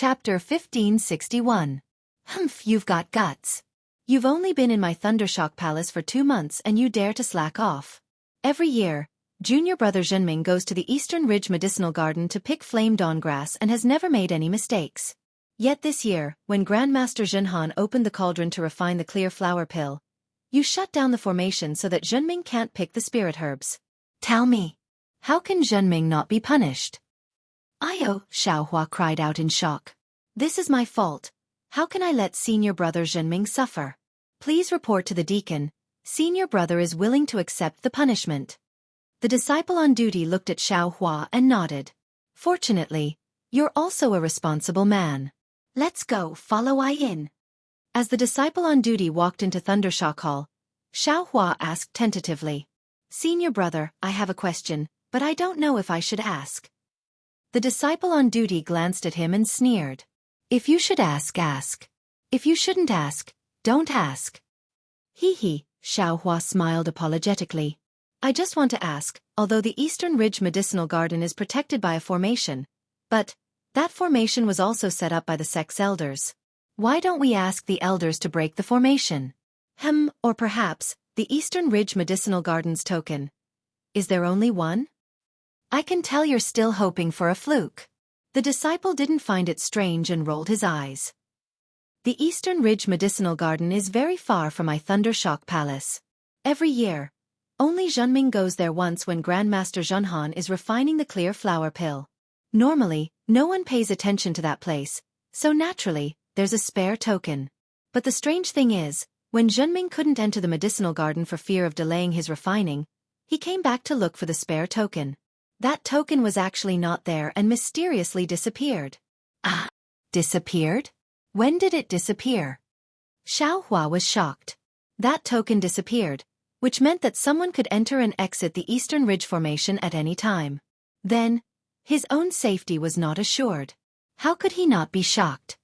Chapter 1561. Humph, you've got guts. You've only been in my Thundershock Palace for 2 months and you dare to slack off. Every year, junior brother Zhenming goes to the Eastern Ridge Medicinal Garden to pick flame dawn grass and has never made any mistakes. Yet this year, when Grandmaster Zhenhan opened the cauldron to refine the clear flower pill, you shut down the formation so that Zhenming can't pick the spirit herbs. Tell me, how can Zhenming not be punished? Ayo, Xiaohua cried out in shock. This is my fault. How can I let senior brother Zhenming suffer? Please report to the deacon. Senior brother is willing to accept the punishment. The disciple on duty looked at Xiaohua and nodded. Fortunately, you're also a responsible man. Let's go, follow I in. As the disciple on duty walked into Thundershock Hall, Xiaohua asked tentatively. Senior brother, I have a question, but I don't know if I should ask. The disciple on duty glanced at him and sneered. If you should ask, ask. If you shouldn't ask, don't ask. Hee, Xiaohua smiled apologetically. I just want to ask, although the Eastern Ridge Medicinal Garden is protected by a formation, but that formation was also set up by the sect's elders. Why don't we ask the elders to break the formation? Or perhaps, the Eastern Ridge Medicinal Garden's token. Is there only one? I can tell you're still hoping for a fluke. The disciple didn't find it strange and rolled his eyes. The Eastern Ridge Medicinal Garden is very far from my Thundershock Palace. Every year, only Zhenming goes there once when Grandmaster Zhenhan is refining the clear flower pill. Normally, no one pays attention to that place, so naturally, there's a spare token. But the strange thing is, when Zhenming couldn't enter the medicinal garden for fear of delaying his refining, he came back to look for the spare token. That token was actually not there and mysteriously disappeared. Disappeared? When did it disappear? Xiaohua was shocked. That token disappeared, which meant that someone could enter and exit the Eastern Ridge Formation at any time. Then, his own safety was not assured. How could he not be shocked?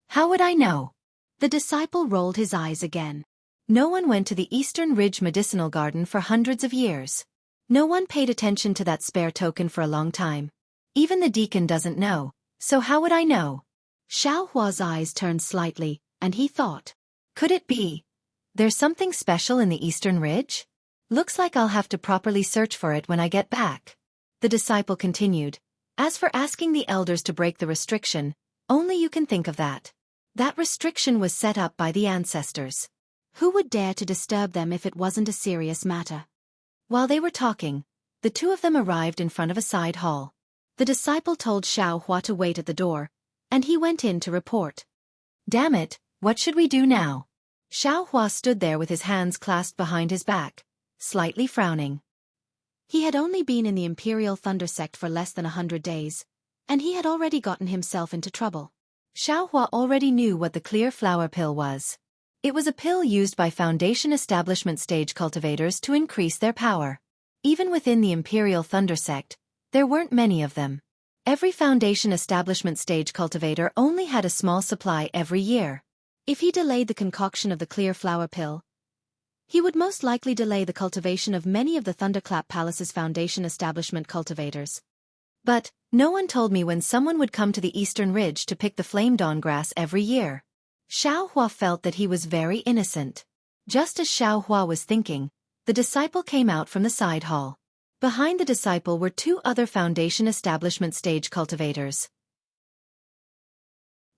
How would I know? The disciple rolled his eyes again. No one went to the Eastern Ridge Medicinal Garden for hundreds of years. No one paid attention to that spare token for a long time. Even the deacon doesn't know, so how would I know? Xiaohua's eyes turned slightly, and he thought, could it be? There's something special in the Eastern Ridge? Looks like I'll have to properly search for it when I get back. The disciple continued. As for asking the elders to break the restriction, only you can think of that. That restriction was set up by the ancestors. Who would dare to disturb them if it wasn't a serious matter? While they were talking, the two of them arrived in front of a side hall. The disciple told Xiaohua to wait at the door, and he went in to report. Damn it, what should we do now? Xiaohua stood there with his hands clasped behind his back, slightly frowning. He had only been in the Imperial Thunder Sect for less than 100 days, and he had already gotten himself into trouble. Xiaohua already knew what the clear flower pill was. It was a pill used by Foundation Establishment stage cultivators to increase their power. Even within the Imperial Thunder Sect, there weren't many of them. Every Foundation Establishment stage cultivator only had a small supply every year. If he delayed the concoction of the clear flower pill, he would most likely delay the cultivation of many of the Thunderclap Palace's Foundation Establishment cultivators. But, no one told me when someone would come to the Eastern Ridge to pick the flame dawn grass every year. Xiaohua felt that he was very innocent. Just as Xiaohua was thinking, the disciple came out from the side hall. Behind the disciple were 2 other Foundation Establishment stage cultivators.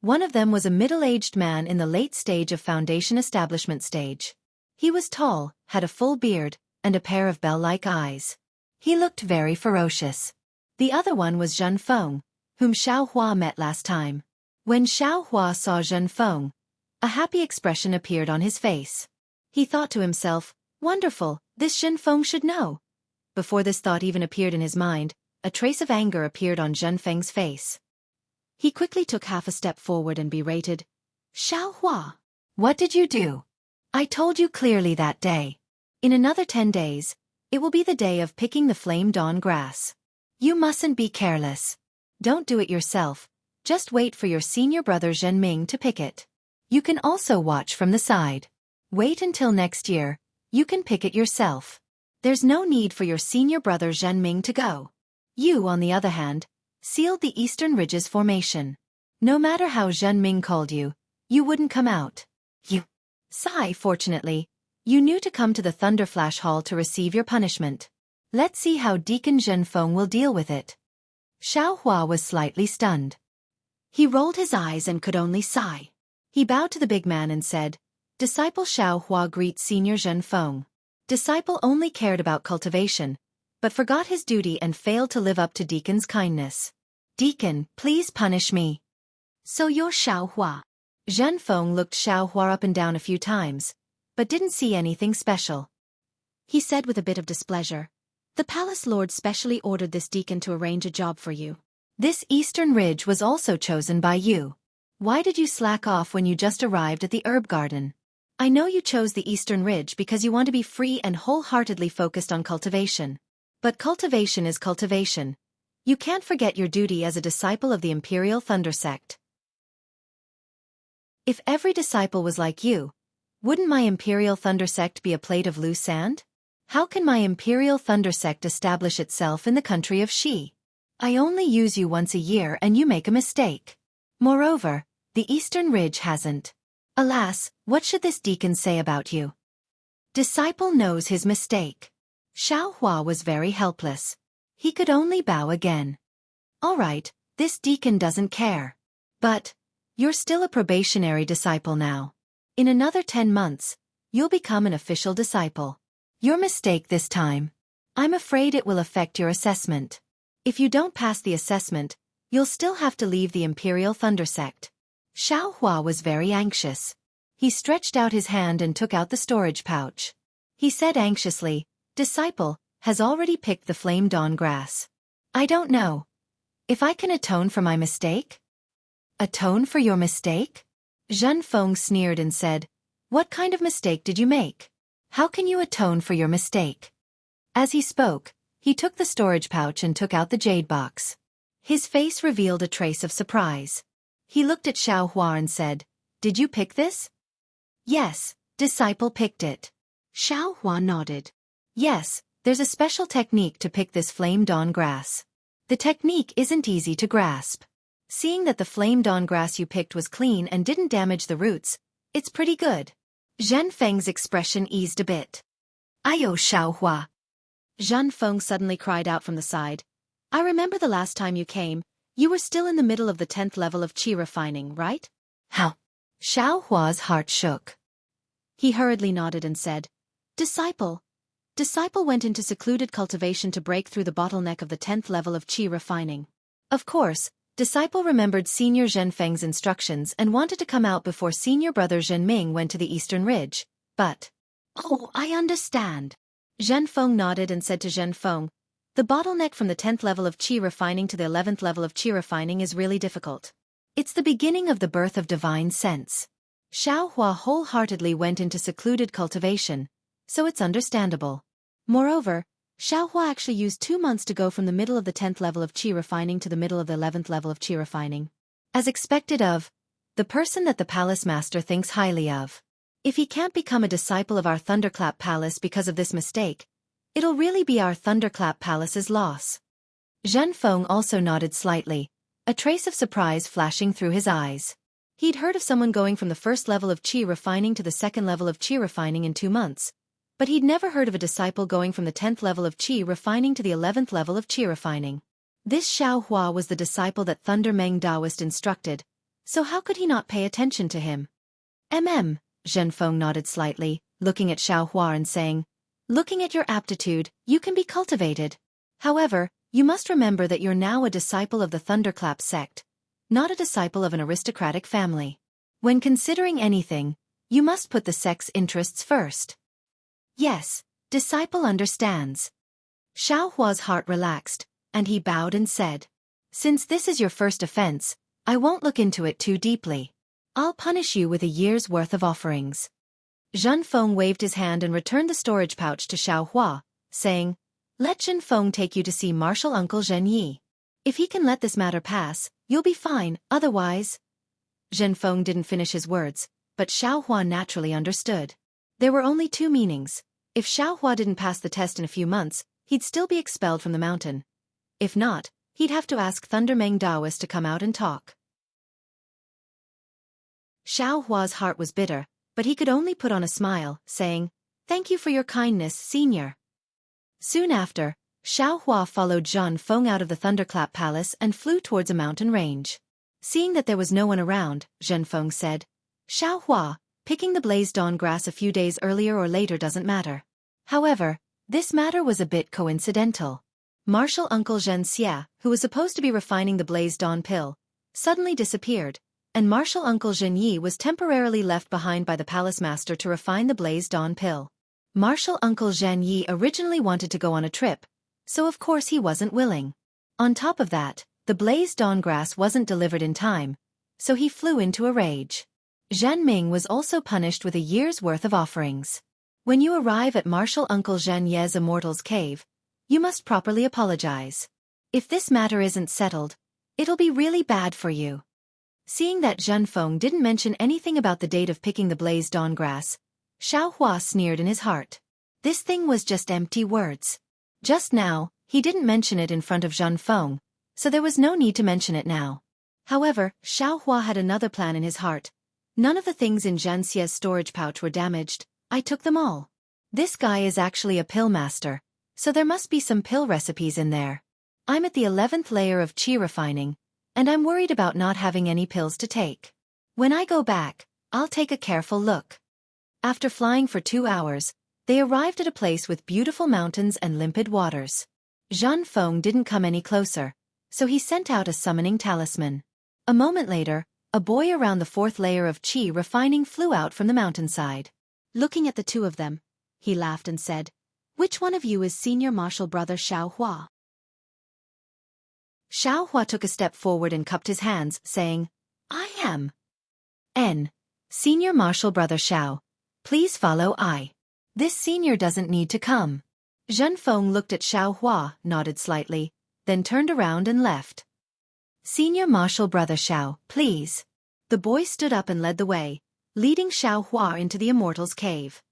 One of them was a middle-aged man in the late stage of Foundation Establishment stage. He was tall, had a full beard, and a pair of bell-like eyes. He looked very ferocious. The other one was Zhen Feng, whom Xiaohua met last time. When Xiaohua saw Zhen Feng, a happy expression appeared on his face. He thought to himself, wonderful, this Zhen Feng should know. Before this thought even appeared in his mind, a trace of anger appeared on Zhen Feng's face. He quickly took half a step forward and berated, Xiaohua, what did you do? I told you clearly that day. In another 10 days, it will be the day of picking the flame dawn grass. You mustn't be careless. Don't do it yourself, just wait for your senior brother Zhenming to pick it. You can also watch from the side. Wait until next year, you can pick it yourself. There's no need for your senior brother Zhenming to go. You, on the other hand, sealed the Eastern Ridge's formation. No matter how Zhenming called you, you wouldn't come out. You. Sigh, fortunately, you knew to come to the Thunderflash Hall to receive your punishment. Let's see how Deacon Zhenfeng will deal with it. Xiao Hua was slightly stunned. He rolled his eyes and could only sigh. He bowed to the big man and said, Disciple Xiao Hua greets Senior Zhenfeng. Disciple only cared about cultivation, but forgot his duty and failed to live up to Deacon's kindness. Deacon, please punish me. So you're Xiao Hua. Zhenfeng looked Xiao Hua up and down a few times, but didn't see anything special. He said with a bit of displeasure, The palace lord specially ordered this deacon to arrange a job for you. This eastern ridge was also chosen by you. Why did you slack off when you just arrived at the herb garden? I know you chose the eastern ridge because you want to be free and wholeheartedly focused on cultivation. But cultivation is cultivation. You can't forget your duty as a disciple of the Imperial Thunder Sect. If every disciple was like you, wouldn't my Imperial Thunder Sect be a plate of loose sand? How can my Imperial Thunder Sect establish itself in the country of Xi? I only use you once a year and you make a mistake. Moreover, the Eastern Ridge hasn't. Alas, what should this deacon say about you? Disciple knows his mistake. Xiao Hua was very helpless. He could only bow again. All right, this deacon doesn't care. But you're still a probationary disciple now. In another 10 months, you'll become an official disciple. Your mistake this time. I'm afraid it will affect your assessment. If you don't pass the assessment, you'll still have to leave the Imperial Thunder Sect. Xiao Hua was very anxious. He stretched out his hand and took out the storage pouch. He said anxiously, Disciple, has already picked the flame dawn grass. I don't know. If I can atone for my mistake? Atone for your mistake? Zhenfeng sneered and said, What kind of mistake did you make? How can you atone for your mistake? As he spoke, he took the storage pouch and took out the jade box. His face revealed a trace of surprise. He looked at Xiao Hua and said, Did you pick this? Yes, disciple picked it. Xiao Hua nodded. Yes, there's a special technique to pick this flame dawn grass. The technique isn't easy to grasp. Seeing that the flame dawn grass you picked was clean and didn't damage the roots, it's pretty good. Zhenfeng's expression eased a bit. Ayo Xiao Hua. Zhenfeng suddenly cried out from the side. I remember the last time you came, you were still in the middle of the 10th level of qi refining, right? How? Xiao Hua's heart shook. He hurriedly nodded and said, Disciple. Disciple went into secluded cultivation to break through the bottleneck of the 10th level of qi refining. Of course, Disciple remembered Senior Zhenfeng's instructions and wanted to come out before Senior Brother Zhenming went to the Eastern Ridge, but... Oh, I understand. Zhenfeng nodded and said to Zhenfeng, The bottleneck from the 10th level of qi refining to the 11th level of qi refining is really difficult. It's the beginning of the birth of divine sense. Xiao Hua wholeheartedly went into secluded cultivation, so it's understandable. Moreover, Xiao Hua actually used 2 months to go from the middle of the 10th level of qi refining to the middle of the 11th level of qi refining. As expected of, the person that the palace master thinks highly of. If he can't become a disciple of our Thunderclap Palace because of this mistake, it'll really be our Thunderclap Palace's loss. Zhenfeng also nodded slightly, a trace of surprise flashing through his eyes. He'd heard of someone going from the first level of qi refining to the second level of qi refining in 2 months, but he'd never heard of a disciple going from the 10th level of qi refining to the 11th level of qi refining. This Xiao Hua was the disciple that Thunder Meng Taoist instructed, so how could he not pay attention to him? Zhenfeng nodded slightly, looking at Xiao Hua and saying, Looking at your aptitude, you can be cultivated. However, you must remember that you're now a disciple of the Thunderclap sect, not a disciple of an aristocratic family. When considering anything, you must put the sect's interests first. Yes, disciple understands. Xiao Hua's heart relaxed, and he bowed and said, Since this is your first offense, I won't look into it too deeply. I'll punish you with a year's worth of offerings. Zhenfeng waved his hand and returned the storage pouch to Xiao Hua, saying, Let Zhenfeng take you to see Martial Uncle Zhen Yi. If he can let this matter pass, you'll be fine, otherwise... Zhenfeng didn't finish his words, but Xiao Hua naturally understood. There were only 2 meanings. If Xiao Hua didn't pass the test in a few months, he'd still be expelled from the mountain. If not, he'd have to ask Thunder Meng Taoist to come out and talk. Xiao Hua's heart was bitter, but he could only put on a smile, saying, "Thank you for your kindness, senior." Soon after, Xiao Hua followed Zhan Feng out of the Thunderclap Palace and flew towards a mountain range. Seeing that there was no one around, Zhan Feng said, "Xiao Hua, picking the blazed dawn grass a few days earlier or later doesn't matter." However, this matter was a bit coincidental. Martial Uncle Xianxia, who was supposed to be refining the blazed dawn pill, suddenly disappeared, and Martial Uncle Zhenyi was temporarily left behind by the palace master to refine the blazed dawn pill. Martial Uncle Zhenyi originally wanted to go on a trip, so of course he wasn't willing. On top of that, the blazed dawn grass wasn't delivered in time, so he flew into a rage. Zhan Ming was also punished with a year's worth of offerings. When you arrive at Martial Uncle Zhan Ye's Immortal's cave, you must properly apologize. If this matter isn't settled, it'll be really bad for you. Seeing that Zhan Feng didn't mention anything about the date of picking the blazed dawn grass, Xiao Hua sneered in his heart. This thing was just empty words. Just now, he didn't mention it in front of Zhan Feng, so there was no need to mention it now. However, Xiao Hua had another plan in his heart. None of the things in Xianxia's storage pouch were damaged. I took them all. This guy is actually a pill master, so there must be some pill recipes in there. I'm at the 11th layer of qi refining, and I'm worried about not having any pills to take. When I go back, I'll take a careful look. After flying for 2 hours, they arrived at a place with beautiful mountains and limpid waters. Zhan Feng didn't come any closer, so he sent out a summoning talisman. A moment later, a boy around the 4th layer of qi refining flew out from the mountainside. Looking at the two of them, he laughed and said, "Which one of you is senior martial brother Xiao Hua?" Xiao Hua took a step forward and cupped his hands, saying, "I am. Senior martial brother Xiao. Please follow I. This senior doesn't need to come." Zhan Feng looked at Xiao Hua, nodded slightly, then turned around and left. "Senior martial brother Xiao, please." The boy stood up and led the way, leading Xiao Hua into the Immortal's cave.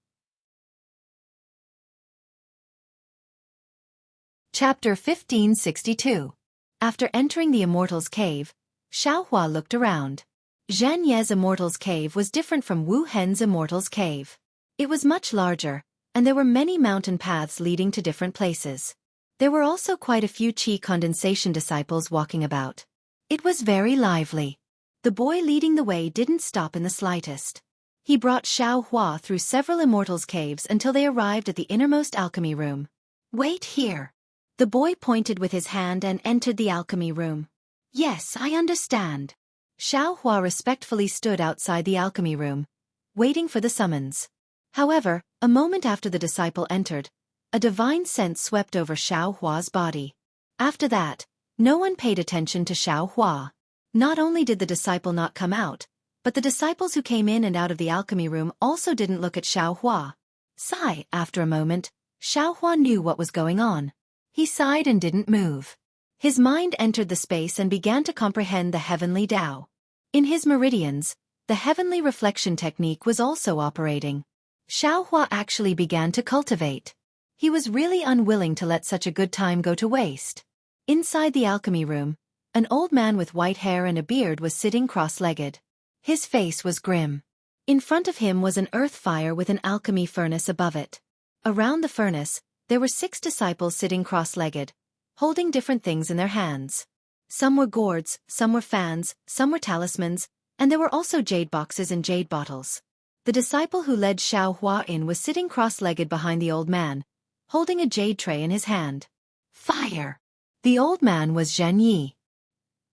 Chapter 1562. After entering the Immortal's cave, Xiao Hua looked around. Zhan Ye's Immortal's cave was different from Wu Hen's Immortal's cave. It was much larger, and there were many mountain paths leading to different places. There were also quite a few qi condensation disciples walking about. It was very lively. The boy leading the way didn't stop in the slightest. He brought Xiao Hua through several Immortals' caves until they arrived at the innermost alchemy room. "Wait here." The boy pointed with his hand and entered the alchemy room. "Yes, I understand." Xiao Hua respectfully stood outside the alchemy room, waiting for the summons. However, a moment after the disciple entered, a divine scent swept over Xiao Hua's body. After that, no one paid attention to Xiao Hua. Not only did the disciple not come out, but the disciples who came in and out of the alchemy room also didn't look at Xiao Hua. Sigh, after a moment, Xiao Hua knew what was going on. He sighed and didn't move. His mind entered the space and began to comprehend the heavenly Tao. In his meridians, the heavenly reflection technique was also operating. Xiao Hua actually began to cultivate. He was really unwilling to let such a good time go to waste. Inside the alchemy room, an old man with white hair and a beard was sitting cross-legged. His face was grim. In front of him was an earth fire with an alchemy furnace above it. Around the furnace, there were 6 disciples sitting cross-legged, holding different things in their hands. Some were gourds, some were fans, some were talismans, and there were also jade boxes and jade bottles. The disciple who led Xiao Hua in was sitting cross-legged behind the old man, holding a jade tray in his hand. Fire! The old man was Zhen Yi.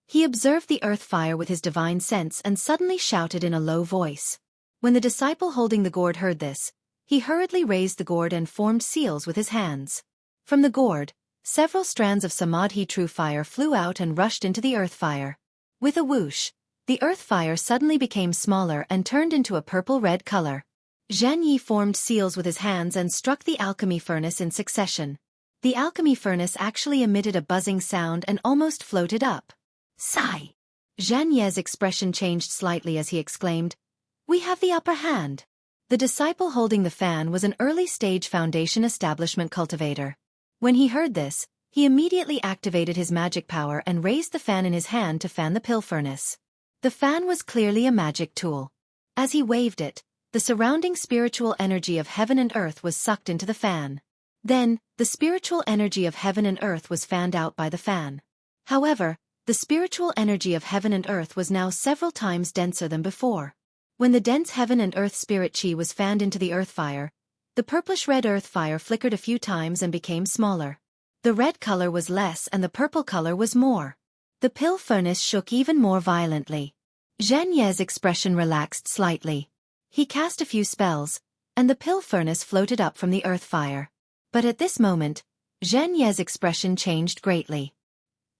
He observed the earth fire with his divine sense and suddenly shouted in a low voice. When the disciple holding the gourd heard this, he hurriedly raised the gourd and formed seals with his hands. From the gourd, several strands of samadhi true fire flew out and rushed into the earth fire. With a whoosh, the earth fire suddenly became smaller and turned into a purple-red color. Zhen Yi formed seals with his hands and struck the alchemy furnace in succession. The alchemy furnace actually emitted a buzzing sound and almost floated up. Sigh! Zhan Ye's expression changed slightly as he exclaimed, "We have the upper hand." The disciple holding the fan was an early-stage foundation establishment cultivator. When he heard this, he immediately activated his magic power and raised the fan in his hand to fan the pill furnace. The fan was clearly a magic tool. As he waved it, the surrounding spiritual energy of heaven and earth was sucked into the fan. Then, the spiritual energy of heaven and earth was fanned out by the fan. However, the spiritual energy of heaven and earth was now several times denser than before. When the dense heaven and earth spirit chi was fanned into the earth fire, the purplish-red earth fire flickered a few times and became smaller. The red color was less and the purple color was more. The pill furnace shook even more violently. Xianxia's expression relaxed slightly. He cast a few spells, and the pill furnace floated up from the earth fire. But at this moment, Xianxia's expression changed greatly.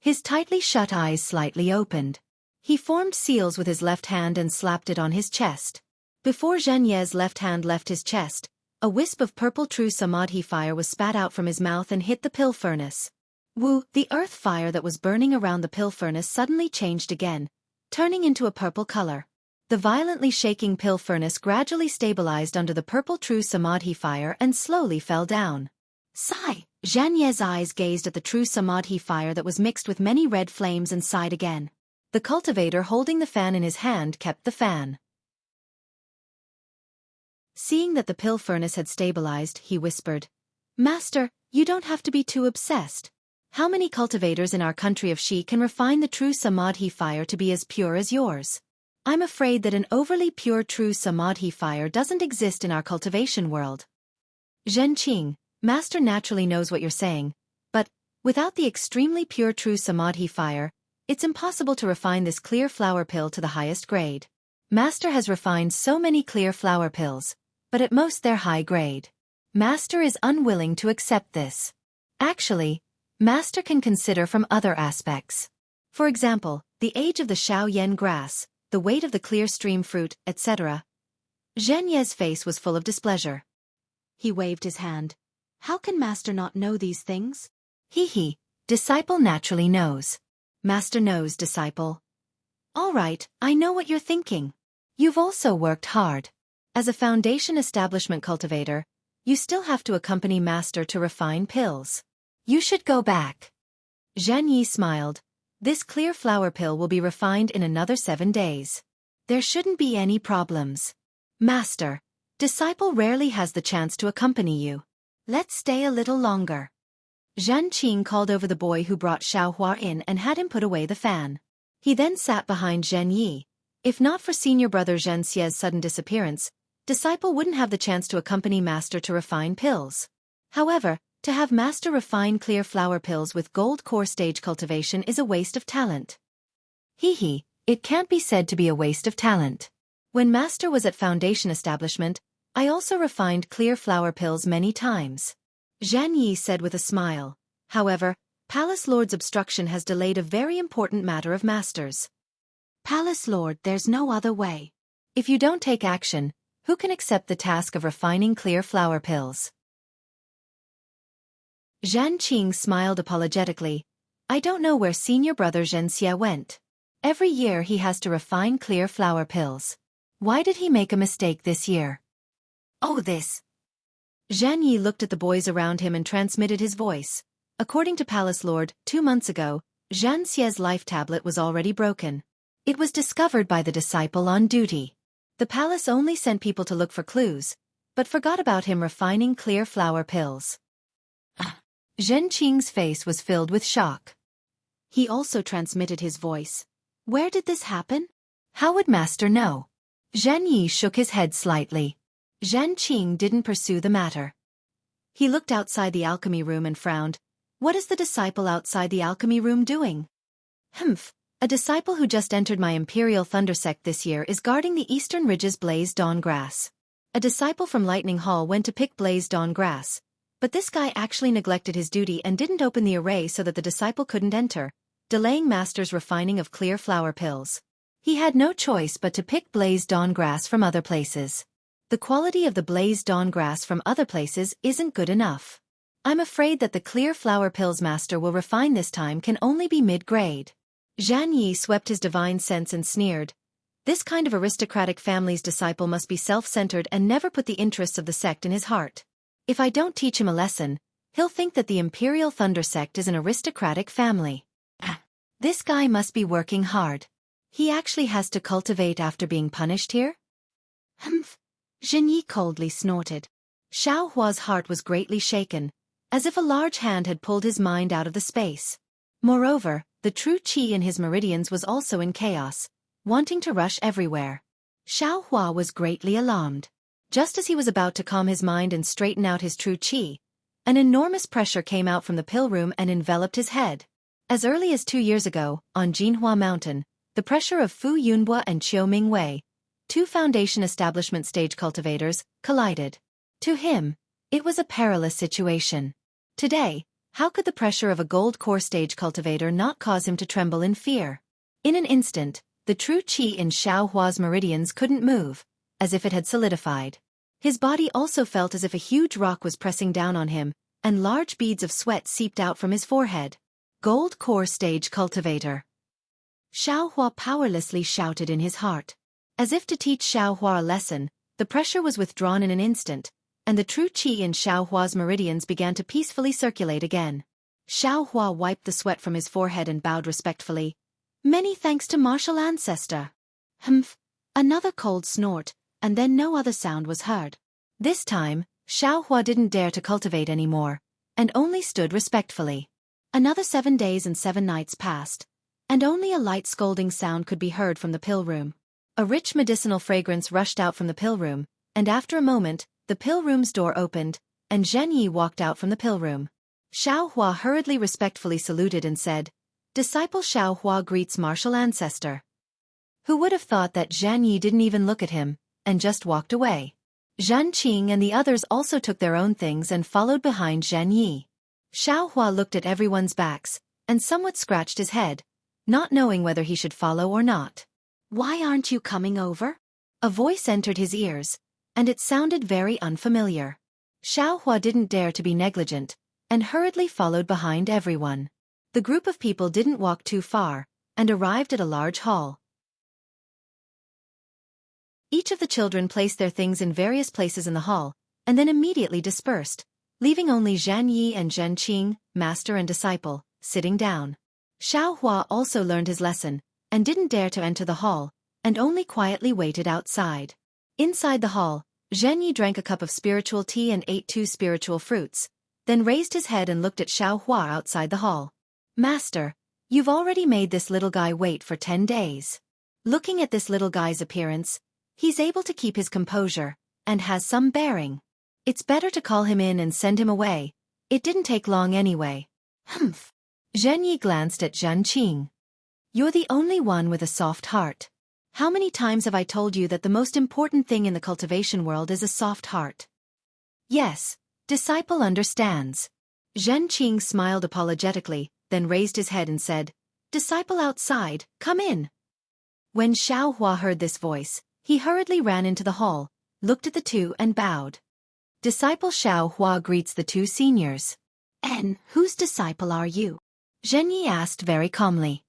His tightly shut eyes slightly opened. He formed seals with his left hand and slapped it on his chest. Before Xianxia's left hand left his chest, a wisp of purple true samadhi fire was spat out from his mouth and hit the pill furnace. The earth fire that was burning around the pill furnace suddenly changed again, turning into a purple color. The violently shaking pill furnace gradually stabilized under the purple true samadhi fire and slowly fell down. Sigh! Xianxia's eyes gazed at the true samadhi fire that was mixed with many red flames and sighed again. The cultivator holding the fan in his hand kept the fan. Seeing that the pill furnace had stabilized, he whispered, "Master, you don't have to be too obsessed. How many cultivators in our country of Shi can refine the true samadhi fire to be as pure as yours? I'm afraid that an overly pure true samadhi fire doesn't exist in our cultivation world." Zhenqing, Master naturally knows what you're saying, but, without the extremely pure true samadhi fire, it's impossible to refine this clear flower pill to the highest grade. Master has refined so many clear flower pills, but at most they're high grade. Master is unwilling to accept this. Actually, Master can consider from other aspects. For example, the age of the Shaoyan grass, the weight of the clear stream fruit, etc. Zhenye's face was full of displeasure. He waved his hand. How can Master not know these things? He, disciple naturally knows. Master knows, disciple. All right, I know what you're thinking. You've also worked hard. As a foundation establishment cultivator, you still have to accompany Master to refine pills. You should go back. Zhenyi smiled. This clear flower pill will be refined in another 7 days. There shouldn't be any problems. Master, disciple rarely has the chance to accompany you. Let's stay a little longer. Zhan Qing called over the boy who brought Xiaohua in and had him put away the fan. He then sat behind Zhen Yi. If not for senior brother Xianxia's sudden disappearance, disciple wouldn't have the chance to accompany Master to refine pills. However, to have Master refine clear flower pills with gold core stage cultivation is a waste of talent. It can't be said to be a waste of talent. When Master was at foundation establishment, I also refined clear flower pills many times. Zhan Yi said with a smile. However, Palace Lord's obstruction has delayed a very important matter of Master's. Palace Lord, there's no other way. If you don't take action, who can accept the task of refining clear flower pills? Zhan Qing smiled apologetically. I don't know where senior brother Xianxia went. Every year he has to refine clear flower pills. Why did he make a mistake this year? Oh, this. Zhan Yi looked at the boys around him and transmitted his voice. According to Palace Lord, 2 months ago, Xianxia's life tablet was already broken. It was discovered by the disciple on duty. The palace only sent people to look for clues, but forgot about him refining clear flower pills. Zhen Qing's face was filled with shock. He also transmitted his voice. Where did this happen? How would Master know? Zhen Yi shook his head slightly. Zhen Qing didn't pursue the matter. He looked outside the alchemy room and frowned. What is the disciple outside the alchemy room doing? A disciple who just entered my Imperial Thunder Sect this year is guarding the eastern ridge's Blaze Dawn grass. A disciple from Lightning Hall went to pick Blaze Dawn grass, but this guy actually neglected his duty and didn't open the array so that the disciple couldn't enter, delaying Master's refining of clear flower pills. He had no choice but to pick Blaze Dawn grass from other places. The quality of the Blaze Dawn grass from other places isn't good enough. I'm afraid that the clear flower pills Master will refine this time can only be mid-grade. Zhan Yi swept his divine sense and sneered. This kind of aristocratic family's disciple must be self-centered and never put the interests of the sect in his heart. If I don't teach him a lesson, he'll think that the Imperial Thunder Sect is an aristocratic family. This guy must be working hard. He actually has to cultivate after being punished here? Humph! Zhenyi coldly snorted. Xiao Hua's heart was greatly shaken, as if a large hand had pulled his mind out of the space. Moreover, the true qi in his meridians was also in chaos, wanting to rush everywhere. Xiao Hua was greatly alarmed. Just as he was about to calm his mind and straighten out his true qi, an enormous pressure came out from the pill room and enveloped his head. As early as 2 years ago, on Jinhua Mountain, the pressure of Fu Yunhua and Qiu Mingwei, two Foundation establishment stage cultivators, collided. To him, it was a perilous situation. Today, how could the pressure of a gold core stage cultivator not cause him to tremble in fear? In an instant, the true qi in Xiao Hua's meridians couldn't move, as if it had solidified. His body also felt as if a huge rock was pressing down on him, and large beads of sweat seeped out from his forehead. Gold core stage cultivator. Xiao Hua powerlessly shouted in his heart. As if to teach Xiao Hua a lesson, the pressure was withdrawn in an instant, and the true qi in Xiao Hua's meridians began to peacefully circulate again. Xiao Hua wiped the sweat from his forehead and bowed respectfully. Many thanks to martial ancestor. Humph! Another cold snort, and then no other sound was heard. This time, Xiao Hua didn't dare to cultivate anymore, and only stood respectfully. Another 7 days and 7 nights passed, and only a light scolding sound could be heard from the pill room. A rich medicinal fragrance rushed out from the pill room, and after a moment, the pill room's door opened, and Zhenyi walked out from the pill room. Xiao Hua hurriedly respectfully saluted and said, "Disciple Xiao Hua greets martial ancestor." Who would have thought that Zhenyi didn't even look at him, and just walked away? Zhan Qing and the others also took their own things and followed behind Zhenyi. Xiao Hua looked at everyone's backs, and somewhat scratched his head, not knowing whether he should follow or not. "Why aren't you coming over?" A voice entered his ears, and it sounded very unfamiliar. Xiao Hua didn't dare to be negligent, and hurriedly followed behind everyone. The group of people didn't walk too far, and arrived at a large hall. Each of the children placed their things in various places in the hall, and then immediately dispersed, leaving only Zhan Yi and Zhen Qing, master and disciple, sitting down. Xiao Hua also learned his lesson, and didn't dare to enter the hall, and only quietly waited outside. Inside the hall, Zhenyi drank a cup of spiritual tea and ate 2 spiritual fruits, then raised his head and looked at Xiao Hua outside the hall. "Master, you've already made this little guy wait for 10 days. Looking at this little guy's appearance, he's able to keep his composure, and has some bearing. It's better to call him in and send him away. It didn't take long anyway." Humph! Zhenyi glanced at Zhan Qing. "You're the only one with a soft heart. How many times have I told you that the most important thing in the cultivation world is a soft heart?" "Yes, disciple understands." Zhen Qing smiled apologetically, then raised his head and said, "Disciple outside, come in." When Xiao Hua heard this voice, he hurriedly ran into the hall, looked at the two and bowed. Disciple Xiao Hua greets the 2 seniors. "And whose disciple are you?" Zhenyi asked very calmly.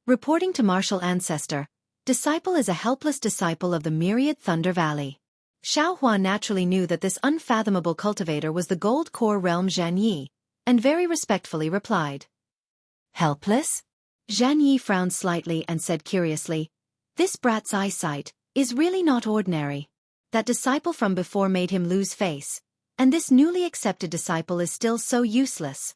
Reporting to martial ancestor, disciple is a helpless disciple of the myriad Thunder Valley. Xiao Hua naturally knew that this unfathomable cultivator was the gold core realm Zhenyi, and very respectfully replied. "Helpless?" Zhenyi frowned slightly and said curiously, "This brat's eyesight is really not ordinary. That disciple from before made him lose face, and this newly accepted disciple is still so useless."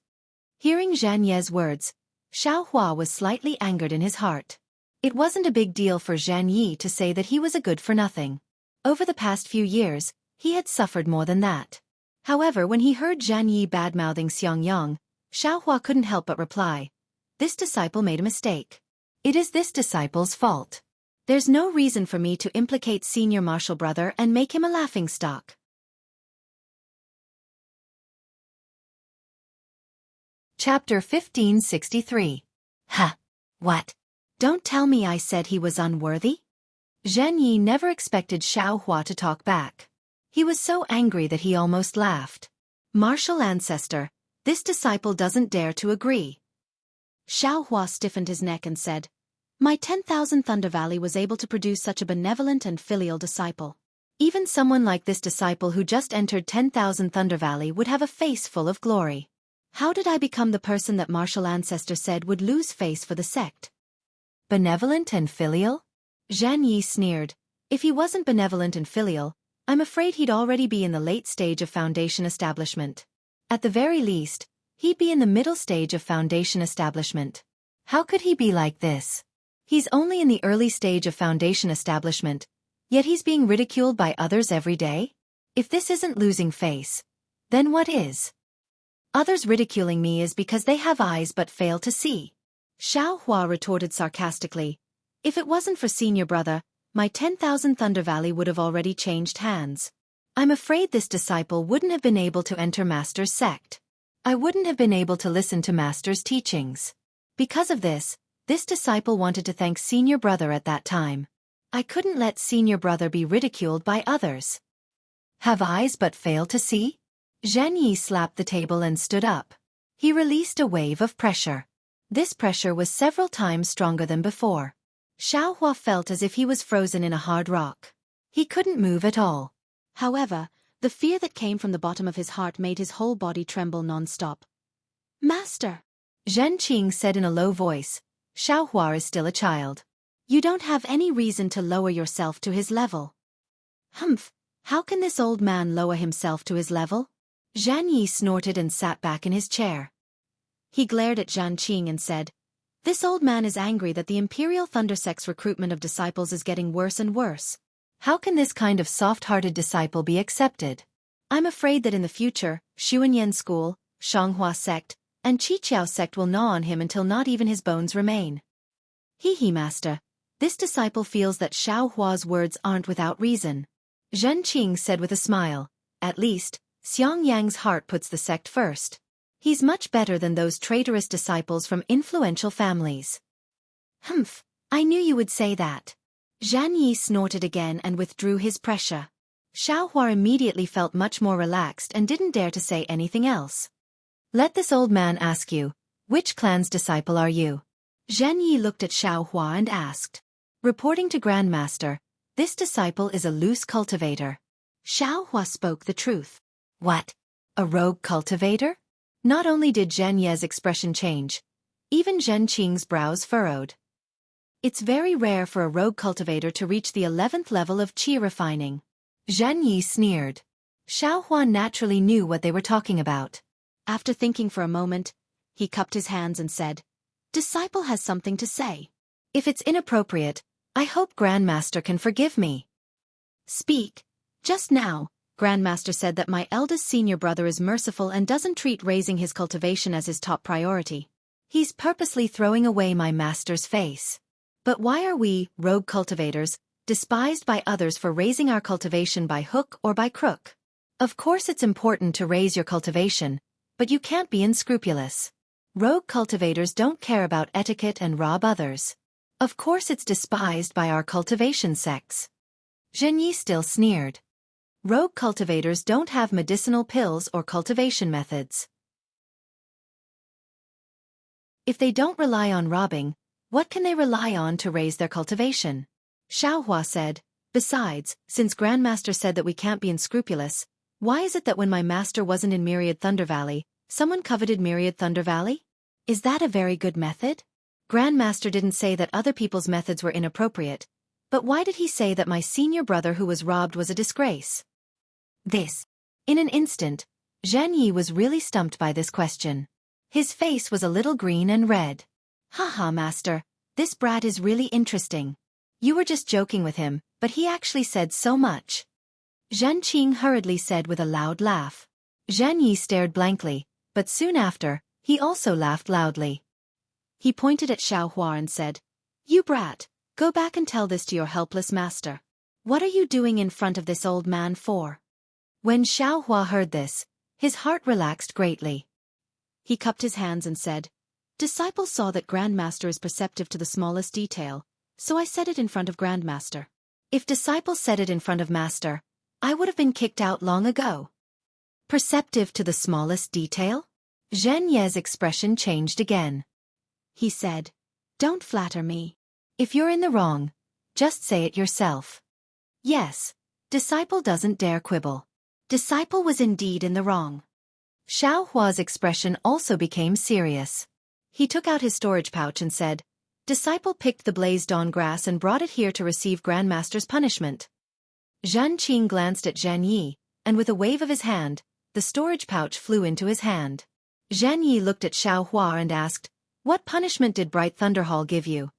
Hearing Zhenyi's words, Xiao Hua was slightly angered in his heart. It wasn't a big deal for Zhenyi to say that he was a good-for-nothing. Over the past few years, he had suffered more than that. However, when he heard Zhenyi bad-mouthing Xianxia, Xiao Hua couldn't help but reply, "This disciple made a mistake. It is this disciple's fault. There's no reason for me to implicate senior martial brother and make him a laughingstock." Chapter 1563. "Ha! What? Don't tell me I said he was unworthy?" Zhenyi never expected Xiao Hua to talk back. He was so angry that he almost laughed. "Martial ancestor, this disciple doesn't dare to agree." Xiao Hua stiffened his neck and said, "My 10,000 Thunder Valley was able to produce such a benevolent and filial disciple. Even someone like this disciple who just entered 10,000 Thunder Valley would have a face full of glory. How did I become the person that martial ancestor said would lose face for the sect?" "Benevolent and filial?" Zhenyi sneered. If he wasn't benevolent and filial, I'm afraid he'd already be in the late stage of foundation establishment. At the very least, he'd be in the middle stage of foundation establishment. How could he be like this? He's only in the early stage of foundation establishment, yet he's being ridiculed by others every day? If this isn't losing face, then what is? Others ridiculing me is because they have eyes but fail to see. Xiao Hua retorted sarcastically. If it wasn't for senior brother, my 10,000 Thunder Valley would have already changed hands. I'm afraid this disciple wouldn't have been able to enter Master's sect. I wouldn't have been able to listen to Master's teachings. Because of this disciple wanted to thank senior brother at that time. I couldn't let senior brother be ridiculed by others. Have eyes but fail to see? Jianghu slapped the table and stood up. He released a wave of pressure. This pressure was several times stronger than before. Xiao Hua felt as if he was frozen in a hard rock. He couldn't move at all. However, the fear that came from the bottom of his heart made his whole body tremble non-stop. Master! Zhenqing said in a low voice, Xiao Hua is still a child. You don't have any reason to lower yourself to his level. Humph, how can this old man lower himself to his level? Jianghu snorted and sat back in his chair. He glared at Zhenqing and said, This old man is angry that the Imperial Thunder Sect's recruitment of disciples is getting worse and worse. How can this kind of soft-hearted disciple be accepted? I'm afraid that in the future, Xuanyan School, Xianxia sect, and Qiqiao sect will gnaw on him until not even his bones remain. Hee master. This disciple feels that Xiao Hua's words aren't without reason. Zhenqing said with a smile, At least, Xiangyang's heart puts the sect first. He's much better than those traitorous disciples from influential families. Humph, I knew you would say that. Jianghu snorted again and withdrew his pressure. Xiao Hua immediately felt much more relaxed and didn't dare to say anything else. Let this old man ask you, which clan's disciple are you? Jianghu looked at Xiao Hua and asked. Reporting to Grandmaster, this disciple is a loose cultivator. Xiao Hua spoke the truth. What? A rogue cultivator? Not only did Zhen Ye's expression change, even Zhen Qing's brows furrowed. It's very rare for a rogue cultivator to reach the 11th level of qi refining. Jianghu sneered. Xiao Hua naturally knew what they were talking about. After thinking for a moment, he cupped his hands and said, Disciple has something to say. If it's inappropriate, I hope Grandmaster can forgive me. Speak. Just now, Grandmaster said that my eldest senior brother is merciful and doesn't treat raising his cultivation as his top priority. He's purposely throwing away my master's face. But why are we, rogue cultivators, despised by others for raising our cultivation by hook or by crook? Of course it's important to raise your cultivation, but you can't be unscrupulous. Rogue cultivators don't care about etiquette and rob others. Of course it's despised by our cultivation sects. Zhenyi still sneered. Rogue cultivators don't have medicinal pills or cultivation methods. If they don't rely on robbing, what can they rely on to raise their cultivation? Xiao Hua said, Besides, since Grandmaster said that we can't be unscrupulous, why is it that when my master wasn't in Myriad Thunder Valley, someone coveted Myriad Thunder Valley? Is that a very good method? Grandmaster didn't say that other people's methods were inappropriate, but why did he say that my senior brother who was robbed was a disgrace? In an instant, Jianghu was really stumped by this question. His face was a little green and red. Haha, master, this brat is really interesting. You were just joking with him, but he actually said so much. Zhenqing hurriedly said with a loud laugh. Jianghu stared blankly, but soon after, he also laughed loudly. He pointed at Xiao Hua and said, You brat, go back and tell this to your helpless master. What are you doing in front of this old man for? When Xiao Hua heard this, his heart relaxed greatly. He cupped his hands and said, Disciple saw that Grandmaster is perceptive to the smallest detail, so I said it in front of Grandmaster. If Disciple said it in front of Master, I would have been kicked out long ago. Perceptive to the smallest detail? Zhen Ye's expression changed again. He said, Don't flatter me. If you're in the wrong, just say it yourself. Yes, Disciple doesn't dare quibble. Disciple was indeed in the wrong. Xiao Hua's expression also became serious. He took out his storage pouch and said, Disciple picked the blazed dawn grass and brought it here to receive Grandmaster's punishment. Jianqing glanced at Zhan Yi, and with a wave of his hand, the storage pouch flew into his hand. Zhan Yi looked at Xiaohua and asked, "What punishment did Bright Thunderhall give you?"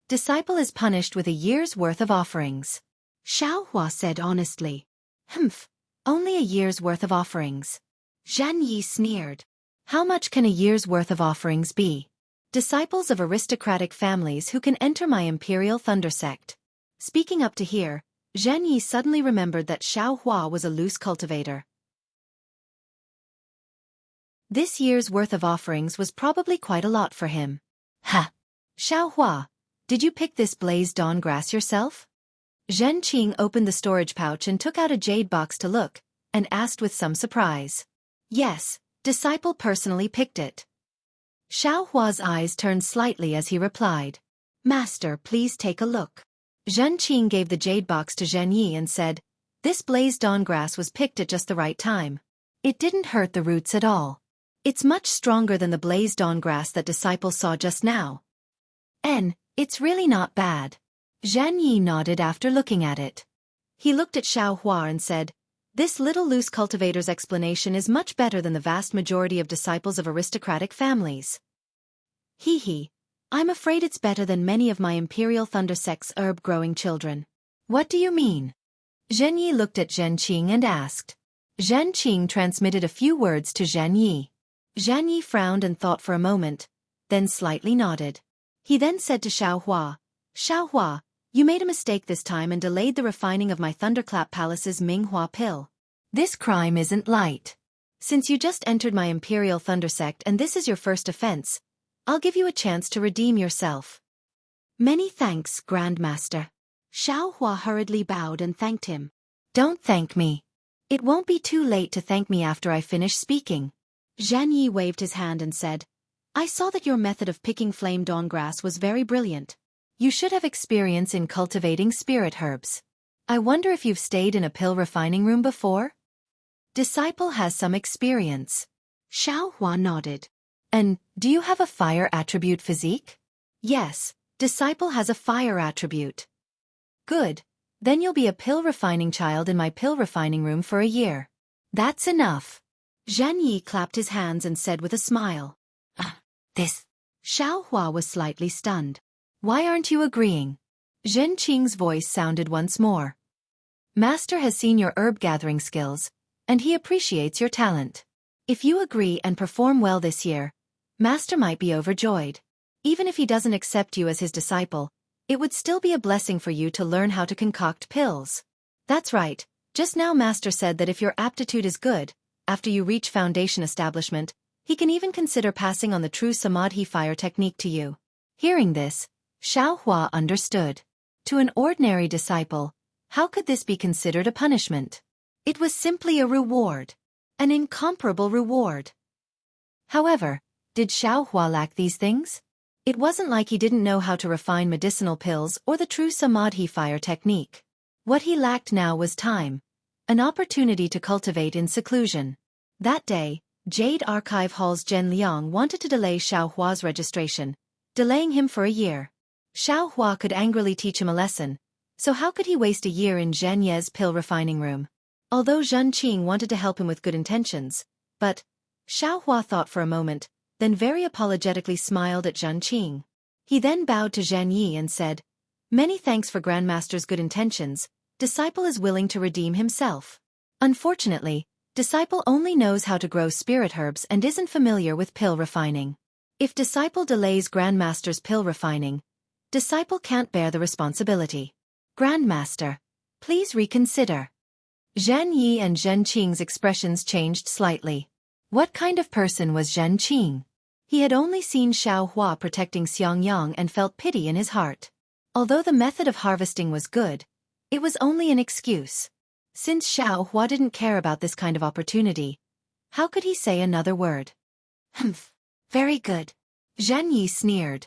"Disciple is punished with a year's worth of offerings," Xiaohua said honestly. "Humph, only a year's worth of offerings." Zhan Yi sneered. "How much can a year's worth of offerings be?" "Disciples of aristocratic families who can enter my Imperial Thunder Sect." Speaking up to here, Zhan Yi suddenly remembered that Xiaohua was a loose cultivator. This year's worth of offerings was probably quite a lot for him. "Ha! Xiaohua, did you pick this blazed dawn grass yourself?" Zhenqing opened the storage pouch and took out a jade box to look, and asked with some surprise. "Yes, disciple personally picked it." Xiaohua's eyes turned slightly as he replied. "Master, please take a look." Zhenqing gave the jade box to Zhen Yi and said, "This blazed dawn grass was picked at just the right time. It didn't hurt the roots at all. It's much stronger than the blazed dawn grass that disciple saw just now. And it's really not bad." Zhan Yi nodded after looking at it. He looked at Xiaohua and said, "This little loose cultivator's explanation is much better than the vast majority of disciples of aristocratic families. Hee, I'm afraid it's better than many of my Imperial Thunder Sect's herb-growing children." "What do you mean?" Zhen Yi looked at Zhenqing and asked. Zhenqing transmitted a few words to Zhen Yi. Zhan Yi frowned and thought for a moment, then slightly nodded. He then said to Xiaohua, "Xiaohua, you made a mistake this time and delayed the refining of my Thunderclap Palace's Minghua pill. This crime isn't light. Since you just entered my Imperial Thunder Sect and this is your first offense, I'll give you a chance to redeem yourself." "Many thanks, Grandmaster." Xiaohua hurriedly bowed and thanked him. "Don't thank me. It won't be too late to thank me after I finish speaking." Zhan Yi waved his hand and said, "I saw that your method of picking flame dawn grass was very brilliant. You should have experience in cultivating spirit herbs. I wonder if you've stayed in a pill refining room before?" "Disciple has some experience." Xiaohua nodded. "And do you have a fire attribute physique?" "Yes, disciple has a fire attribute." "Good, then you'll be a pill refining child in my pill refining room for a year." "That's enough." Zhan Yi clapped his hands and said with a smile. This." Xiaohua was slightly stunned. "Why aren't you agreeing?" Zhenqing's voice sounded once more. "Master has seen your herb-gathering skills, and he appreciates your talent. If you agree and perform well this year, Master might be overjoyed. Even if he doesn't accept you as his disciple, it would still be a blessing for you to learn how to concoct pills. That's right, just now Master said that if your aptitude is good, after you reach foundation establishment, he can even consider passing on the true Samadhi fire technique to you." Hearing this, Xiaohua understood. To an ordinary disciple, how could this be considered a punishment? It was simply a reward. An incomparable reward. However, did Xiaohua lack these things? It wasn't like he didn't know how to refine medicinal pills or the true Samadhi fire technique. What he lacked now was time. An opportunity to cultivate in seclusion. That day, Jade Archive Hall's Zhen Liang wanted to delay Xiaohua's registration, delaying him for a year. Xiaohua could angrily teach him a lesson, so how could he waste a year in Zhen Ye's pill refining room? Although Zhenqing wanted to help him with good intentions, but Xiaohua thought for a moment, then very apologetically smiled at Zhenqing. He then bowed to Zhan Yi and said, "Many thanks for Grandmaster's good intentions. Disciple is willing to redeem himself. Unfortunately, disciple only knows how to grow spirit herbs and isn't familiar with pill refining. If disciple delays Grandmaster's pill refining, disciple can't bear the responsibility. Grandmaster, please reconsider." Zhan Yi and Zhenqing's expressions changed slightly. What kind of person was Zhenqing? He had only seen Xiaohua protecting Xiangyang and felt pity in his heart. Although the method of harvesting was good, it was only an excuse. Since Xiaohua didn't care about this kind of opportunity, how could he say another word? "Humph, very good." Zhan Yi sneered.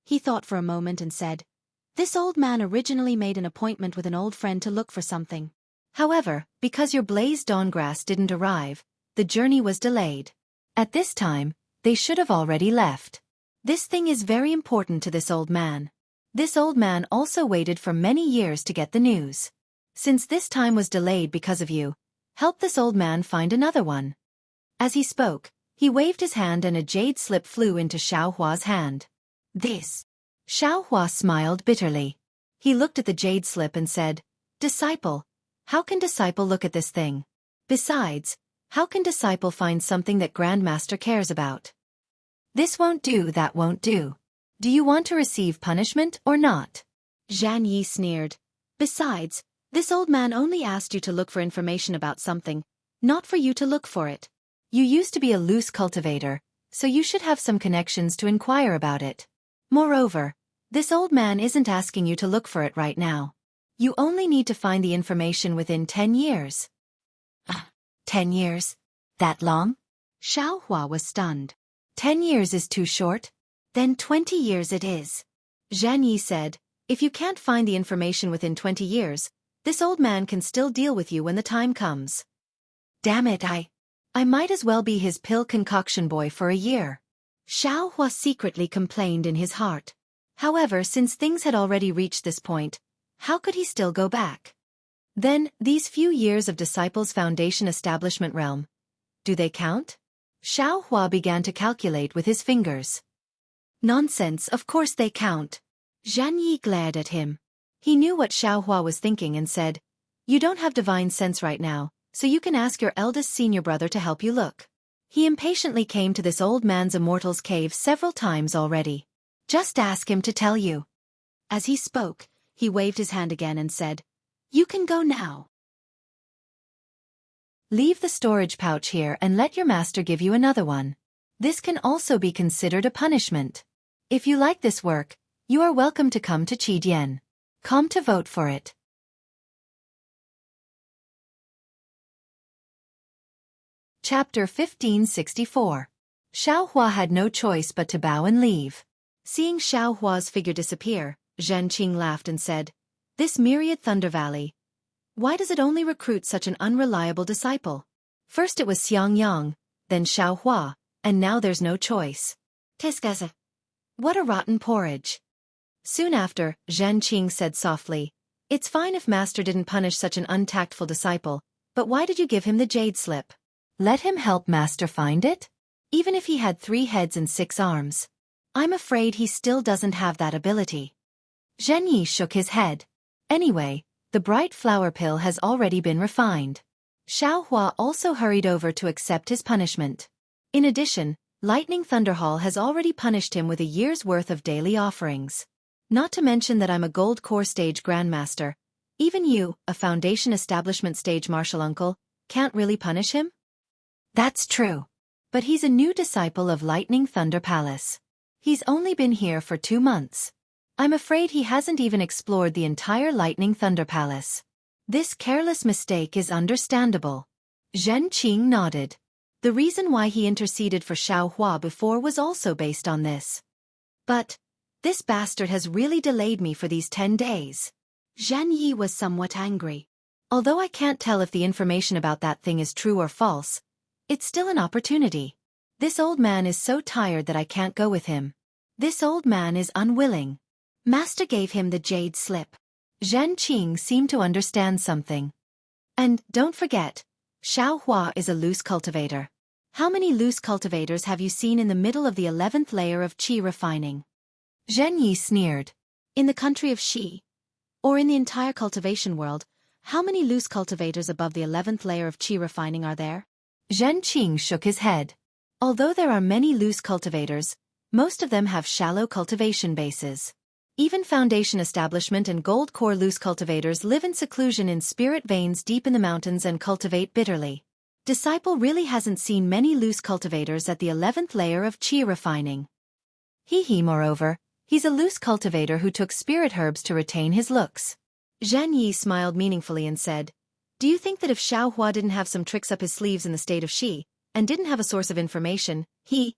He thought for a moment and said, "This old man originally made an appointment with an old friend to look for something. However, because your blazed dawn grass didn't arrive, the journey was delayed. At this time, they should have already left." This thing is very important to this old man. This old man also waited for many years to get the news. Since this time was delayed because of you, help this old man find another one." As he spoke, he waved his hand and a jade slip flew into Xiaohua's hand. "This." Xiaohua smiled bitterly. He looked at the jade slip and said, "Disciple, how can disciple look at this thing? Besides, how can disciple find something that Grandmaster cares about? This won't do, that won't do. Do you want to receive punishment or not?" Zhan Yi sneered. "Besides, this old man only asked you to look for information about something, not for you to look for it. You used to be a loose cultivator, so you should have some connections to inquire about it. Moreover, this old man isn't asking you to look for it right now. You only need to find the information within 10 years. 10 years? That long?" Xiaohua was stunned. 10 years is too short? Then 20 years it is. Zhan Yi said, "If you can't find the information within 20 years, this old man can still deal with you when the time comes." Damn it, I might as well be his pill concoction boy for a year. Xiaohua secretly complained in his heart. However, since things had already reached this point, how could he still go back? Then, these few years of Disciples' Foundation establishment realm, do they count? Xiaohua began to calculate with his fingers. Nonsense, of course they count. Zhan Yi glared at him. He knew what Xiaohua was thinking and said, "You don't have divine sense right now, so you can ask your eldest senior brother to help you look." He impatiently came to this old man's Immortal's cave several times already. "Just ask him to tell you." As he spoke, he waved his hand again and said, "You can go now. Leave the storage pouch here and let your master give you another one. This can also be considered a punishment. If you like this work, you are welcome to come to Qidian. Come to vote for it." Chapter 1564. Xiaohua had no choice but to bow and leave. Seeing Xiaohua's figure disappear, Zhen Qing laughed and said, "This myriad Thunder Valley. Why does it only recruit such an unreliable disciple? First it was Xiangyang, then Xiaohua, and now there's no choice. Tiskaza. What a rotten porridge." Soon after, Zhen Qing said softly, "It's fine if master didn't punish such an untactful disciple, but why did you give him the jade slip? Let him help master find it? Even if he had 3 heads and 6 arms. I'm afraid he still doesn't have that ability." Zhen Yi shook his head. "Anyway, the bright flower pill has already been refined." Xiaohua also hurried over to accept his punishment. In addition, Lightning Thunderhall has already punished him with a year's worth of daily offerings. Not to mention that I'm a gold core stage grandmaster. Even you, a foundation establishment stage martial uncle, can't really punish him? That's true. But he's a new disciple of Lightning Thunder Palace. He's only been here for 2 months. I'm afraid he hasn't even explored the entire Lightning Thunder Palace. This careless mistake is understandable. Zhen Qing nodded. The reason why he interceded for Xiaohua before was also based on this. But this bastard has really delayed me for these 10 days. Zhen Yi was somewhat angry. Although I can't tell if the information about that thing is true or false, it's still an opportunity. This old man is so tired that I can't go with him. This old man is unwilling. Master gave him the jade slip. Zhen Qing seemed to understand something. And don't forget, Xiaohua is a loose cultivator. How many loose cultivators have you seen in the middle of the 11th layer of qi refining? Zhen Yi sneered. In the country of Xi, or in the entire cultivation world, how many loose cultivators above the 11th layer of qi refining are there? Zhen Qing shook his head. Although there are many loose cultivators, most of them have shallow cultivation bases. Even foundation establishment and gold core loose cultivators live in seclusion in spirit veins deep in the mountains and cultivate bitterly. Disciple really hasn't seen many loose cultivators at the 11th layer of qi refining. Moreover, he's a loose cultivator who took spirit herbs to retain his looks. Zhen Yi smiled meaningfully and said, "Do you think that if Xiaohua didn't have some tricks up his sleeves in the state of Xi, and didn't have a source of information, he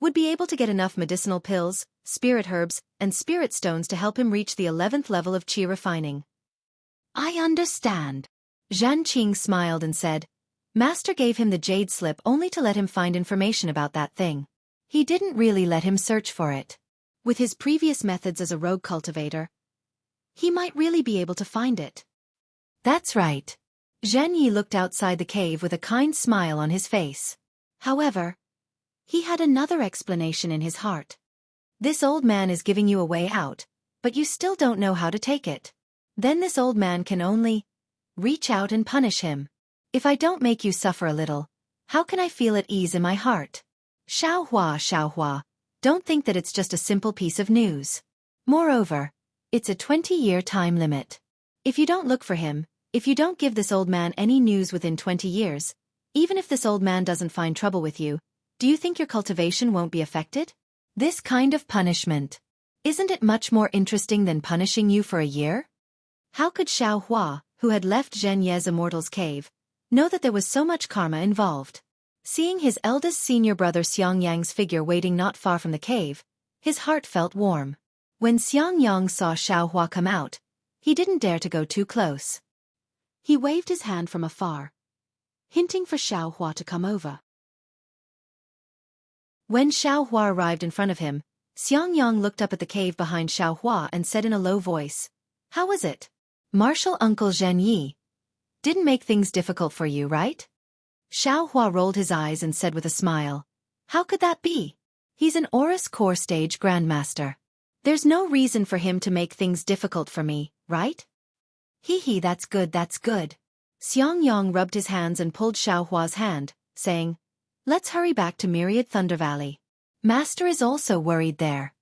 would be able to get enough medicinal pills, spirit herbs, and spirit stones to help him reach the 11th level of qi refining?" "I understand." Zhan Qing smiled and said, "Master gave him the jade slip only to let him find information about that thing. He didn't really let him search for it. With his previous methods as a rogue cultivator, he might really be able to find it. That's right. Jianghu looked outside the cave with a kind smile on his face. However, he had another explanation in his heart. This old man is giving you a way out, but you still don't know how to take it. Then this old man can only reach out and punish him. If I don't make you suffer a little, how can I feel at ease in my heart? Xiao Hua, don't think that it's just a simple piece of news. Moreover, it's a 20-year time limit. If you don't look for him, if you don't give this old man any news within 20 years, even if this old man doesn't find trouble with you, do you think your cultivation won't be affected? This kind of punishment. Isn't it much more interesting than punishing you for a year? How could Xiao Hua, who had left Zhenye's Immortal's cave, know that there was so much karma involved? Seeing his eldest senior brother Xiangyang's figure waiting not far from the cave, his heart felt warm. When Xiangyang saw Xiao Hua come out, he didn't dare to go too close. He waved his hand from afar, hinting for Xiao Hua to come over. When Xiao Hua arrived in front of him, Xiangyang looked up at the cave behind Xiao Hua and said in a low voice, "How was it? Martial Uncle Zhenyi didn't make things difficult for you, right?" Xiao Hua rolled his eyes and said with a smile, "How could that be? He's an Oris Core Stage Grandmaster. There's no reason for him to make things difficult for me, right?" Hee, that's good, that's good. Xiangyang rubbed his hands and pulled Xiao Hua's hand, saying, "Let's hurry back to Myriad Thunder Valley. Master is also worried there."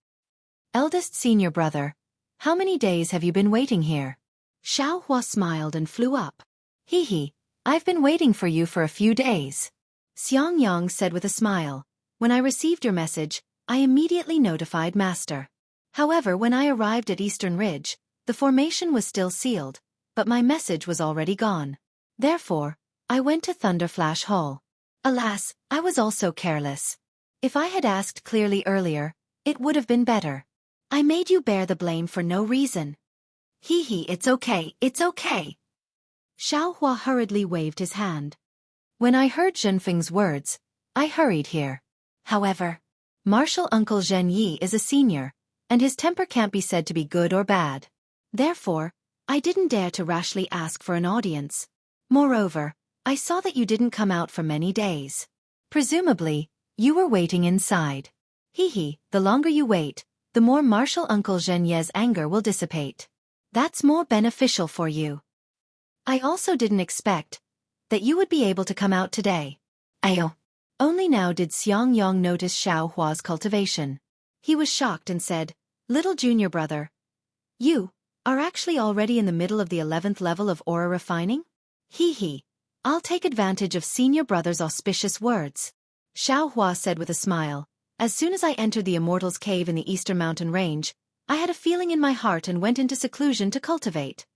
"Eldest senior brother, how many days have you been waiting here?" Xiao Hua smiled and flew up. Hee, I've been waiting for you for a few days. Xiangyang said with a smile, "When I received your message, I immediately notified Master. However, when I arrived at Eastern Ridge, the formation was still sealed, but my message was already gone. Therefore, I went to Thunder Flash Hall. Alas, I was also careless. If I had asked clearly earlier, it would have been better. I made you bear the blame for no reason." Hee, it's okay, it's okay. Xiao Hua hurriedly waved his hand. "When I heard Zhenfeng's words, I hurried here. However, Martial Uncle Zhenyi is a senior, and his temper can't be said to be good or bad. Therefore, I didn't dare to rashly ask for an audience. Moreover, I saw that you didn't come out for many days. Presumably, you were waiting inside. Hee, the longer you wait, the more Martial Uncle Zhenye's anger will dissipate. That's more beneficial for you. I also didn't expect that you would be able to come out today." Ayo. Only now did Xiangyang notice Xiao Hua's cultivation. He was shocked and said, "Little junior brother, you are actually already in the middle of the 11th level of aura refining?" Hee, I'll take advantage of senior brother's auspicious words. Xiao Hua said with a smile, "As soon as I entered the Immortal's cave in the Eastern Mountain Range, I had a feeling in my heart and went into seclusion to cultivate.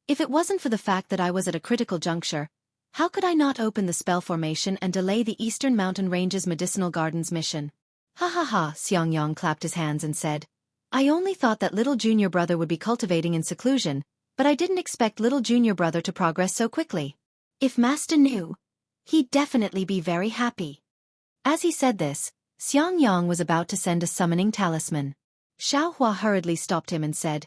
If it wasn't for the fact that I was at a critical juncture, how could I not open the spell formation and delay the Eastern Mountain Range's Medicinal Gardens mission?" Ha, Xiangyang clapped his hands and said, "I only thought that little junior brother would be cultivating in seclusion, but I didn't expect little junior brother to progress so quickly. If Master knew, he'd definitely be very happy." As he said this, Xiangyang was about to send a summoning talisman. Xiao Hua hurriedly stopped him and said,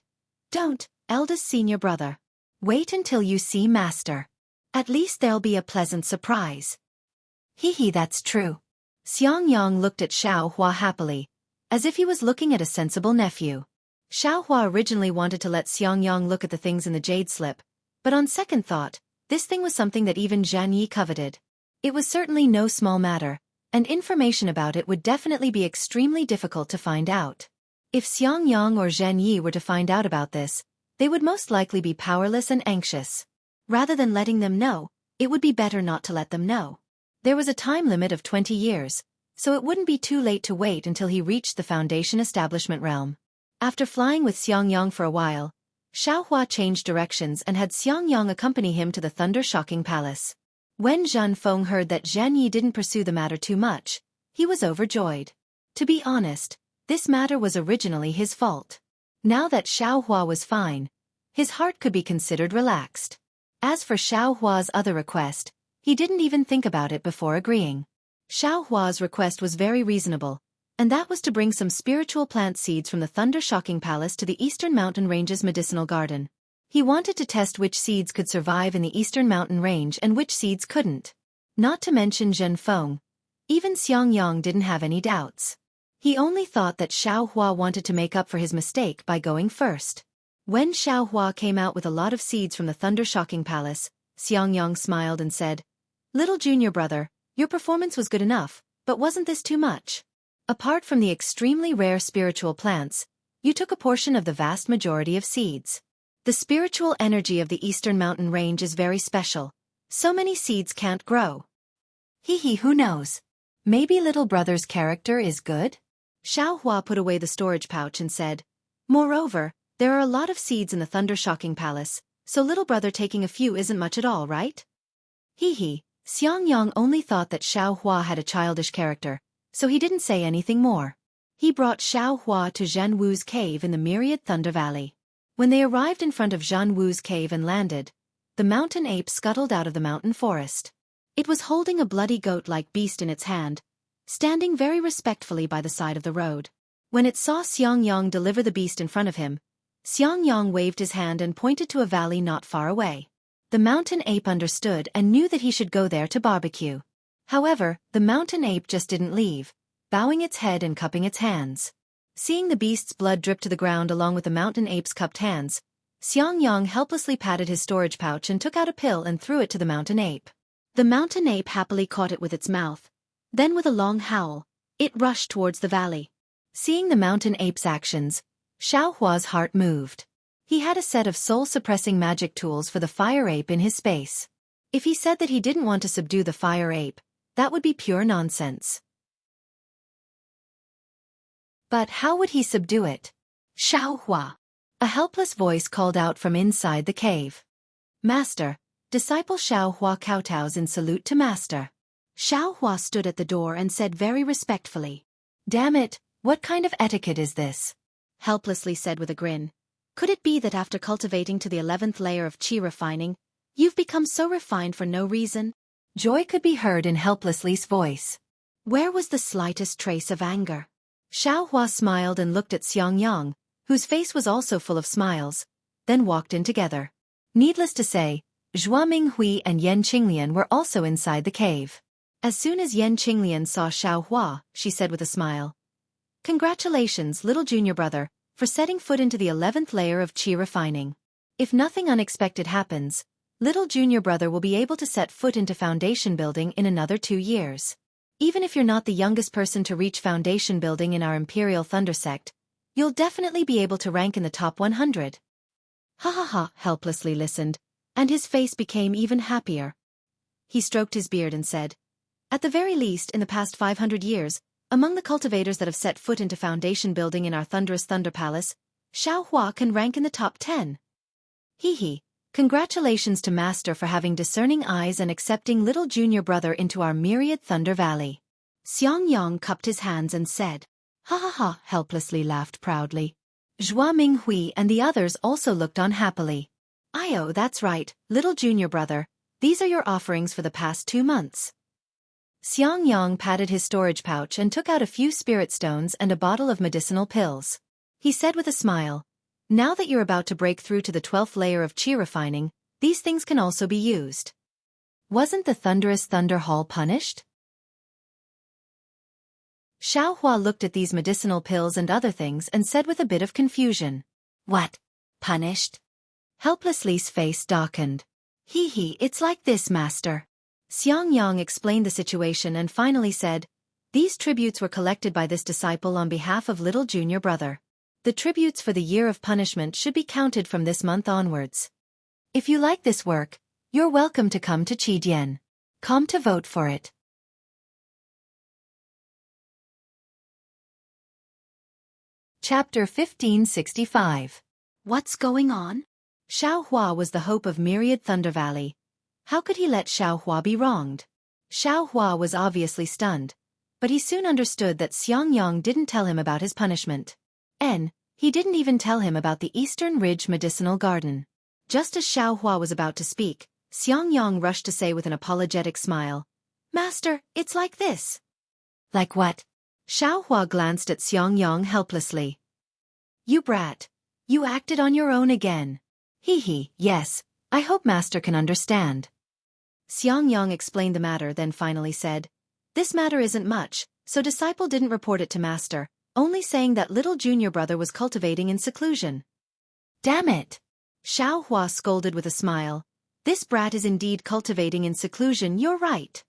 "Don't, eldest senior brother. Wait until you see Master. At least there'll be a pleasant surprise." Hee, that's true. Xiangyang looked at Xiao Hua happily, as if he was looking at a sensible nephew. Xiao Hua originally wanted to let Xiangyang look at the things in the jade slip, but on second thought, this thing was something that even Zhenyi coveted. It was certainly no small matter, and information about it would definitely be extremely difficult to find out. If Xiangyang or Zhenyi were to find out about this, they would most likely be powerless and anxious. Rather than letting them know, it would be better not to let them know. There was a time limit of 20 years, so it wouldn't be too late to wait until he reached the Foundation Establishment realm. After flying with Xiangyang for a while, Xiao Hua changed directions and had Xiangyang accompany him to the Thunder Shocking Palace. When Zhen Feng heard that Zhenyi didn't pursue the matter too much, he was overjoyed. To be honest, this matter was originally his fault. Now that Xiao Hua was fine, his heart could be considered relaxed. As for Xiao Hua's other request, he didn't even think about it before agreeing. Xiao Hua's request was very reasonable, and that was to bring some spiritual plant seeds from the Thunder-Shocking Palace to the Eastern Mountain Range's medicinal garden. He wanted to test which seeds could survive in the Eastern Mountain Range and which seeds couldn't. Not to mention Zhen Feng. Even Xianxia didn't have any doubts. He only thought that Xiao Hua wanted to make up for his mistake by going first. When Xiao Hua came out with a lot of seeds from the Thunder-Shocking Palace, Xianxia smiled and said, "Little junior brother, your performance was good enough, but wasn't this too much? Apart from the extremely rare spiritual plants, you took a portion of the vast majority of seeds. The spiritual energy of the Eastern Mountain Range is very special. So many seeds can't grow." Who knows? Maybe little brother's character is good? Xiao Hua put away the storage pouch and said, "Moreover, there are a lot of seeds in the Thunder-Shocking Palace, so little brother taking a few isn't much at all, right?" Xiangyang only thought that Xiao Hua had a childish character, so he didn't say anything more. He brought Xiao Hua to Zhanwu's cave in the Myriad Thunder Valley. When they arrived in front of Zhanwu's cave and landed, the mountain ape scuttled out of the mountain forest. It was holding a bloody goat-like beast in its hand, standing very respectfully by the side of the road. When it saw Xiangyang deliver the beast in front of him, Xiangyang waved his hand and pointed to a valley not far away. The mountain ape understood and knew that he should go there to barbecue. However, the mountain ape just didn't leave, bowing its head and cupping its hands. Seeing the beast's blood drip to the ground along with the mountain ape's cupped hands, Xiangyang helplessly patted his storage pouch and took out a pill and threw it to the mountain ape. The mountain ape happily caught it with its mouth. Then with a long howl, it rushed towards the valley. Seeing the mountain ape's actions, Xiao Hua's heart moved. He had a set of soul-suppressing magic tools for the fire ape in his space. If he said that he didn't want to subdue the fire ape, that would be pure nonsense. But how would he subdue it? "Xiao Hua!" A helpless voice called out from inside the cave. "Master." Disciple Xiao Hua kowtows in salute to Master. Xiao Hua stood at the door and said very respectfully, "Damn it, what kind of etiquette is this?" Helplessly said with a grin, "Could it be that after cultivating to the 11th layer of qi refining, you've become so refined for no reason?" Joy could be heard in Helplessly's voice. Where was the slightest trace of anger? Xiao Hua smiled and looked at Xiangyang, whose face was also full of smiles, then walked in together. Needless to say, Zhua Minghui and Yan Qinglian were also inside the cave. As soon as Yan Qinglian saw Xiao Hua, she said with a smile, "Congratulations, little junior brother, for setting foot into the 11th layer of qi refining. If nothing unexpected happens, little junior brother will be able to set foot into foundation building in another 2 years. Even if you're not the youngest person to reach foundation building in our Imperial Thunder Sect, you'll definitely be able to rank in the top 100. Helplessly listened, and his face became even happier. He stroked his beard and said, "At the very least, in the past 500 years, among the cultivators that have set foot into foundation building in our thunderous Thunder Palace, Xiao Hua can rank in the top 10. Congratulations to Master for having discerning eyes and accepting little junior brother into our Myriad Thunder Valley." Xiangyang cupped his hands and said, helplessly laughed proudly. Zhua Minghui and the others also looked on happily. "Oh, that's right, little junior brother, these are your offerings for the past 2 months. Xiangyang patted his storage pouch and took out a few spirit stones and a bottle of medicinal pills. He said with a smile, "Now that you're about to break through to the 12th layer of qi refining, these things can also be used." Wasn't the thunderous Thunder Hall punished? Xiao Hua looked at these medicinal pills and other things and said with a bit of confusion, "What? Punished?" Helplessly's face darkened. It's like this, Master." Xiangyang explained the situation and finally said, "These tributes were collected by this disciple on behalf of little junior brother. The tributes for the year of punishment should be counted from this month onwards. If you like this work, you're welcome to come to Qidian. Come to vote for it." Chapter 1565. What's going on? Xiao Hua was the hope of Myriad Thunder Valley. How could he let Xiao Hua be wronged? Xiao Hua was obviously stunned, but he soon understood that Xiangyang didn't tell him about his punishment. He didn't even tell him about the Eastern Ridge Medicinal Garden. Just as Xiao Hua was about to speak, Xiangyang rushed to say with an apologetic smile, "Master, it's like this. Like what? Xiaohua glanced at Xiangyang helplessly. You brat. You acted on your own again. Yes, I hope Master can understand. Xiangyang explained the matter, then finally said, This matter isn't much, so disciple didn't report it to Master, only saying that little junior brother was cultivating in seclusion. Damn it! Xiaohua scolded with a smile. This brat is indeed cultivating in seclusion, you're right.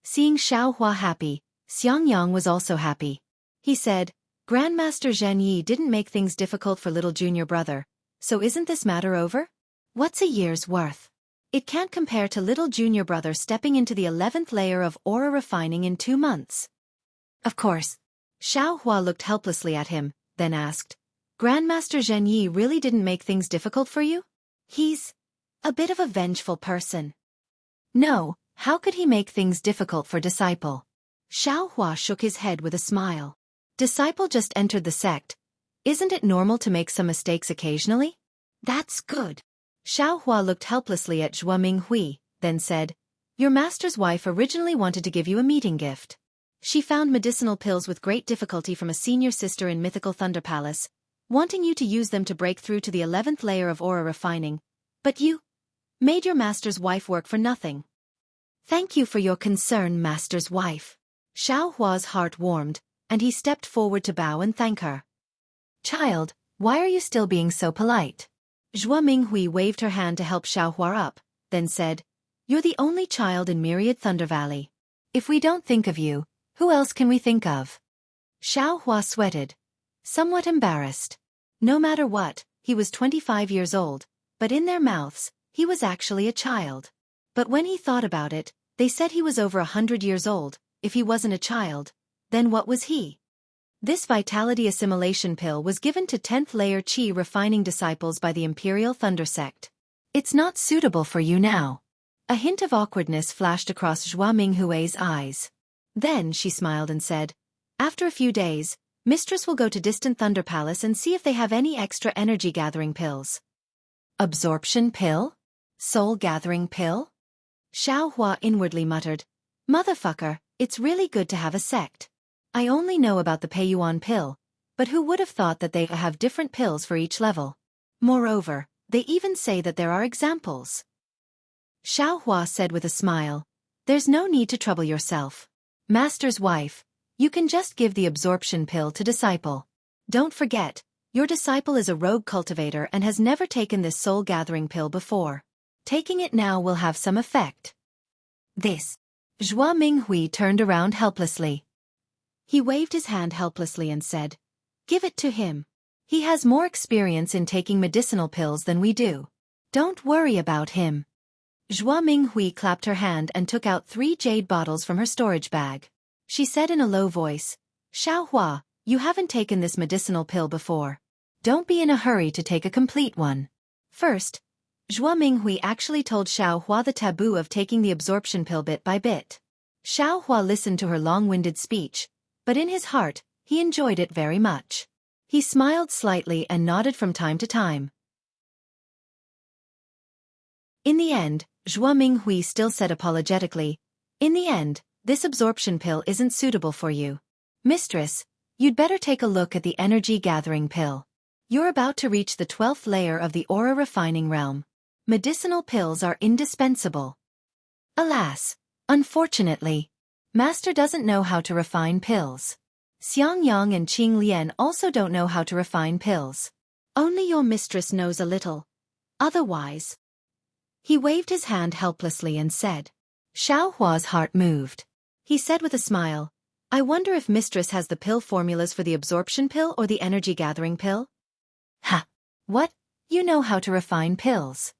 Seeing Xiaohua happy, Xiangyang was also happy. He said, Grandmaster Zhen Yi didn't make things difficult for little junior brother, so isn't this matter over? What's a year's worth? It can't compare to little junior brother stepping into the 11th layer of aura refining in 2 months. Of course. Xiaohua looked helplessly at him, then asked, Grandmaster Zhen Yi really didn't make things difficult for you? He's a bit of a vengeful person. No, how could he make things difficult for disciple? Xiaohua shook his head with a smile. Disciple just entered the sect. Isn't it normal to make some mistakes occasionally? That's good. Xiaohua looked helplessly at Zhuo Minghui, then said, Your master's wife originally wanted to give you a meeting gift. She found medicinal pills with great difficulty from a senior sister in Mythical Thunder Palace, wanting you to use them to break through to the 11th layer of aura refining. But you made your master's wife work for nothing. Thank you for your concern, master's wife. Xiaohua's heart warmed, and he stepped forward to bow and thank her. Child, why are you still being so polite? Zhuo Minghui waved her hand to help Xiaohua up, then said, You're the only child in Myriad Thunder Valley. If we don't think of you, who else can we think of? Xiaohua sweated, somewhat embarrassed. No matter what, he was 25 years old, but in their mouths, he was actually a child. But when he thought about it, they said he was over 100 years old. If he wasn't a child, then what was he? This vitality assimilation pill was given to 10th layer Qi refining disciples by the Imperial Thunder Sect. It's not suitable for you now. A hint of awkwardness flashed across Zhuo Minghui's eyes. Then she smiled and said, After a few days, Mistress will go to Distant Thunder Palace and see if they have any extra energy-gathering pills. Absorption pill? Soul-gathering pill? Xiaohua inwardly muttered, Motherfucker, it's really good to have a sect. I only know about the Peiyuan pill, but who would have thought that they have different pills for each level? Moreover, they even say that there are examples. Xiaohua said with a smile, There's no need to trouble yourself. Master's wife, you can just give the absorption pill to disciple. Don't forget, your disciple is a rogue cultivator and has never taken this soul-gathering pill before. Taking it now will have some effect. This. Zhuo Minghui turned around helplessly. He waved his hand helplessly and said, Give it to him. He has more experience in taking medicinal pills than we do. Don't worry about him. Zhuo Minghui clapped her hand and took out 3 jade bottles from her storage bag. She said in a low voice, Xiaohua, you haven't taken this medicinal pill before. Don't be in a hurry to take a complete one. First, Zhuo Minghui actually told Xiaohua the taboo of taking the absorption pill bit by bit. Xiaohua listened to her long-winded speech, but in his heart, he enjoyed it very much. He smiled slightly and nodded from time to time. In the end, Zhuo Minghui still said apologetically, In the end, this absorption pill isn't suitable for you. Mistress, you'd better take a look at the energy-gathering pill. You're about to reach the 12th layer of the aura refining realm. Medicinal pills are indispensable. Alas, unfortunately, Master doesn't know how to refine pills. Xiangyang and Qing Lian also don't know how to refine pills. Only your mistress knows a little. Otherwise. He waved his hand helplessly and said. Xiaohua's heart moved. He said with a smile, I wonder if mistress has the pill formulas for the absorption pill or the energy-gathering pill? Ha! What? You know how to refine pills?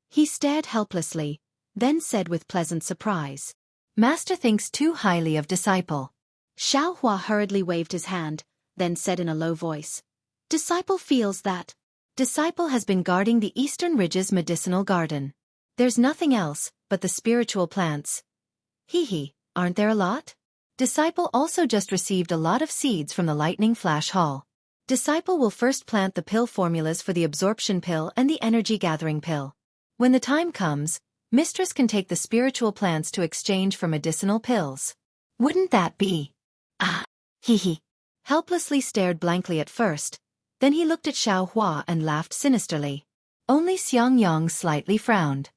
He stared helplessly, then said with pleasant surprise. Master thinks too highly of disciple. Xiaohua hurriedly waved his hand, then said in a low voice. Disciple feels that. Disciple has been guarding the Eastern Ridge's medicinal garden. There's nothing else but the spiritual plants. Aren't there a lot? Disciple also just received a lot of seeds from the Lightning Flash Hall. Disciple will first plant the pill formulas for the absorption pill and the energy-gathering pill. When the time comes, Mistress can take the spiritual plants to exchange for medicinal pills. Wouldn't that be? Ah, he helplessly stared blankly at first, then he looked at Xiaohua and laughed sinisterly. Only Xiangyang slightly frowned.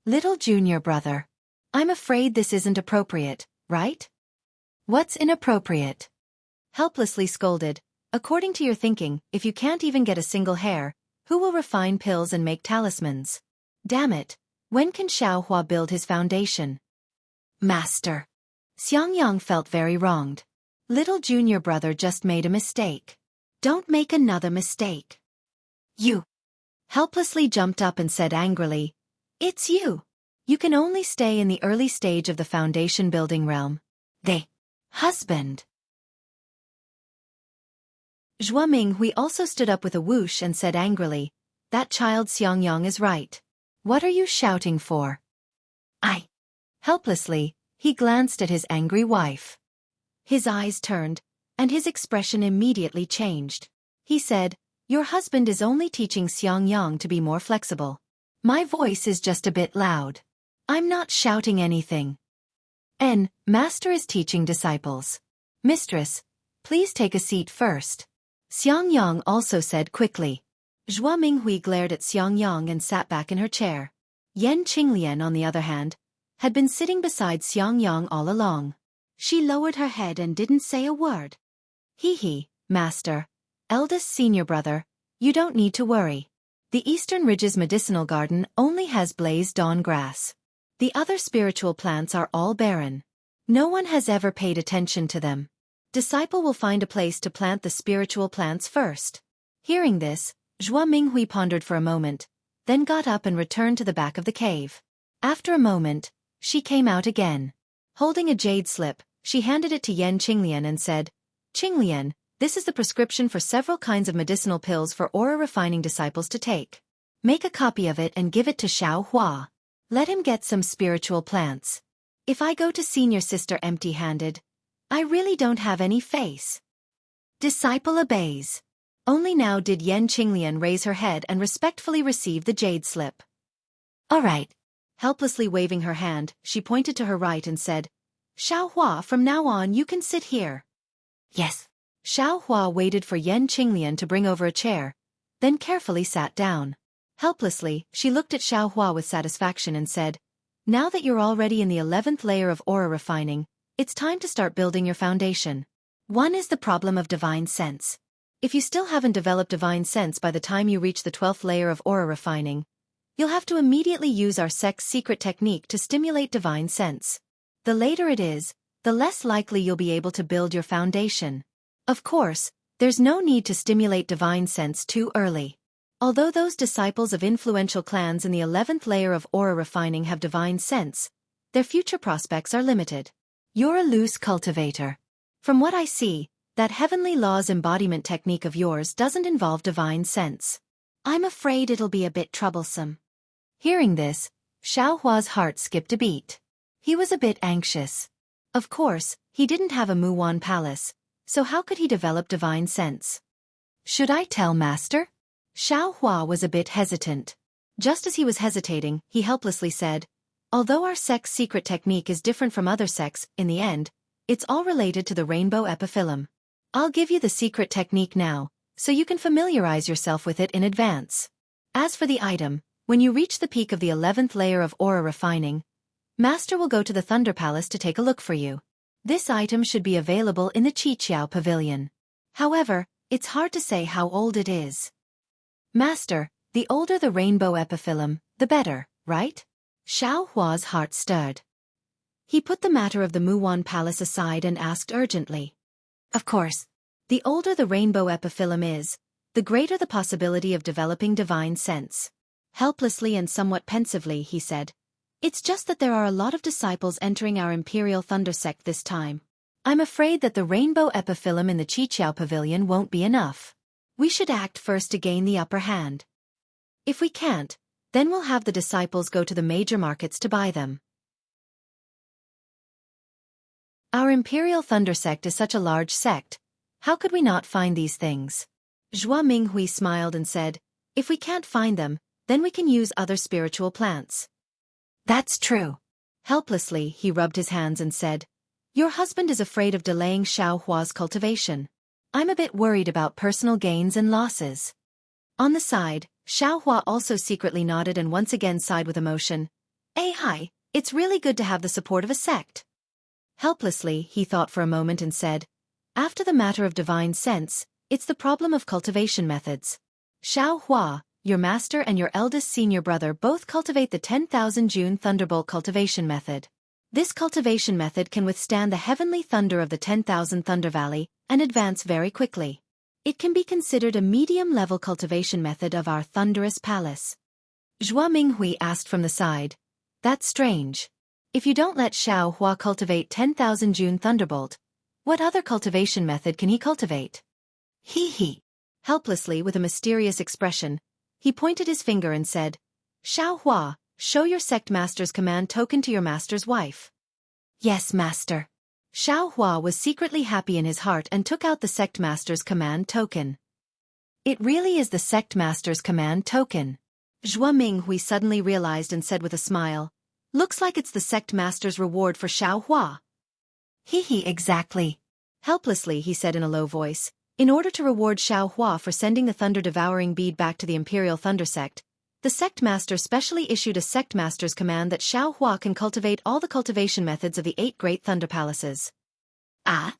Little junior brother. I'm afraid this isn't appropriate, right? What's inappropriate? Helplessly scolded. According to your thinking, if you can't even get a single hair, who will refine pills and make talismans? Damn it, when can Xiaohua build his foundation? Master. Xiangyang felt very wronged. Little junior brother just made a mistake. Don't make another mistake. You. Helplessly jumped up and said angrily, It's you. You can only stay in the early stage of the foundation building realm. Husband. Zhua Minghui also stood up with a whoosh and said angrily, That child Xiangyang is right. What are you shouting for? Helplessly, he glanced at his angry wife. His eyes turned, and his expression immediately changed. He said, Your husband is only teaching Xiangyang to be more flexible. My voice is just a bit loud. I'm not shouting anything. Master is teaching disciples. Mistress, please take a seat first. Xiangyang also said quickly. Zhua Minghui glared at Xiangyang and sat back in her chair. Yan Qinglian, on the other hand, had been sitting beside Xiangyang all along. She lowered her head and didn't say a word. Master, eldest senior brother, you don't need to worry. The Eastern Ridge's medicinal garden only has blazed dawn grass. The other spiritual plants are all barren. No one has ever paid attention to them. Disciple will find a place to plant the spiritual plants first. Hearing this, Zhua Minghui pondered for a moment, then got up and returned to the back of the cave. After a moment, she came out again. Holding a jade slip, she handed it to Yan Qinglian and said, Qinglian, this is the prescription for several kinds of medicinal pills for aura-refining disciples to take. Make a copy of it and give it to Xiaohua. Let him get some spiritual plants. If I go to senior sister empty-handed, I really don't have any face. Disciple obeys. Only now did Yan Qinglian raise her head and respectfully receive the jade slip. All right. Helplessly waving her hand, she pointed to her right and said, Xiaohua, from now on you can sit here. Yes. Xiaohua waited for Yan Qinglian to bring over a chair, then carefully sat down. Helplessly, she looked at Xiaohua with satisfaction and said, Now that you're already in the 11th layer of aura refining, it's time to start building your foundation. One is the problem of divine sense. If you still haven't developed divine sense by the time you reach the 12th layer of aura refining, you'll have to immediately use our sect's secret technique to stimulate divine sense. The later it is, the less likely you'll be able to build your foundation. Of course, there's no need to stimulate divine sense too early. Although those disciples of influential clans in the 11th layer of aura refining have divine sense, their future prospects are limited. You're a loose cultivator. From what I see, that heavenly laws embodiment technique of yours doesn't involve divine sense. I'm afraid it'll be a bit troublesome. Hearing this, Xiaohua's heart skipped a beat. He was a bit anxious. Of course, he didn't have a Muwan palace, so how could he develop divine sense? Should I tell Master? Xiaohua was a bit hesitant. Just as he was hesitating, he helplessly said, Although our sect's secret technique is different from other sects, in the end, it's all related to the rainbow epiphyllum. I'll give you the secret technique now, so you can familiarize yourself with it in advance. As for the item, when you reach the peak of the 11th layer of aura refining, Master will go to the Thunder Palace to take a look for you. This item should be available in the Qiqiao Pavilion. However, it's hard to say how old it is. Master, the older the rainbow epiphyllum, the better, right? Xiaohua's heart stirred. He put the matter of the Muwan Palace aside and asked urgently. Of course. The older the rainbow epiphyllum is, the greater the possibility of developing divine sense. Helplessly and somewhat pensively, he said, It's just that there are a lot of disciples entering our Imperial Thunder Sect this time. I'm afraid that the rainbow epiphyllum in the Qiqiao Pavilion won't be enough. We should act first to gain the upper hand. If we can't, then we'll have the disciples go to the major markets to buy them. Our Imperial Thunder Sect is such a large sect. How could we not find these things? Zhua Minghui smiled and said, If we can't find them, then we can use other spiritual plants. That's true. Helplessly, he rubbed his hands and said, Your husband is afraid of delaying Xiaohua's cultivation. I'm a bit worried about personal gains and losses. On the side, Xiaohua also secretly nodded and once again sighed with emotion. Hi, it's really good to have the support of a sect. Helplessly, he thought for a moment and said, after the matter of divine sense, it's the problem of cultivation methods. Xiaohua, your master and your eldest senior brother both cultivate the 10,000 June Thunderbolt cultivation method. This cultivation method can withstand the heavenly thunder of the 10,000 Thunder Valley and advance very quickly. It can be considered a medium-level cultivation method of our thunderous palace. Zhua Minghui asked from the side. That's strange. If you don't let Xiaohua cultivate 10,000 June Thunderbolt, what other cultivation method can he cultivate? He. Helplessly with a mysterious expression, he pointed his finger and said, Xiaohua, show your sect master's command token to your master's wife. Yes, master. Xiaohua was secretly happy in his heart and took out the sect master's command token. It really is the sect master's command token. Zhua Minghui suddenly realized and said with a smile, looks like it's the sect master's reward for Xiaohua. Exactly. Helplessly he said in a low voice, in order to reward Xiaohua for sending the thunder-devouring bead back to the Imperial Thunder Sect, the sect master specially issued a sect master's command that Xiaohua can cultivate all the cultivation methods of the 8 great thunder palaces. Ah?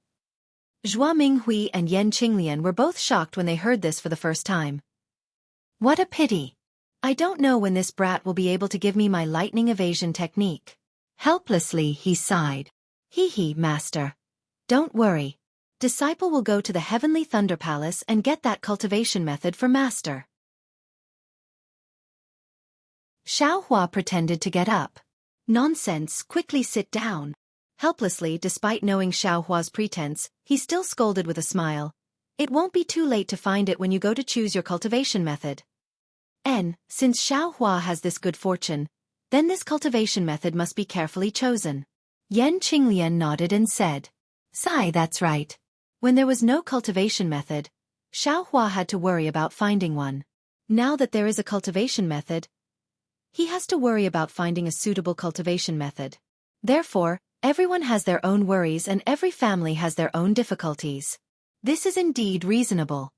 Zhua Minghui and Yan Qinglian were both shocked when they heard this for the first time. What a pity. I don't know when this brat will be able to give me my lightning evasion technique. Helplessly he sighed. Master. Don't worry. Disciple will go to the Heavenly Thunder Palace and get that cultivation method for master. Xiaohua pretended to get up. Nonsense, quickly sit down. Helplessly, despite knowing Xiaohua's pretense, he still scolded with a smile. It won't be too late to find it when you go to choose your cultivation method. Since Xiaohua has this good fortune, then this cultivation method must be carefully chosen. Yan Qinglian nodded and said, Sai, that's right. When there was no cultivation method, Xiaohua had to worry about finding one. Now that there is a cultivation method, he has to worry about finding a suitable cultivation method. Therefore, everyone has their own worries and every family has their own difficulties. This is indeed reasonable.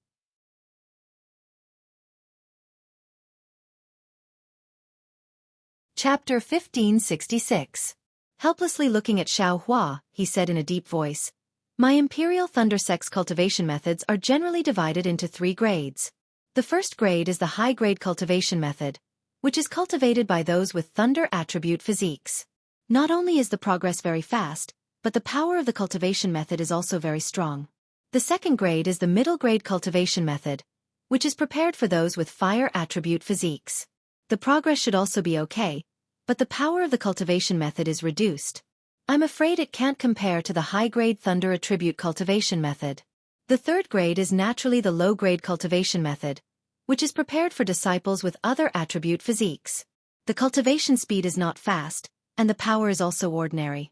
Chapter 1566. Helplessly looking at Xiaohua, he said in a deep voice, My Imperial Thunder Sect's cultivation methods are generally divided into 3 grades. The first grade is the high-grade cultivation method, which is cultivated by those with thunder attribute physiques. Not only is the progress very fast, but the power of the cultivation method is also very strong. The second grade is the middle-grade cultivation method, which is prepared for those with fire attribute physiques. The progress should also be okay, but the power of the cultivation method is reduced. I'm afraid it can't compare to the high-grade thunder attribute cultivation method. The third grade is naturally the low-grade cultivation method, which is prepared for disciples with other attribute physiques. The cultivation speed is not fast, and the power is also ordinary.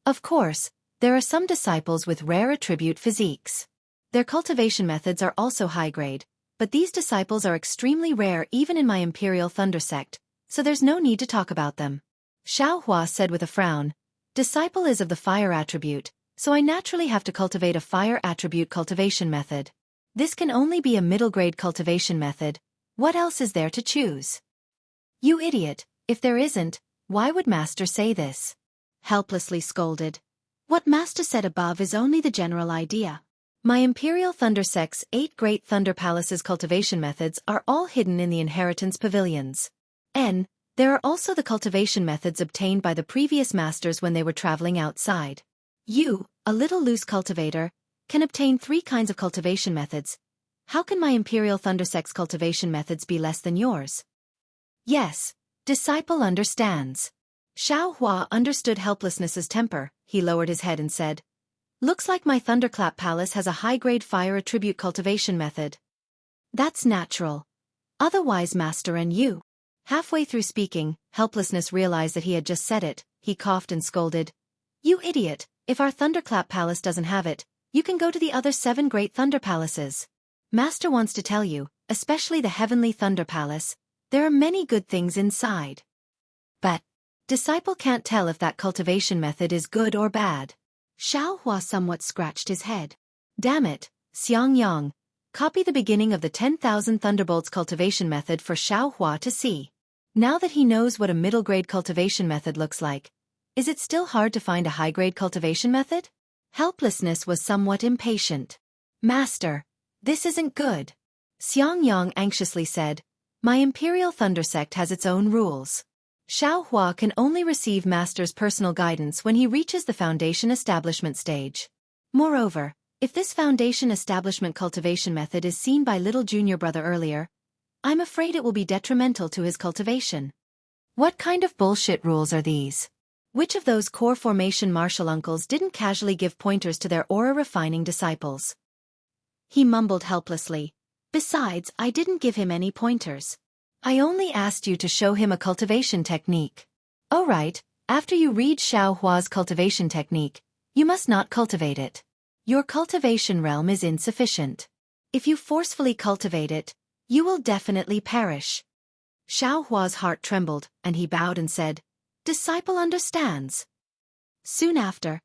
Of course, there are some disciples with rare attribute physiques. Their cultivation methods are also high-grade, but these disciples are extremely rare even in my Imperial Thunder Sect, so there's no need to talk about them. Xiaohua said with a frown, Disciple is of the fire attribute, so I naturally have to cultivate a fire attribute cultivation method. This can only be a middle-grade cultivation method. What else is there to choose? You idiot, if there isn't, why would Master say this? Helplessly scolded. What Master said above is only the general idea. My Imperial Thunder Sect's 8 great thunder palaces cultivation methods are all hidden in the inheritance pavilions. There are also the cultivation methods obtained by the previous masters when they were traveling outside. You, a little loose cultivator, can obtain 3 kinds of cultivation methods. How can my Imperial Thunder Sect's cultivation methods be less than yours? Yes, disciple understands. Xiaohua understood helplessness's temper. He lowered his head and said, Looks like my Thunderclap Palace has a high-grade fire attribute cultivation method. That's natural. Otherwise, Master and you. Halfway through speaking, Helplessness realized that he had just said it. He coughed and scolded. You idiot, if our Thunderclap Palace doesn't have it, you can go to the other 7 great thunder palaces. Master wants to tell you, especially the Heavenly Thunder Palace, there are many good things inside. But, disciple can't tell if that cultivation method is good or bad. Xiaohua somewhat scratched his head. Damn it, Xianxia. Copy the beginning of the 10,000 Thunderbolts cultivation method for Xiaohua to see. Now that he knows what a middle-grade cultivation method looks like, is it still hard to find a high-grade cultivation method? Helplessness was somewhat impatient. Master, this isn't good. Xiangyang anxiously said, my Imperial Thunder Sect has its own rules. Xiaohua can only receive Master's personal guidance when he reaches the Foundation Establishment stage. Moreover, if this Foundation Establishment cultivation method is seen by little junior brother earlier, I'm afraid it will be detrimental to his cultivation. What kind of bullshit rules are these? Which of those core formation martial uncles didn't casually give pointers to their aura-refining disciples? He mumbled helplessly. Besides, I didn't give him any pointers. I only asked you to show him a cultivation technique. Oh right, after you read Xiaohua's cultivation technique, you must not cultivate it. Your cultivation realm is insufficient. If you forcefully cultivate it, you will definitely perish. Xiaohua's heart trembled, and he bowed and said, Disciple understands. Soon after,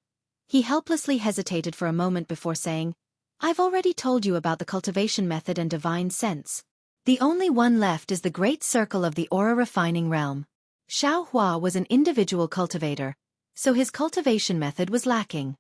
he helplessly hesitated for a moment before saying, I've already told you about the cultivation method and divine sense. The only one left is the great circle of the aura-refining realm. Xiaohua was an individual cultivator, so his cultivation method was lacking.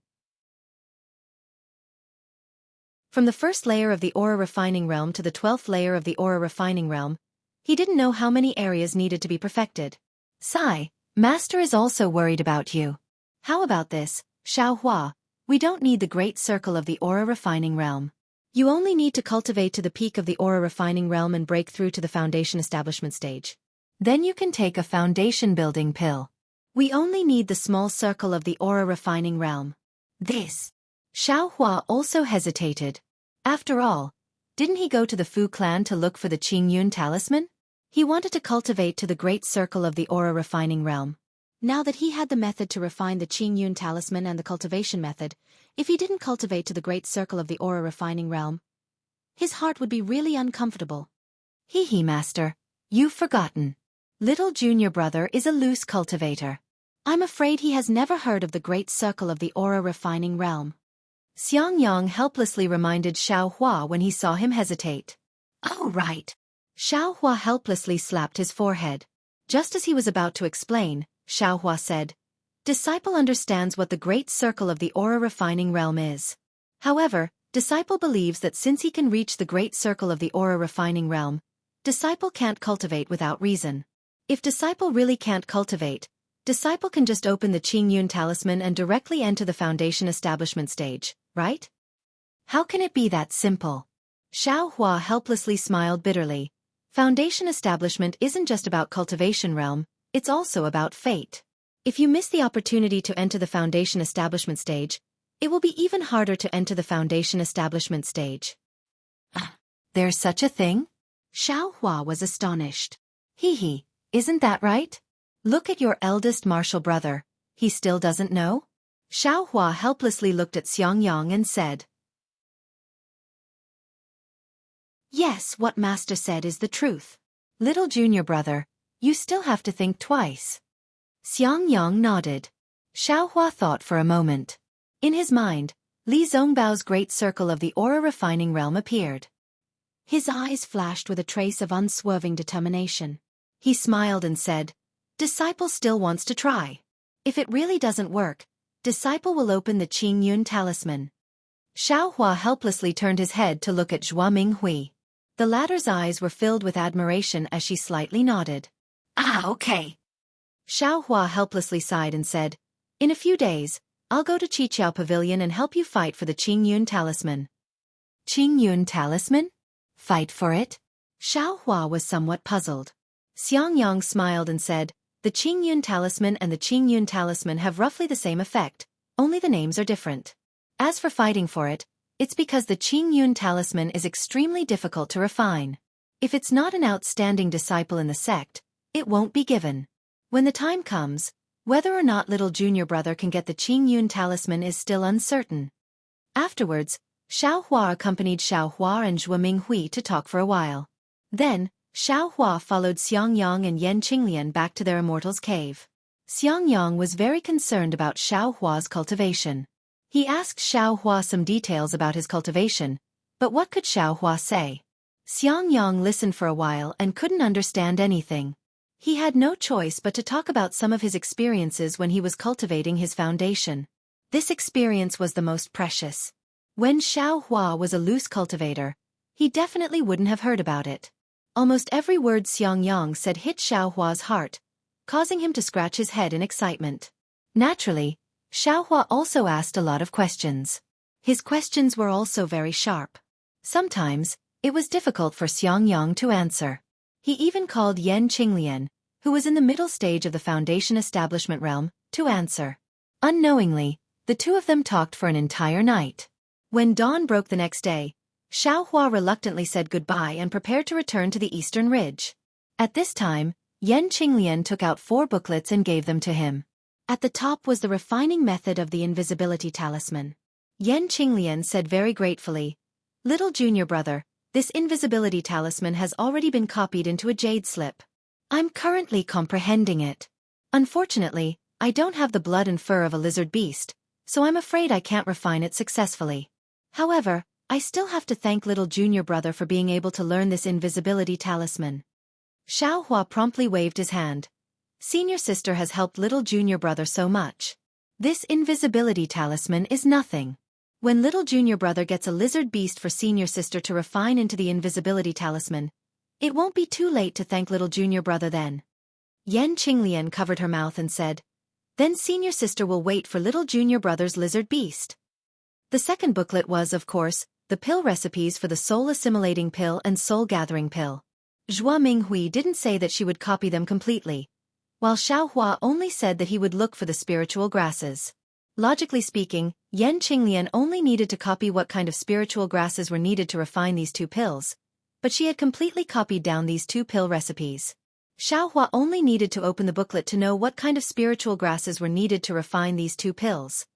From the first layer of the aura-refining realm to the 12th layer of the aura-refining realm, he didn't know how many areas needed to be perfected. Sigh, Master is also worried about you. How about this, Xiaohua? We don't need the great circle of the aura-refining realm. You only need to cultivate to the peak of the aura-refining realm and break through to the foundation establishment stage. Then you can take a foundation-building pill. We only need the small circle of the aura-refining realm. This. Xiaohua also hesitated. After all, didn't he go to the Fu clan to look for the Qingyun talisman? He wanted to cultivate to the great circle of the aura-refining realm. Now that he had the method to refine the Qingyun talisman and the cultivation method, if he didn't cultivate to the great circle of the aura-refining realm, his heart would be really uncomfortable. Hee Master, you've forgotten. Little junior brother is a loose cultivator. I'm afraid he has never heard of the great circle of the aura-refining realm. Xiangyang helplessly reminded Xiaohua when he saw him hesitate. Oh right. Xiaohua helplessly slapped his forehead. Just as he was about to explain, Xiaohua said, Disciple understands what the great circle of the aura-refining realm is. However, Disciple believes that since he can reach the great circle of the aura-refining realm, Disciple can't cultivate without reason. If Disciple really can't cultivate, Disciple can just open the Qingyun talisman and directly enter the foundation establishment stage, right? How can it be that simple? Xiaohua helplessly smiled bitterly. Foundation establishment isn't just about cultivation realm, it's also about fate. If you miss the opportunity to enter the foundation establishment stage, it will be even harder to enter the foundation establishment stage. There's such a thing? Xiaohua was astonished. Isn't that right? Look at your eldest martial brother, he still doesn't know? Xiaohua helplessly looked at Xiangyang and said, Yes, what Master said is the truth. Little junior brother, you still have to think twice. Xiangyang nodded. Xiaohua thought for a moment. In his mind, Li Zongbao's great circle of the aura-refining realm appeared. His eyes flashed with a trace of unswerving determination. He smiled and said, Disciple still wants to try. If it really doesn't work, Disciple will open the Qingyun talisman. Xiaohua helplessly turned his head to look at Zhua Minghui. The latter's eyes were filled with admiration as she slightly nodded. Okay. Xiaohua helplessly sighed and said, In a few days, I'll go to Qiqiao Pavilion and help you fight for the Qingyun talisman. Qingyun talisman? Fight for it? Xiaohua was somewhat puzzled. Xiangyang smiled and said, The Qingyun talisman and the Qingyun talisman have roughly the same effect, only the names are different. As for fighting for it, it's because the Qingyun talisman is extremely difficult to refine. If it's not an outstanding disciple in the sect, it won't be given. When the time comes, whether or not little junior brother can get the Qingyun talisman is still uncertain. Afterwards, Xiaohua accompanied Xiaohua and Zhua Minghui to talk for a while. Then, Xiaohua followed Xiangyang and Yan Qinglian back to their Immortal's cave. Xiangyang was very concerned about Xiaohua's cultivation. He asked Xiaohua some details about his cultivation, but what could Xiaohua say? Xianxia listened for a while and couldn't understand anything. He had no choice but to talk about some of his experiences when he was cultivating his foundation. This experience was the most precious. When Xiaohua was a loose cultivator, he definitely wouldn't have heard about it. Almost every word Xiangyang said hit Xiaohua's heart, causing him to scratch his head in excitement. Naturally, Xiaohua also asked a lot of questions. His questions were also very sharp. Sometimes, it was difficult for Xiangyang to answer. He even called Yan Qinglian, who was in the middle stage of the foundation establishment realm, to answer. Unknowingly, the two of them talked for an entire night. When dawn broke the next day, Xiaohua reluctantly said goodbye and prepared to return to the eastern ridge. At this time, Yan Qinglian took out 4 booklets and gave them to him. At the top was the refining method of the invisibility talisman. Yan Qinglian said very gratefully, "Little junior brother, this invisibility talisman has already been copied into a jade slip. I'm currently comprehending it. Unfortunately, I don't have the blood and fur of a lizard beast, so I'm afraid I can't refine it successfully. However, I still have to thank little junior brother for being able to learn this invisibility talisman." Xiaohua promptly waved his hand. Senior sister has helped little junior brother so much. This invisibility talisman is nothing. When little junior brother gets a lizard beast for senior sister to refine into the invisibility talisman, it won't be too late to thank little junior brother then. Yan Qinglian covered her mouth and said, "Then senior sister will wait for little junior brother's lizard beast." The second booklet was, of course, the pill recipes for the soul-assimilating pill and soul-gathering pill. Zhua Minghui didn't say that she would copy them completely, while Xiaohua only said that he would look for the spiritual grasses. Logically speaking, Yan Qinglian only needed to copy what kind of spiritual grasses were needed to refine these 2 pills, but she had completely copied down these 2 pill recipes. Xiaohua only needed to open the booklet to know what kind of spiritual grasses were needed to refine these 2 pills.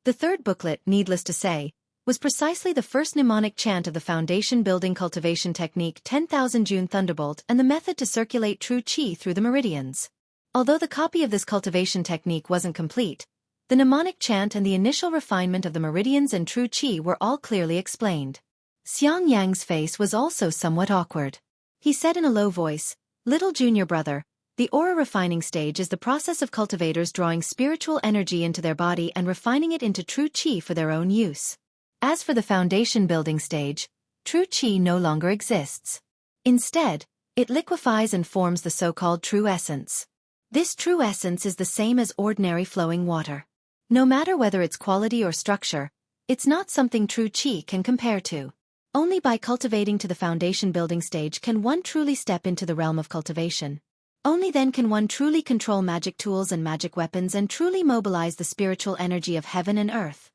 The third booklet, needless to say, was precisely the first mnemonic chant of the foundation building cultivation technique 10,000 June Thunderbolt and the method to circulate true qi through the meridians. Although the copy of this cultivation technique wasn't complete, the mnemonic chant and the initial refinement of the meridians and true qi were all clearly explained. Xiangyang's face was also somewhat awkward. He said in a low voice, "Little junior brother, the aura refining stage is the process of cultivators drawing spiritual energy into their body and refining it into true qi for their own use. As for the foundation building stage, true qi no longer exists. Instead, it liquefies and forms the so-called true essence. This true essence is the same as ordinary flowing water. No matter whether its quality or structure, it's not something true qi can compare to. Only by cultivating to the foundation building stage can one truly step into the realm of cultivation. Only then can one truly control magic tools and magic weapons and truly mobilize the spiritual energy of heaven and earth.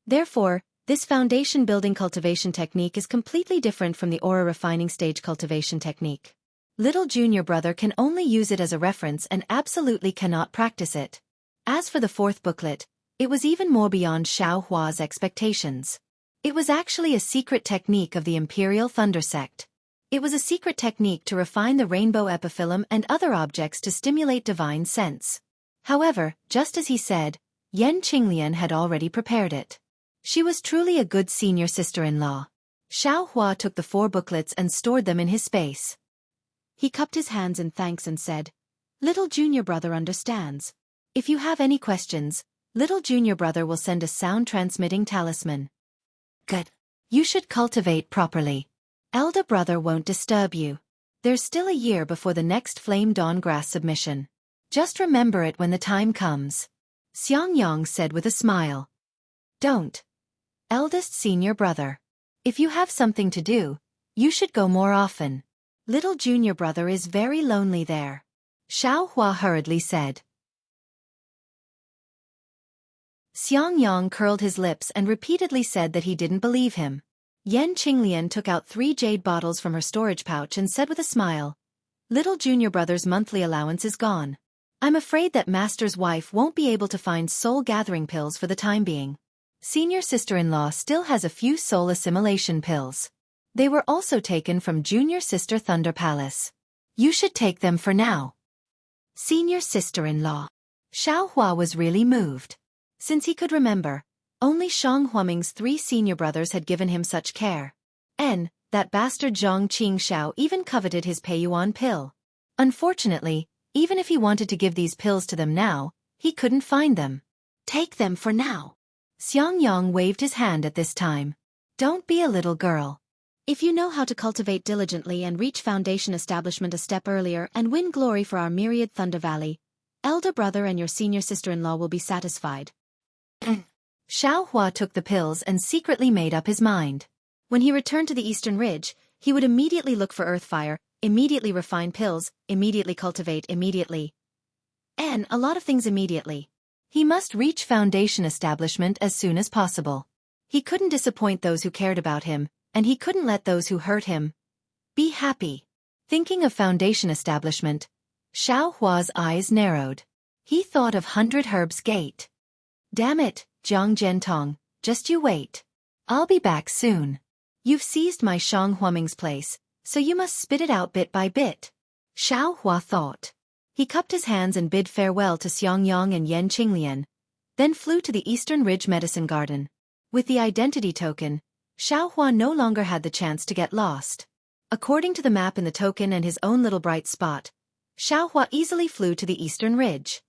Therefore, this foundation building cultivation technique is completely different from the aura refining stage cultivation technique. Little junior brother can only use it as a reference and absolutely cannot practice it. As for the fourth booklet, it was even more beyond Xiaohua's expectations. It was actually a secret technique of the Imperial Thunder Sect. It was a secret technique to refine the rainbow epiphyllum and other objects to stimulate divine sense. However, just as he said, Yan Qinglian had already prepared it. She was truly a good senior sister-in-law. Xiaohua took the 4 booklets and stored them in his space. He cupped his hands in thanks and said, "Little junior brother understands. If you have any questions, little junior brother will send a sound-transmitting talisman. Good. You should cultivate properly. Elder brother won't disturb you. There's still a year before the next Flame Dawn grass submission. Just remember it when the time comes." Xiangyang said with a smile. "Don't. Eldest senior brother. If you have something to do, you should go more often. Little junior brother is very lonely there," Xiaohua hurriedly said. Xiangyang curled his lips and repeatedly said that he didn't believe him. Yan Qinglian took out 3 jade bottles from her storage pouch and said with a smile, "Little junior brother's monthly allowance is gone. I'm afraid that master's wife won't be able to find soul-gathering pills for the time being. Senior sister-in-law still has a few soul assimilation pills. They were also taken from junior sister Thunder Palace. You should take them for now." Senior sister-in-law. Xiaohua was really moved. Since he could remember, only Shang Huaming's 3 senior brothers had given him such care. And that bastard Zhang Qingxiao even coveted his Peiyuan pill. Unfortunately, even if he wanted to give these pills to them now, he couldn't find them. Take them for now. Xiangyang waved his hand at this time. Don't be a little girl. If you know how to cultivate diligently and reach foundation establishment a step earlier and win glory for our myriad Thunder Valley, elder brother and your senior sister-in-law will be satisfied. Xiaohua took the pills and secretly made up his mind. When he returned to the Eastern Ridge, he would immediately look for earth fire, immediately refine pills, immediately cultivate immediately. And a lot of things immediately. He must reach foundation establishment as soon as possible. He couldn't disappoint those who cared about him, and he couldn't let those who hurt him be happy. Thinking of foundation establishment, Xiaohua's eyes narrowed. He thought of 100 Herbs Gate. Damn it, Jiang Zhentong, just you wait. I'll be back soon. You've seized my Shang Huaming's place, so you must spit it out bit by bit. Xiaohua thought. He cupped his hands and bid farewell to Xiangyang and Yan Qinglian, then flew to the Eastern Ridge Medicine Garden. With the identity token, Xiaohua no longer had the chance to get lost. According to the map in the token and his own little bright spot, Xiaohua easily flew to the Eastern Ridge.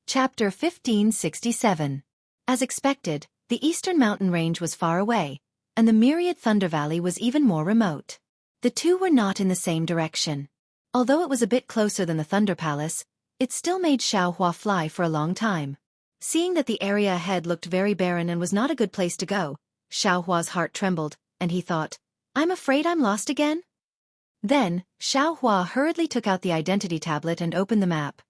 Chapter 1567. As expected, the Eastern Mountain Range was far away, and the myriad Thunder Valley was even more remote. The two were not in the same direction. Although it was a bit closer than the Thunder Palace, it still made Xiaohua fly for a long time. Seeing that the area ahead looked very barren and was not a good place to go, Xiaohua's heart trembled, and he thought, I'm afraid I'm lost again? Then, Xiaohua hurriedly took out the identity tablet and opened the map.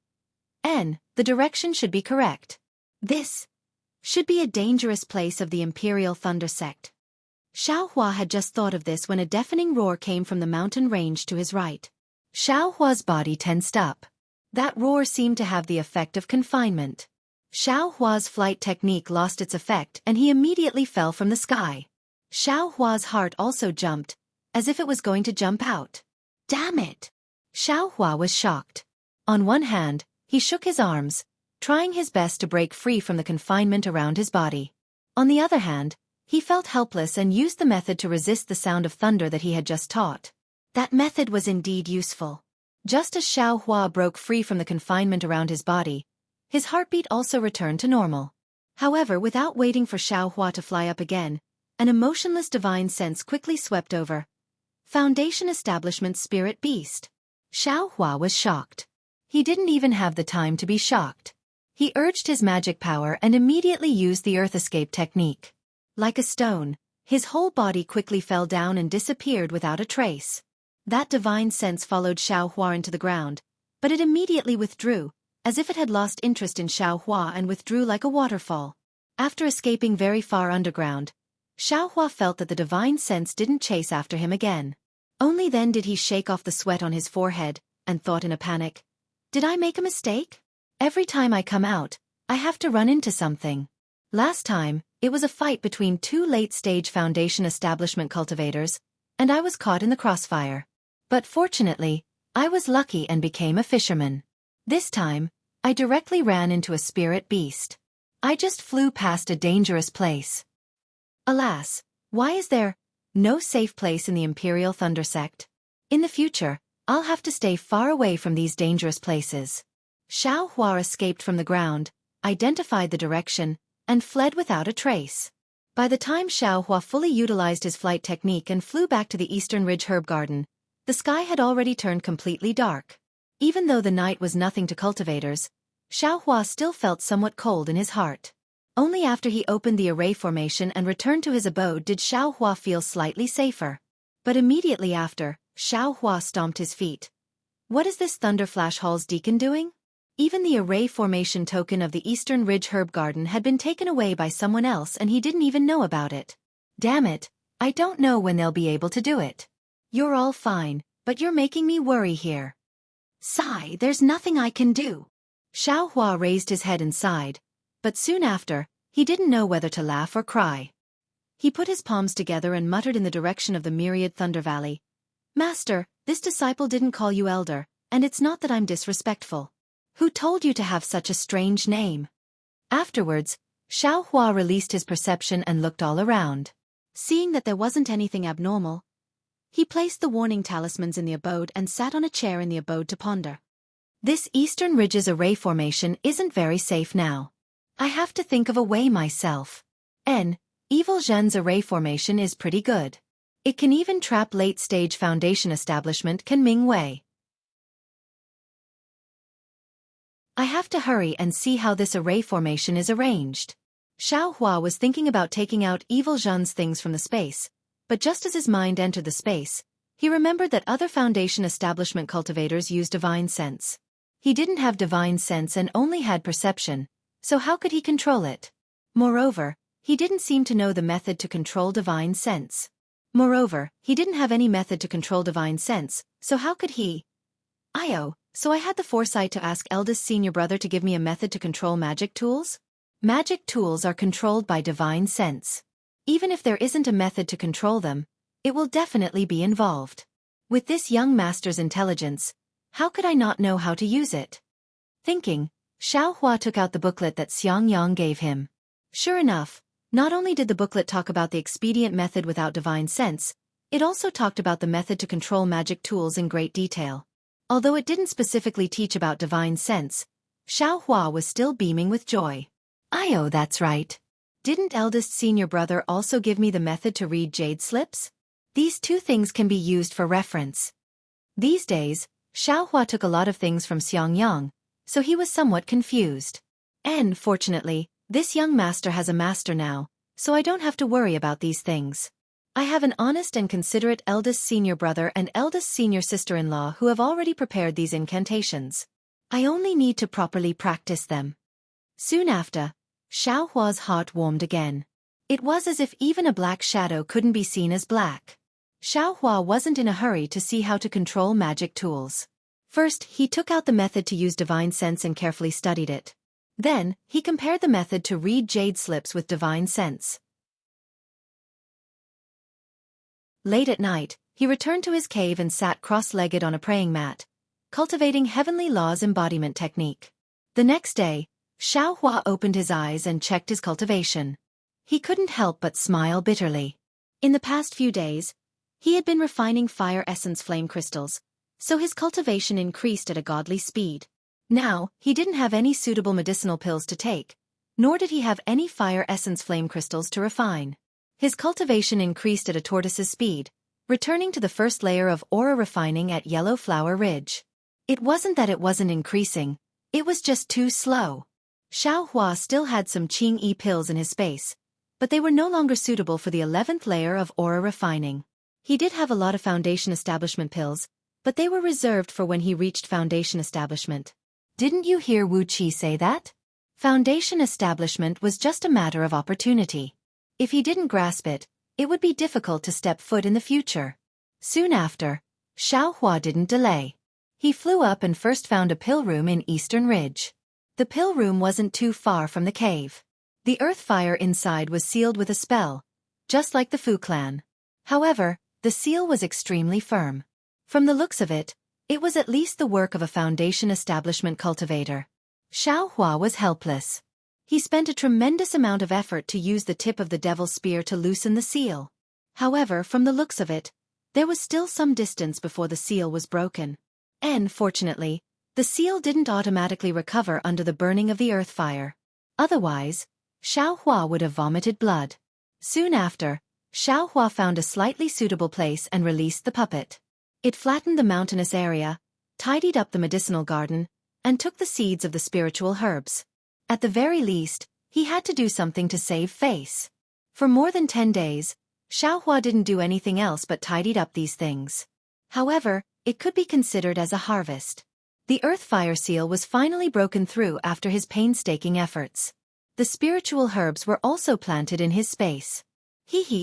The direction should be correct. This should be a dangerous place of the Imperial Thunder Sect. Xiaohua had just thought of this when a deafening roar came from the mountain range to his right. Xiaohua's body tensed up. That roar seemed to have the effect of confinement. Xiaohua's flight technique lost its effect and he immediately fell from the sky. Xiaohua's heart also jumped, as if it was going to jump out. Damn it! Xiaohua was shocked. On one hand, he shook his arms, trying his best to break free from the confinement around his body. On the other hand, he felt helpless and used the method to resist the sound of thunder that he had just taught. That method was indeed useful. Just as Xiaohua broke free from the confinement around his body, his heartbeat also returned to normal. However, without waiting for Xiaohua to fly up again, an emotionless divine sense quickly swept over. Foundation Establishment Spirit Beast. Xiaohua was shocked. He didn't even have the time to be shocked. He urged his magic power and immediately used the Earth Escape technique. Like a stone, his whole body quickly fell down and disappeared without a trace. That divine sense followed Xiaohua into the ground, but it immediately withdrew, as if it had lost interest in Xiaohua and withdrew like a waterfall. After escaping very far underground, Xiaohua felt that the divine sense didn't chase after him again. Only then did he shake off the sweat on his forehead, and thought in a panic, did I make a mistake? Every time I come out, I have to run into something. Last time, it was a fight between 2 late-stage Foundation Establishment cultivators, and I was caught in the crossfire. But fortunately, I was lucky and became a fisherman. This time, I directly ran into a spirit beast. I just flew past a dangerous place. Alas, why is there no safe place in the Imperial Thunder Sect? In the future, I'll have to stay far away from these dangerous places. Xiaohua escaped from the ground, identified the direction, and fled without a trace. By the time Xiaohua fully utilized his flight technique and flew back to the Eastern Ridge Herb Garden, the sky had already turned completely dark. Even though the night was nothing to cultivators, Xiaohua still felt somewhat cold in his heart. Only after he opened the array formation and returned to his abode did Xiaohua feel slightly safer. But immediately after, Xiaohua stomped his feet. What is this Thunderflash Hall's deacon doing? Even the array formation token of the Eastern Ridge Herb Garden had been taken away by someone else and he didn't even know about it. Damn it, I don't know when they'll be able to do it. You're all fine, but you're making me worry here. Sigh, there's nothing I can do. Xiaohua raised his head and sighed, but soon after, he didn't know whether to laugh or cry. He put his palms together and muttered in the direction of the myriad Thunder Valley. Master, this disciple didn't call you elder, and it's not that I'm disrespectful. Who told you to have such a strange name? Afterwards, Xiaohua released his perception and looked all around. Seeing that there wasn't anything abnormal, he placed the warning talismans in the abode and sat on a chair in the abode to ponder. This Eastern Ridge's array formation isn't very safe now. I have to think of a way myself. Evil Zhen's array formation is pretty good. It can even trap late-stage foundation establishment Can Ming Wei. I have to hurry and see how this array formation is arranged. Xiaohua was thinking about taking out Evil Zhen's things from the space, but just as his mind entered the space, he remembered that other foundation establishment cultivators use divine sense. He didn't have divine sense and only had perception, so how could he control it? Moreover, he didn't seem to know the method to control divine sense. He didn't have any method to control divine sense, so how could he? So I had the foresight to ask eldest senior brother to give me a method to control magic tools? Magic tools are controlled by divine sense. Even if there isn't a method to control them, it will definitely be involved. With this young master's intelligence, how could I not know how to use it? Thinking, Xiaohua took out the booklet that Xianxia gave him. Sure enough, not only did the booklet talk about the expedient method without divine sense, it also talked about the method to control magic tools in great detail. Although it didn't specifically teach about divine sense, Xiaohua was still beaming with joy. That's right. Didn't eldest senior brother also give me the method to read jade slips? These two things can be used for reference. These days, Xiaohua took a lot of things from Xianxia, so he was somewhat confused. Fortunately, this young master has a master now, so I don't have to worry about these things. I have an honest and considerate eldest senior brother and eldest senior sister-in-law who have already prepared these incantations. I only need to properly practice them. Soon after, Xiaohua's heart warmed again. It was as if even a black shadow couldn't be seen as black. Xiaohua wasn't in a hurry to see how to control magic tools. First, he took out the method to use divine sense and carefully studied it. Then, he compared the method to read jade slips with divine sense. Late at night, he returned to his cave and sat cross-legged on a praying mat, cultivating heavenly law's embodiment technique. The next day, Xiaohua opened his eyes and checked his cultivation. He couldn't help but smile bitterly. In the past few days, he had been refining fire essence flame crystals, so his cultivation increased at a godly speed. Now, he didn't have any suitable medicinal pills to take, nor did he have any fire essence flame crystals to refine. His cultivation increased at a tortoise's speed, returning to the first layer of aura refining at Yellow Flower Ridge. It wasn't that it wasn't increasing, it was just too slow. Xiaohua still had some Qing-Yi pills in his space, but they were no longer suitable for the 11th layer of aura refining. He did have a lot of foundation establishment pills, but they were reserved for when he reached foundation establishment. Didn't you hear Wuxia say that? Foundation establishment was just a matter of opportunity. If he didn't grasp it, it would be difficult to step foot in the future. Soon after, Xiaohua didn't delay. He flew up and first found a pill room in Eastern Ridge. The pill room wasn't too far from the cave. The earth fire inside was sealed with a spell, just like the Fu clan. However, the seal was extremely firm. From the looks of it, it was at least the work of a foundation establishment cultivator. Xiaohua was helpless. He spent a tremendous amount of effort to use the tip of the devil's spear to loosen the seal. However, from the looks of it, there was still some distance before the seal was broken. Fortunately, the seal didn't automatically recover under the burning of the earth fire. Otherwise, Xiaohua would have vomited blood. Soon after, Xiaohua found a slightly suitable place and released the puppet. It flattened the mountainous area, tidied up the medicinal garden, and took the seeds of the spiritual herbs. At the very least, he had to do something to save face. For more than 10 days, Xiaohua didn't do anything else but tidied up these things. However, it could be considered as a harvest. The earth fire seal was finally broken through after his painstaking efforts. The spiritual herbs were also planted in his space.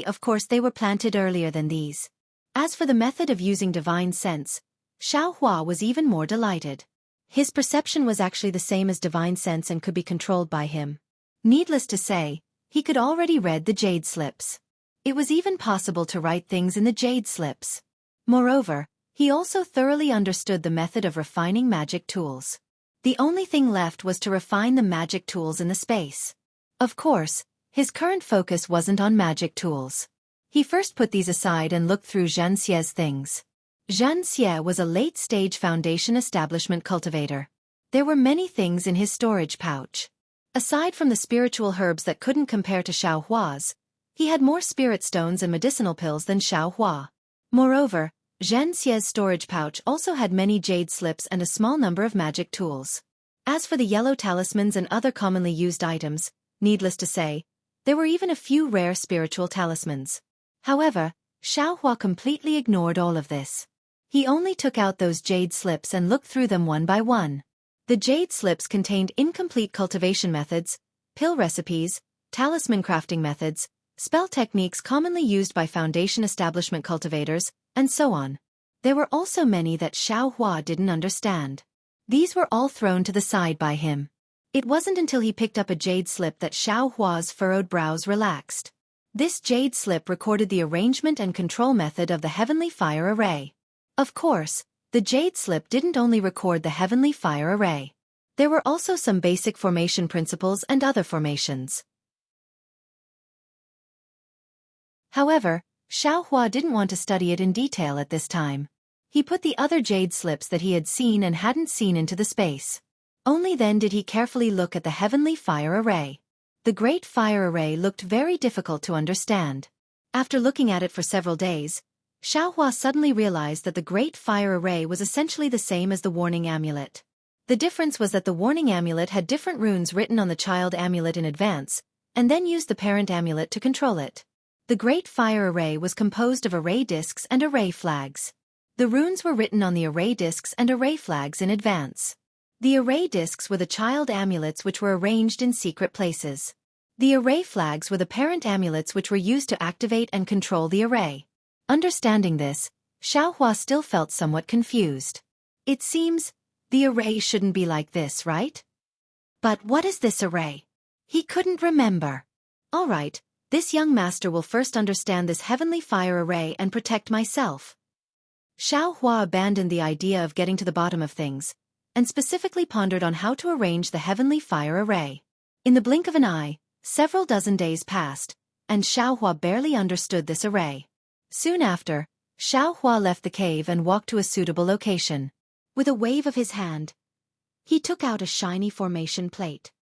Of course they were planted earlier than these. As for the method of using divine sense, Xiaohua was even more delighted. His perception was actually the same as divine sense and could be controlled by him. Needless to say, he could already read the jade slips. It was even possible to write things in the jade slips. Moreover, he also thoroughly understood the method of refining magic tools. The only thing left was to refine the magic tools in the space. Of course, his current focus wasn't on magic tools. He first put these aside and looked through Xianxia's things. Xianxia was a late-stage foundation establishment cultivator. There were many things in his storage pouch. Aside from the spiritual herbs that couldn't compare to Xiaohua's, he had more spirit stones and medicinal pills than Xiaohua. Moreover, Xianxia's storage pouch also had many jade slips and a small number of magic tools. As for the yellow talismans and other commonly used items, needless to say, there were even a few rare spiritual talismans. However, Xiaohua completely ignored all of this. He only took out those jade slips and looked through them one by one. The jade slips contained incomplete cultivation methods, pill recipes, talisman crafting methods, spell techniques commonly used by foundation establishment cultivators, and so on. There were also many that Xiaohua didn't understand. These were all thrown to the side by him. It wasn't until he picked up a jade slip that Xiaohua's furrowed brows relaxed. This jade slip recorded the arrangement and control method of the heavenly fire array. Of course, the jade slip didn't only record the heavenly fire array. There were also some basic formation principles and other formations. However, Xiaohua didn't want to study it in detail at this time. He put the other jade slips that he had seen and hadn't seen into the space. Only then did he carefully look at the heavenly fire array. The great fire array looked very difficult to understand. After looking at it for several days, Xiaohua suddenly realized that the great fire array was essentially the same as the warning amulet. The difference was that the warning amulet had different runes written on the child amulet in advance, and then used the parent amulet to control it. The Great Fire Array was composed of array discs and array flags. The runes were written on the array discs and array flags in advance. The array discs were the child amulets which were arranged in secret places. The array flags were the parent amulets which were used to activate and control the array. Understanding this, Xiaohua still felt somewhat confused. It seems, the array shouldn't be like this, right? But what is this array? He couldn't remember. All right. This young master will first understand this heavenly fire array and protect myself. Xiaohua abandoned the idea of getting to the bottom of things, and specifically pondered on how to arrange the heavenly fire array. In the blink of an eye, several dozen days passed, and Xiaohua barely understood this array. Soon after, Xiaohua left the cave and walked to a suitable location. With a wave of his hand, he took out a shiny formation plate.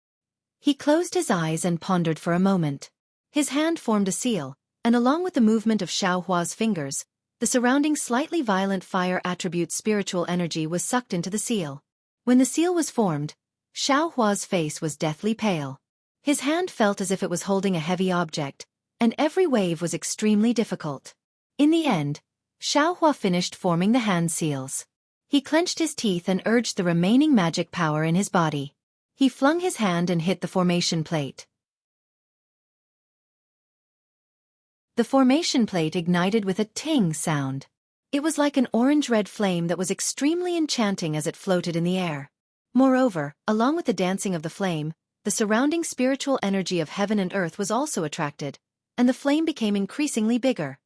He closed his eyes and pondered for a moment. His hand formed a seal, and along with the movement of Xiaohua's fingers, the surrounding slightly violent fire attribute spiritual energy was sucked into the seal. When the seal was formed, Xiaohua's face was deathly pale. His hand felt as if it was holding a heavy object, and every wave was extremely difficult. In the end, Xiaohua finished forming the hand seals. He clenched his teeth and urged the remaining magic power in his body. He flung his hand and hit the formation plate. The formation plate ignited with a ting sound. It was like an orange-red flame that was extremely enchanting as it floated in the air. Moreover, along with the dancing of the flame, the surrounding spiritual energy of heaven and earth was also attracted, and the flame became increasingly bigger.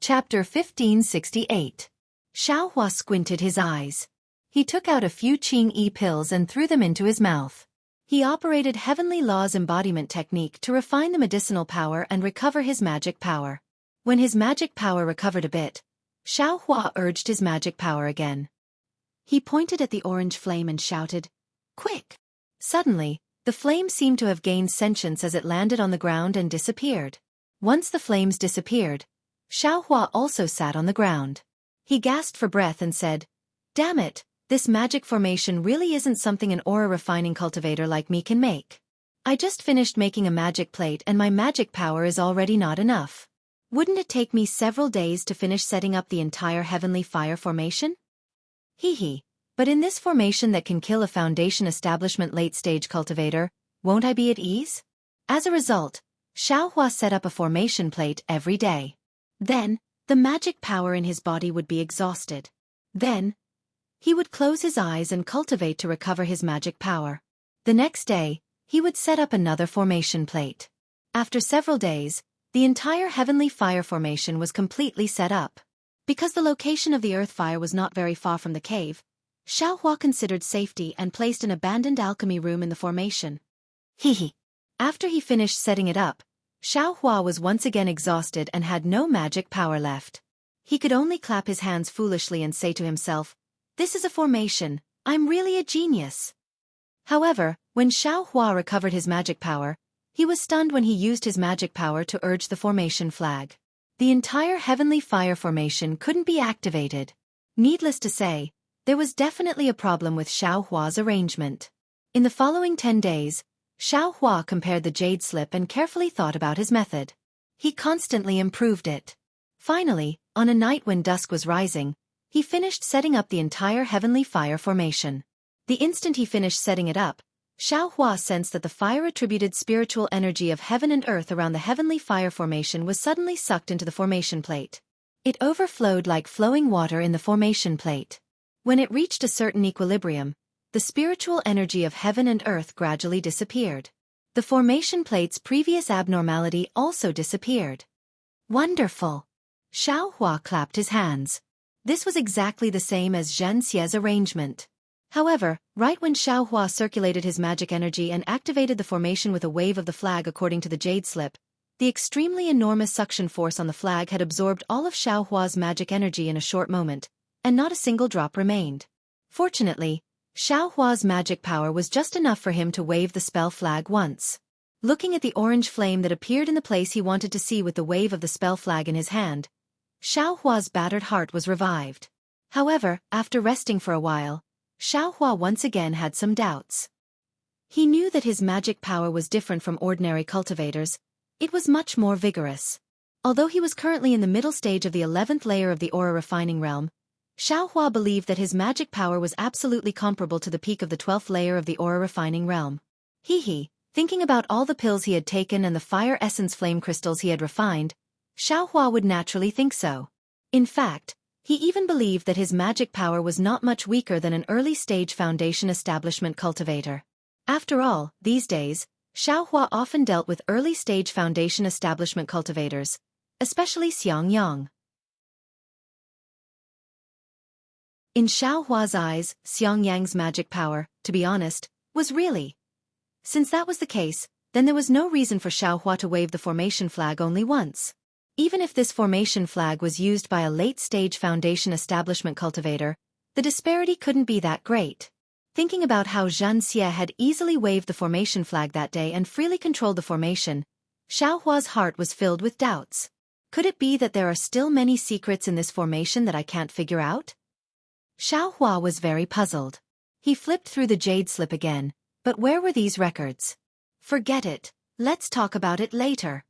Chapter 1568. Xiaohua squinted his eyes. He took out a few Qing-Yi pills and threw them into his mouth. He operated Heavenly Law's embodiment technique to refine the medicinal power and recover his magic power. When his magic power recovered a bit, Xiaohua urged his magic power again. He pointed at the orange flame and shouted, "Quick!" Suddenly, the flame seemed to have gained sentience as it landed on the ground and disappeared. Once the flames disappeared, Xiaohua also sat on the ground. He gasped for breath and said, "Damn it! This magic formation really isn't something an aura-refining cultivator like me can make. I just finished making a magic plate and my magic power is already not enough. Wouldn't it take me several days to finish setting up the entire heavenly fire formation? Hee. But in this formation that can kill a foundation establishment late-stage cultivator, won't I be at ease?" As a result, Xiaohua set up a formation plate every day. Then, the magic power in his body would be exhausted. Then, he would close his eyes and cultivate to recover his magic power. The next day, he would set up another formation plate. After several days, the entire heavenly fire formation was completely set up. Because the location of the earth fire was not very far from the cave, Xiaohua considered safety and placed an abandoned alchemy room in the formation. After he finished setting it up, Xiaohua was once again exhausted and had no magic power left. He could only clap his hands foolishly and say to himself, "This is a formation, I'm really a genius." However, when Xiaohua recovered his magic power, he was stunned when he used his magic power to urge the formation flag. The entire heavenly fire formation couldn't be activated. Needless to say, there was definitely a problem with Xiaohua's arrangement. In the following 10 days, Xiaohua compared the jade slip and carefully thought about his method. He constantly improved it. Finally, on a night when dusk was rising, he finished setting up the entire heavenly fire formation. The instant he finished setting it up, Xiaohua sensed that the fire-attributed spiritual energy of heaven and earth around the heavenly fire formation was suddenly sucked into the formation plate. It overflowed like flowing water in the formation plate. When it reached a certain equilibrium, the spiritual energy of heaven and earth gradually disappeared. The formation plate's previous abnormality also disappeared. Wonderful! Xiaohua clapped his hands. This was exactly the same as Xianxia's arrangement. However, right when Xiaohua circulated his magic energy and activated the formation with a wave of the flag according to the jade slip, the extremely enormous suction force on the flag had absorbed all of Xiaohua's magic energy in a short moment, and not a single drop remained. Fortunately, Xiaohua's magic power was just enough for him to wave the spell flag once. Looking at the orange flame that appeared in the place he wanted to see with the wave of the spell flag in his hand, Xiaohua's battered heart was revived. However, after resting for a while, Xiaohua once again had some doubts. He knew that his magic power was different from ordinary cultivators. It was much more vigorous. Although he was currently in the middle stage of the 11th layer of the aura refining realm, Xiaohua believed that his magic power was absolutely comparable to the peak of the 12th layer of the aura refining realm. Thinking about all the pills he had taken and the fire essence flame crystals he had refined, Xiaohua would naturally think so. In fact, he even believed that his magic power was not much weaker than an early-stage foundation establishment cultivator. After all, these days, Xiaohua often dealt with early-stage foundation establishment cultivators, especially Xianxia. In Xiaohua's eyes, Xianxia's magic power, to be honest, was really. Since that was the case, then there was no reason for Xiaohua to wave the formation flag only once. Even if this formation flag was used by a late-stage foundation establishment cultivator, the disparity couldn't be that great. Thinking about how Xianxia had easily waved the formation flag that day and freely controlled the formation, Xiaohua's heart was filled with doubts. Could it be that there are still many secrets in this formation that I can't figure out? Xiaohua was very puzzled. He flipped through the jade slip again, but where were these records? Forget it, let's talk about it later.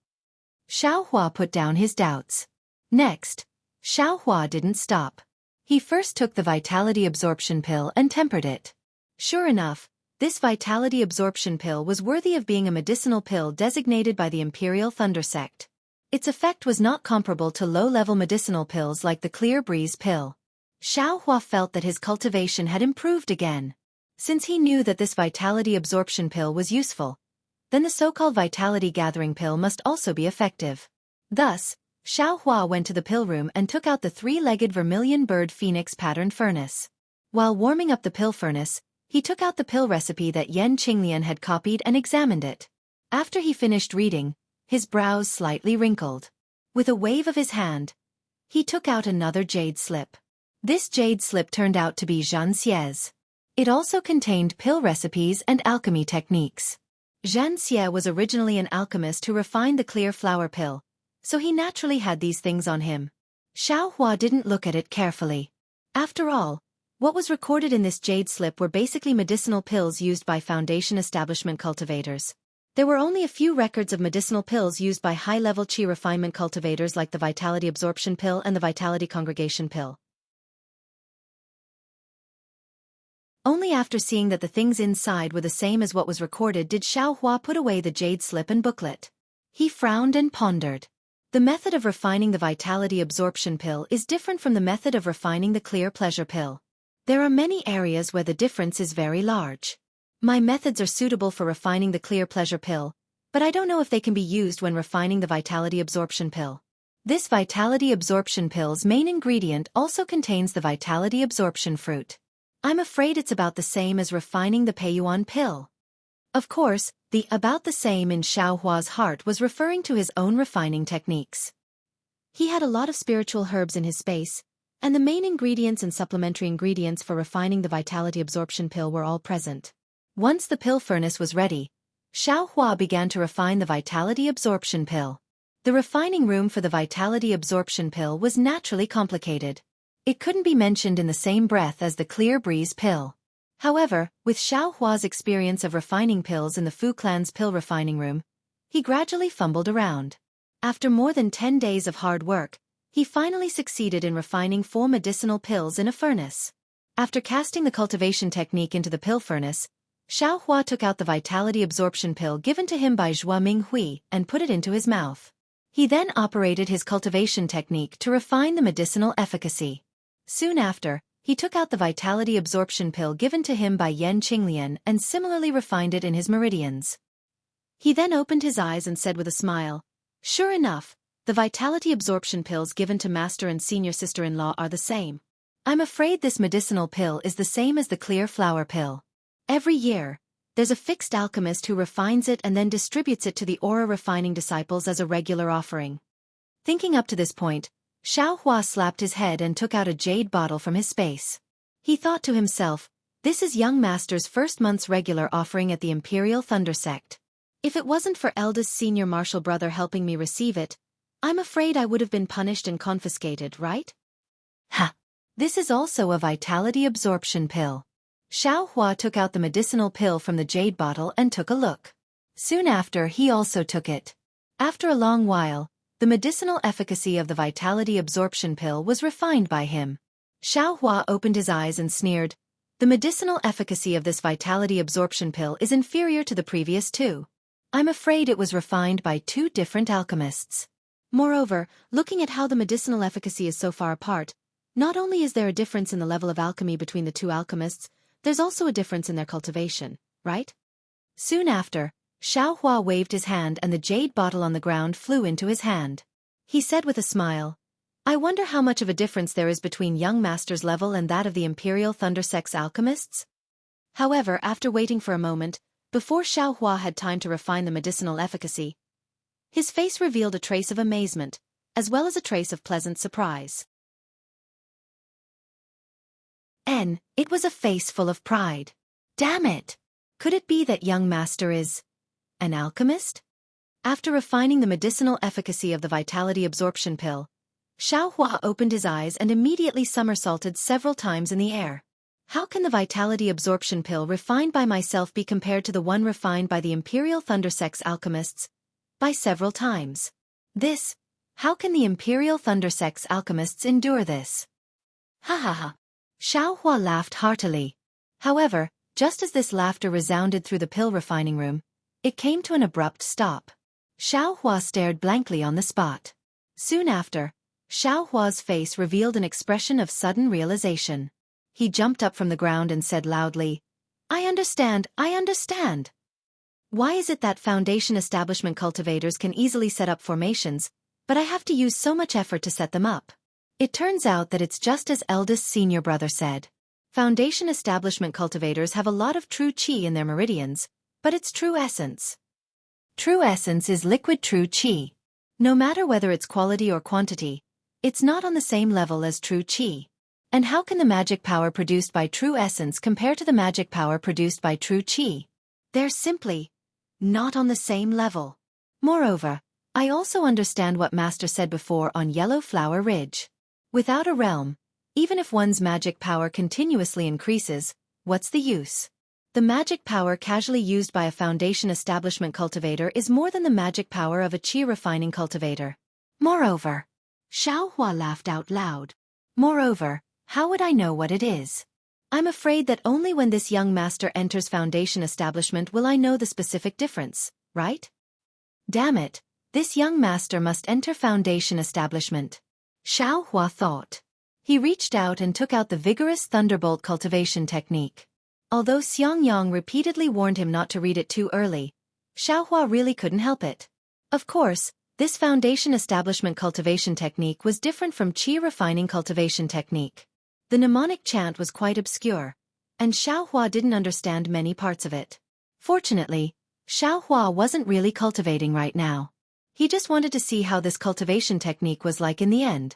Xiaohua put down his doubts. Next, Xiaohua didn't stop. He first took the vitality absorption pill and tempered it. Sure enough, this vitality absorption pill was worthy of being a medicinal pill designated by the Imperial Thunder Sect. Its effect was not comparable to low-level medicinal pills like the Clear Breeze pill. Xiaohua felt that his cultivation had improved again. Since he knew that this vitality absorption pill was useful, then the so-called vitality gathering pill must also be effective. Thus, Xiaohua went to the pill room and took out the three-legged vermilion bird phoenix pattern furnace. While warming up the pill furnace, he took out the pill recipe that Yan Qinglian had copied and examined it. After he finished reading, his brows slightly wrinkled. With a wave of his hand, he took out another jade slip. This jade slip turned out to be Xianxia's. It also contained pill recipes and alchemy techniques. Xianxia was originally an alchemist who refined the clear flower pill, so he naturally had these things on him. Xiaohua didn't look at it carefully. After all, what was recorded in this jade slip were basically medicinal pills used by foundation establishment cultivators. There were only a few records of medicinal pills used by high-level qi refinement cultivators like the vitality absorption pill and the vitality congregation pill. Only after seeing that the things inside were the same as what was recorded did Xiaohua put away the jade slip and booklet. He frowned and pondered. The method of refining the vitality absorption pill is different from the method of refining the clear pleasure pill. There are many areas where the difference is very large. My methods are suitable for refining the clear pleasure pill, but I don't know if they can be used when refining the vitality absorption pill. This vitality absorption pill's main ingredient also contains the vitality absorption fruit. I'm afraid it's about the same as refining the Peiyuan pill. Of course, the about the same in Xiao Hua's heart was referring to his own refining techniques. He had a lot of spiritual herbs in his space, and the main ingredients and supplementary ingredients for refining the vitality absorption pill were all present. Once the pill furnace was ready, Xiao Hua began to refine the vitality absorption pill. The refining room for the vitality absorption pill was naturally complicated. It couldn't be mentioned in the same breath as the clear breeze pill. However, with Xiao Hua's experience of refining pills in the Fu clan's pill refining room, he gradually fumbled around. After more than 10 days of hard work, he finally succeeded in refining 4 medicinal pills in a furnace. After casting the cultivation technique into the pill furnace, Xiao Hua took out the vitality absorption pill given to him by Zhua Minghui and put it into his mouth. He then operated his cultivation technique to refine the medicinal efficacy. Soon after, he took out the vitality absorption pill given to him by Yan Qinglian and similarly refined it in his meridians. He then opened his eyes and said with a smile, "Sure enough, the vitality absorption pills given to master and senior sister-in-law are the same. I'm afraid this medicinal pill is the same as the clear flower pill. Every year, there's a fixed alchemist who refines it and then distributes it to the aura refining disciples as a regular offering." Thinking up to this point, Xiao Hua slapped his head and took out a jade bottle from his space. He thought to himself, "This is young master's first month's regular offering at the Imperial Thunder Sect. If it wasn't for eldest senior martial brother helping me receive it, I'm afraid I would have been punished and confiscated, right? Ha! This is also a vitality absorption pill." Xiao Hua took out the medicinal pill from the jade bottle and took a look. Soon after, he also took it. After a long while, the medicinal efficacy of the vitality absorption pill was refined by him. Xiao Hua opened his eyes and sneered, "The medicinal efficacy of this vitality absorption pill is inferior to the previous 2. I'm afraid it was refined by 2 different alchemists. Moreover, looking at how the medicinal efficacy is so far apart, not only is there a difference in the level of alchemy between the 2 alchemists, there's also a difference in their cultivation, right?" Soon after, Xiao Hua waved his hand and the jade bottle on the ground flew into his hand. He said with a smile, "I wonder how much of a difference there is between young master's level and that of the Imperial Thunder Sect's alchemists?" However, after waiting for a moment, before Xiao Hua had time to refine the medicinal efficacy, his face revealed a trace of amazement, as well as a trace of pleasant surprise. It was a face full of pride. Damn it! Could it be that young master is an alchemist? After refining the medicinal efficacy of the vitality absorption pill, Xiao Hua opened his eyes and immediately somersaulted several times in the air. How can the vitality absorption pill refined by myself be compared to the one refined by the Imperial Thunder Sect's alchemists? By several times. How can the Imperial Thunder Sect's alchemists endure this? Ha ha ha. Xiao Hua laughed heartily. However, just as this laughter resounded through the pill refining room, it came to an abrupt stop. Xiao Hua stared blankly on the spot. Soon after, Xiao Hua's face revealed an expression of sudden realization. He jumped up from the ground and said loudly, I understand. Why is it that foundation establishment cultivators can easily set up formations, but I have to use so much effort to set them up? It turns out that it's just as eldest senior brother said. Foundation establishment cultivators have a lot of true qi in their meridians, but it's true essence. True essence is liquid true qi. No matter whether it's quality or quantity, it's not on the same level as true qi. And how can the magic power produced by true essence compare to the magic power produced by true qi? They're simply not on the same level. Moreover, I also understand what Master said before on Yellow Flower Ridge. Without a realm, even if one's magic power continuously increases, what's the use? The magic power casually used by a foundation establishment cultivator is more than the magic power of a qi refining cultivator. Moreover, Xiao Hua laughed out loud. Moreover, how would I know what it is? I'm afraid that only when this young master enters foundation establishment will I know the specific difference, right? Damn it, this young master must enter foundation establishment. Xiao Hua thought. He reached out and took out the vigorous thunderbolt cultivation technique. Although Xiangyang repeatedly warned him not to read it too early, Xiaohua really couldn't help it. Of course, this foundation establishment cultivation technique was different from qi refining cultivation technique. The mnemonic chant was quite obscure, and Xiaohua didn't understand many parts of it. Fortunately, Xiaohua wasn't really cultivating right now. He just wanted to see how this cultivation technique was like in the end.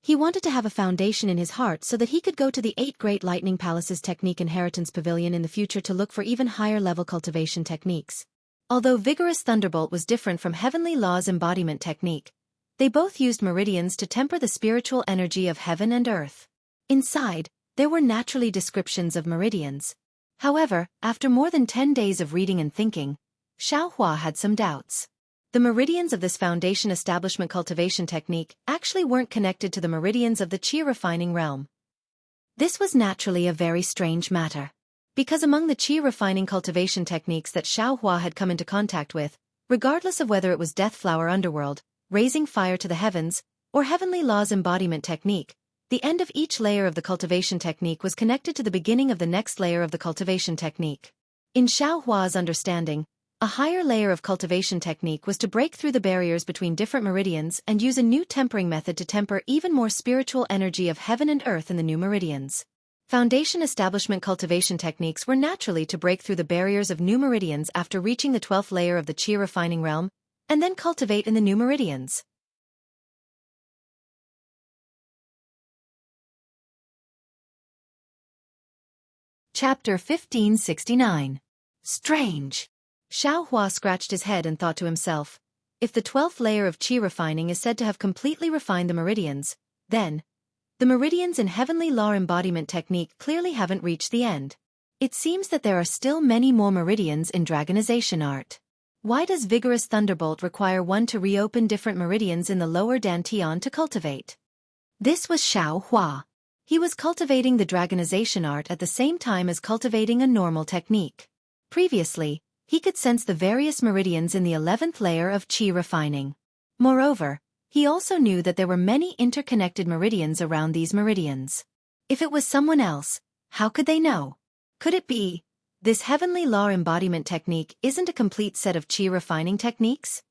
He wanted to have a foundation in his heart so that he could go to the 8 Great Lightning Palaces Technique Inheritance Pavilion in the future to look for even higher level cultivation techniques. Although Vigorous Thunderbolt was different from Heavenly Law's embodiment technique, they both used meridians to temper the spiritual energy of heaven and earth. Inside, there were naturally descriptions of meridians. However, after more than 10 days of reading and thinking, Xiaohua had some doubts. The meridians of this foundation establishment cultivation technique actually weren't connected to the meridians of the qi refining realm. This was naturally a very strange matter. Because among the qi refining cultivation techniques that Xiaohua had come into contact with, regardless of whether it was Death Flower Underworld, Raising Fire to the Heavens, or Heavenly Law's embodiment technique, the end of each layer of the cultivation technique was connected to the beginning of the next layer of the cultivation technique. In Xiaohua's understanding, a higher layer of cultivation technique was to break through the barriers between different meridians and use a new tempering method to temper even more spiritual energy of heaven and earth in the new meridians. Foundation establishment cultivation techniques were naturally to break through the barriers of new meridians after reaching the 12th layer of the qi refining realm, and then cultivate in the new meridians. Chapter 1569. Strange. Xiaohua scratched his head and thought to himself, if the 12th layer of qi refining is said to have completely refined the meridians, then the meridians in Heavenly Law embodiment technique clearly haven't reached the end. It seems that there are still many more meridians in dragonization art. Why does Vigorous Thunderbolt require one to reopen different meridians in the lower dantian to cultivate? This was Xiaohua. He was cultivating the dragonization art at the same time as cultivating a normal technique. Previously, he could sense the various meridians in the 11th layer of qi refining. Moreover, he also knew that there were many interconnected meridians around these meridians. If it was someone else, how could they know? Could it be this Heavenly Law embodiment technique isn't a complete set of qi refining techniques?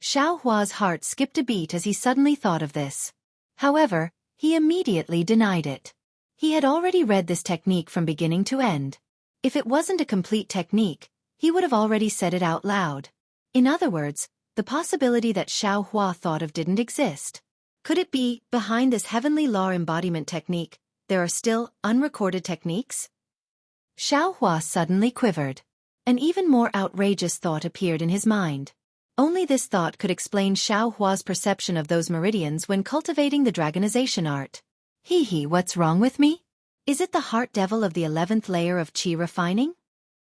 Xiaohua's heart skipped a beat as he suddenly thought of this. However, he immediately denied it. He had already read this technique from beginning to end. If it wasn't a complete technique, he would have already said it out loud. In other words, the possibility that Xiaohua thought of didn't exist. Could it be, behind this Heavenly Law embodiment technique, there are still unrecorded techniques? Xiaohua suddenly quivered. An even more outrageous thought appeared in his mind. Only this thought could explain Xiaohua's perception of those meridians when cultivating the dragonization art. What's wrong with me? Is it the heart devil of the 11th layer of qi refining?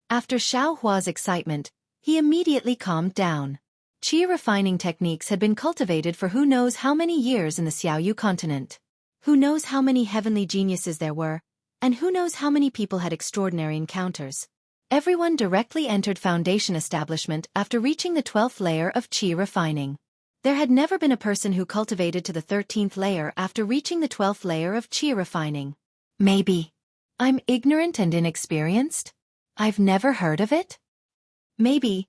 After Xiaohua's excitement, he immediately calmed down. Qi refining techniques had been cultivated for who knows how many years in the Xiaoyu continent. Who knows how many heavenly geniuses there were, and who knows how many people had extraordinary encounters. Everyone directly entered foundation establishment after reaching the 12th layer of qi refining. There had never been a person who cultivated to the 13th layer after reaching the 12th layer of qi refining. Maybe I'm ignorant and inexperienced? I've never heard of it? Maybe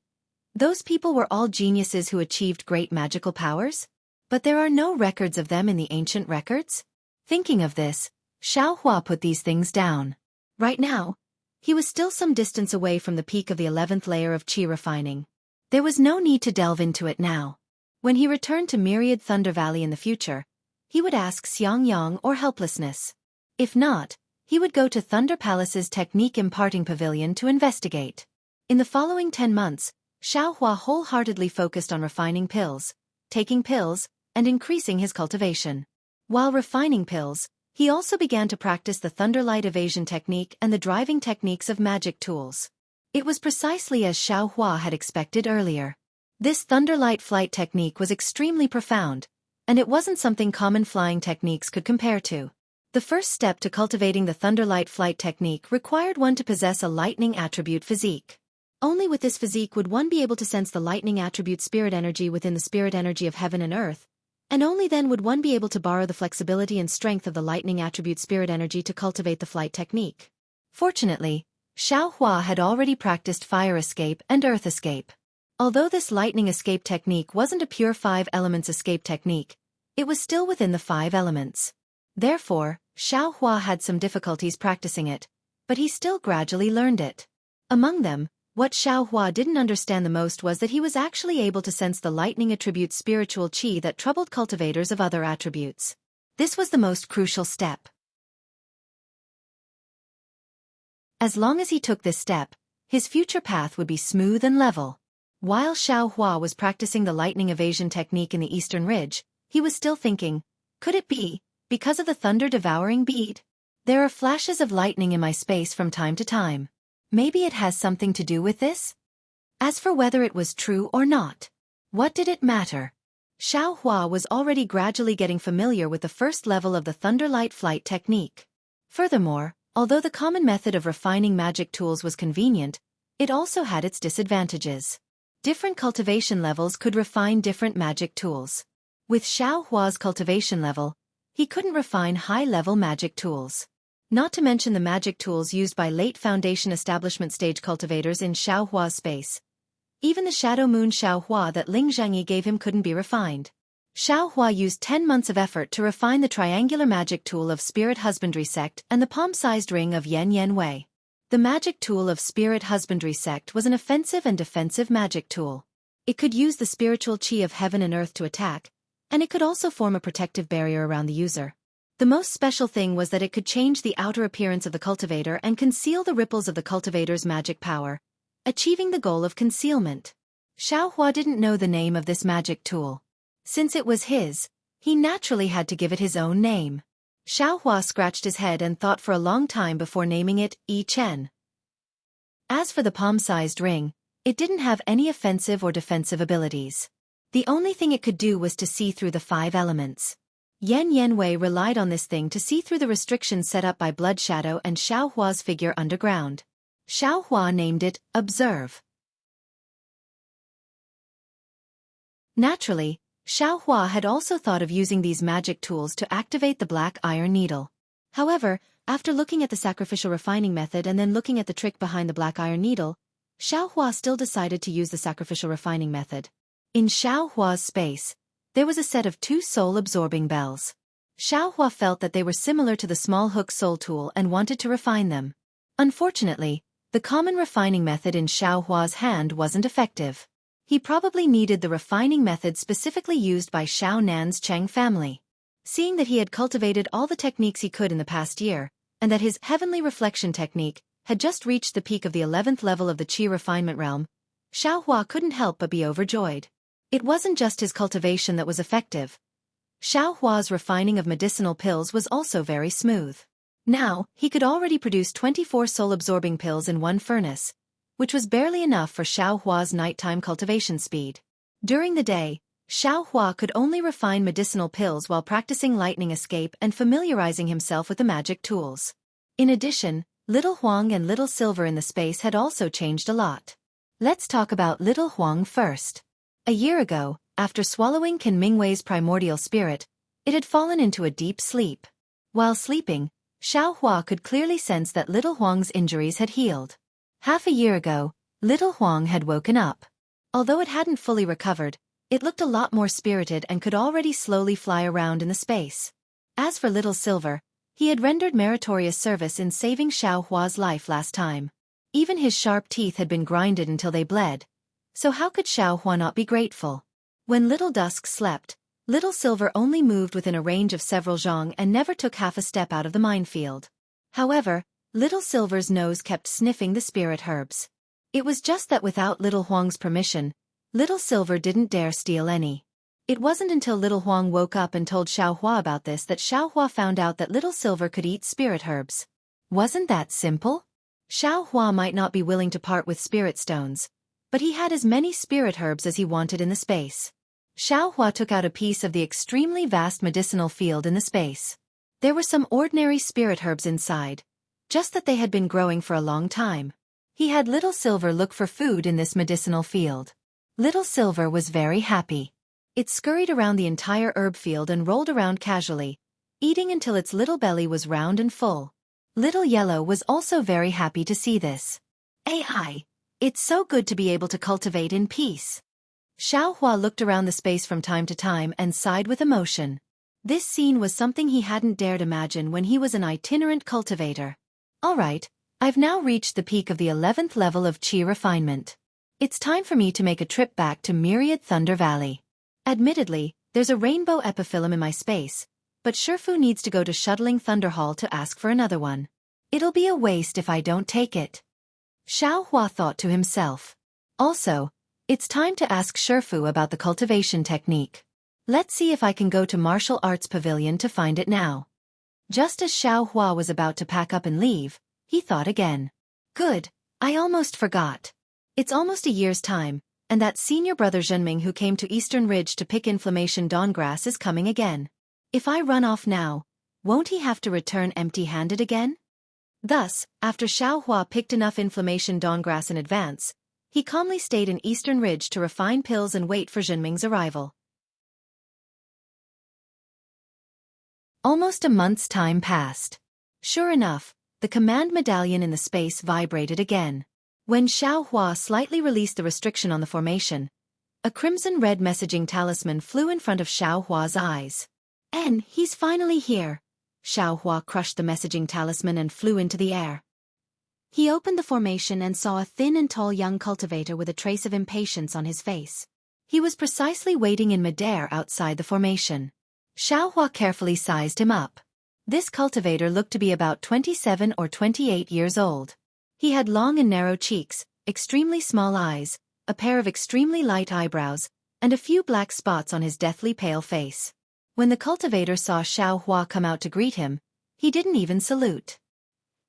those people were all geniuses who achieved great magical powers? But there are no records of them in the ancient records? Thinking of this, Xiaohua put these things down. Right now, he was still some distance away from the peak of the 11th layer of qi refining. There was no need to delve into it now. When he returned to Myriad Thunder Valley in the future, he would ask Xianxia or Helplessness. If not, he would go to Thunder Palace's Technique Imparting Pavilion to investigate. In the following 10 months, Xiaohua wholeheartedly focused on refining pills, taking pills, and increasing his cultivation. While refining pills, he also began to practice the Thunderlight Evasion technique and the driving techniques of magic tools. It was precisely as Xiaohua had expected earlier. This Thunderlight flight technique was extremely profound, and it wasn't something common flying techniques could compare to. The first step to cultivating the Thunderlight flight technique required one to possess a lightning attribute physique. Only with this physique would one be able to sense the lightning attribute spirit energy within the spirit energy of heaven and earth, and only then would one be able to borrow the flexibility and strength of the lightning attribute spirit energy to cultivate the flight technique. Fortunately, Xiaohua had already practiced fire escape and earth escape. Although this lightning escape technique wasn't a pure 5 elements escape technique, it was still within the 5 elements. Therefore, Xiaohua had some difficulties practicing it, but he still gradually learned it. Among them, what Xiaohua didn't understand the most was that he was actually able to sense the lightning attribute's spiritual qi that troubled cultivators of other attributes. This was the most crucial step. As long as he took this step, his future path would be smooth and level. While Xiaohua was practicing the lightning evasion technique in the Eastern Ridge, he was still thinking, could it be, because of the thunder-devouring bead? There are flashes of lightning in my space from time to time. Maybe it has something to do with this? As for whether it was true or not, what did it matter? Xiaohua was already gradually getting familiar with the first level of the Thunderlight Flight technique. Furthermore, although the common method of refining magic tools was convenient, it also had its disadvantages. Different cultivation levels could refine different magic tools. With Xiaohua's cultivation level, he couldn't refine high-level magic tools. Not to mention the magic tools used by late Foundation establishment stage cultivators in Xiaohua's space. Even the Shadow Moon Xiaohua that Ling Zhengyi gave him couldn't be refined. Xiaohua used 10 months of effort to refine the triangular magic tool of Spirit Husbandry Sect and the palm-sized ring of Yan Yan Wei. The magic tool of Spirit Husbandry Sect was an offensive and defensive magic tool. It could use the spiritual qi of heaven and earth to attack, and it could also form a protective barrier around the user. The most special thing was that it could change the outer appearance of the cultivator and conceal the ripples of the cultivator's magic power, achieving the goal of concealment. Xiaohua didn't know the name of this magic tool. Since it was his, he naturally had to give it his own name. Xiaohua scratched his head and thought for a long time before naming it Yi Chen. As for the palm-sized ring, it didn't have any offensive or defensive abilities. The only thing it could do was to see through the 5 elements. Yan Yanwei relied on this thing to see through the restrictions set up by Blood Shadow and Xiaohua's figure underground. Xiaohua named it Observe. Naturally, Xiaohua had also thought of using these magic tools to activate the black iron needle. However, after looking at the sacrificial refining method and then looking at the trick behind the black iron needle, Xiaohua still decided to use the sacrificial refining method. In Xiaohua's space, there was a set of 2 soul-absorbing bells. Xiaohua felt that they were similar to the small hook soul tool and wanted to refine them. Unfortunately, the common refining method in Xiaohua's hand wasn't effective. He probably needed the refining method specifically used by Xiao Nan's Cheng family. Seeing that he had cultivated all the techniques he could in the past year, and that his heavenly reflection technique had just reached the peak of the 11th level of the Qi refinement realm, Xiaohua couldn't help but be overjoyed. It wasn't just his cultivation that was effective. Xiaohua's refining of medicinal pills was also very smooth. Now, he could already produce 24 soul-absorbing pills in one furnace, which was barely enough for Xiaohua's nighttime cultivation speed. During the day, Xiaohua could only refine medicinal pills while practicing lightning escape and familiarizing himself with the magic tools. In addition, Little Huang and Little Silver in the space had also changed a lot. Let's talk about Little Huang first. A year ago, after swallowing Qin Mingwei's primordial spirit, it had fallen into a deep sleep. While sleeping, Xiaohua could clearly sense that Little Huang's injuries had healed. Half a year ago, Little Huang had woken up. Although it hadn't fully recovered, it looked a lot more spirited and could already slowly fly around in the space. As for Little Silver, he had rendered meritorious service in saving Xiaohua's life last time. Even his sharp teeth had been grinded until they bled. So how could Xiaohua not be grateful? When Little Dusk slept, Little Silver only moved within a range of several zhang and never took half a step out of the minefield. However, Little Silver's nose kept sniffing the spirit herbs. It was just that without Little Huang's permission, Little Silver didn't dare steal any. It wasn't until Little Huang woke up and told Xiaohua about this that Xiaohua found out that Little Silver could eat spirit herbs. Wasn't that simple? Xiaohua might not be willing to part with spirit stones, but he had as many spirit herbs as he wanted in the space. Xiaohua took out a piece of the extremely vast medicinal field in the space. There were some ordinary spirit herbs inside, just that they had been growing for a long time. He had Little Silver look for food in this medicinal field. Little Silver was very happy. It scurried around the entire herb field and rolled around casually, eating until its little belly was round and full. Little Yellow was also very happy to see this. AI, it's so good to be able to cultivate in peace. Xiaohua looked around the space from time to time and sighed with emotion. This scene was something he hadn't dared imagine when he was an itinerant cultivator. Alright, I've now reached the peak of the 11th level of Qi refinement. It's time for me to make a trip back to Myriad Thunder Valley. Admittedly, there's a rainbow epiphyllum in my space, but Shifu needs to go to Shuttling Thunder Hall to ask for another one. It'll be a waste if I don't take it. Xiaohua thought to himself. Also, it's time to ask Shifu about the cultivation technique. Let's see if I can go to Martial Arts Pavilion to find it now. Just as Xiaohua was about to pack up and leave, he thought again. Good, I almost forgot. It's almost a year's time, and that senior brother Zhenming who came to Eastern Ridge to pick inflammation dawngrass is coming again. If I run off now, won't he have to return empty-handed again? Thus, after Xiaohua picked enough inflammation dawngrass in advance, he calmly stayed in Eastern Ridge to refine pills and wait for Zhenming's arrival. Almost a month's time passed. Sure enough, the command medallion in the space vibrated again. When Xiaohua slightly released the restriction on the formation, a crimson-red messaging talisman flew in front of Xiaohua's eyes. He's finally here. Xiaohua crushed the messaging talisman and flew into the air. He opened the formation and saw a thin and tall young cultivator with a trace of impatience on his face. He was precisely waiting in midair outside the formation. Xiaohua carefully sized him up. This cultivator looked to be about 27 or 28 years old. He had long and narrow cheeks, extremely small eyes, a pair of extremely light eyebrows, and a few black spots on his deathly pale face. When the cultivator saw Xiaohua come out to greet him, he didn't even salute.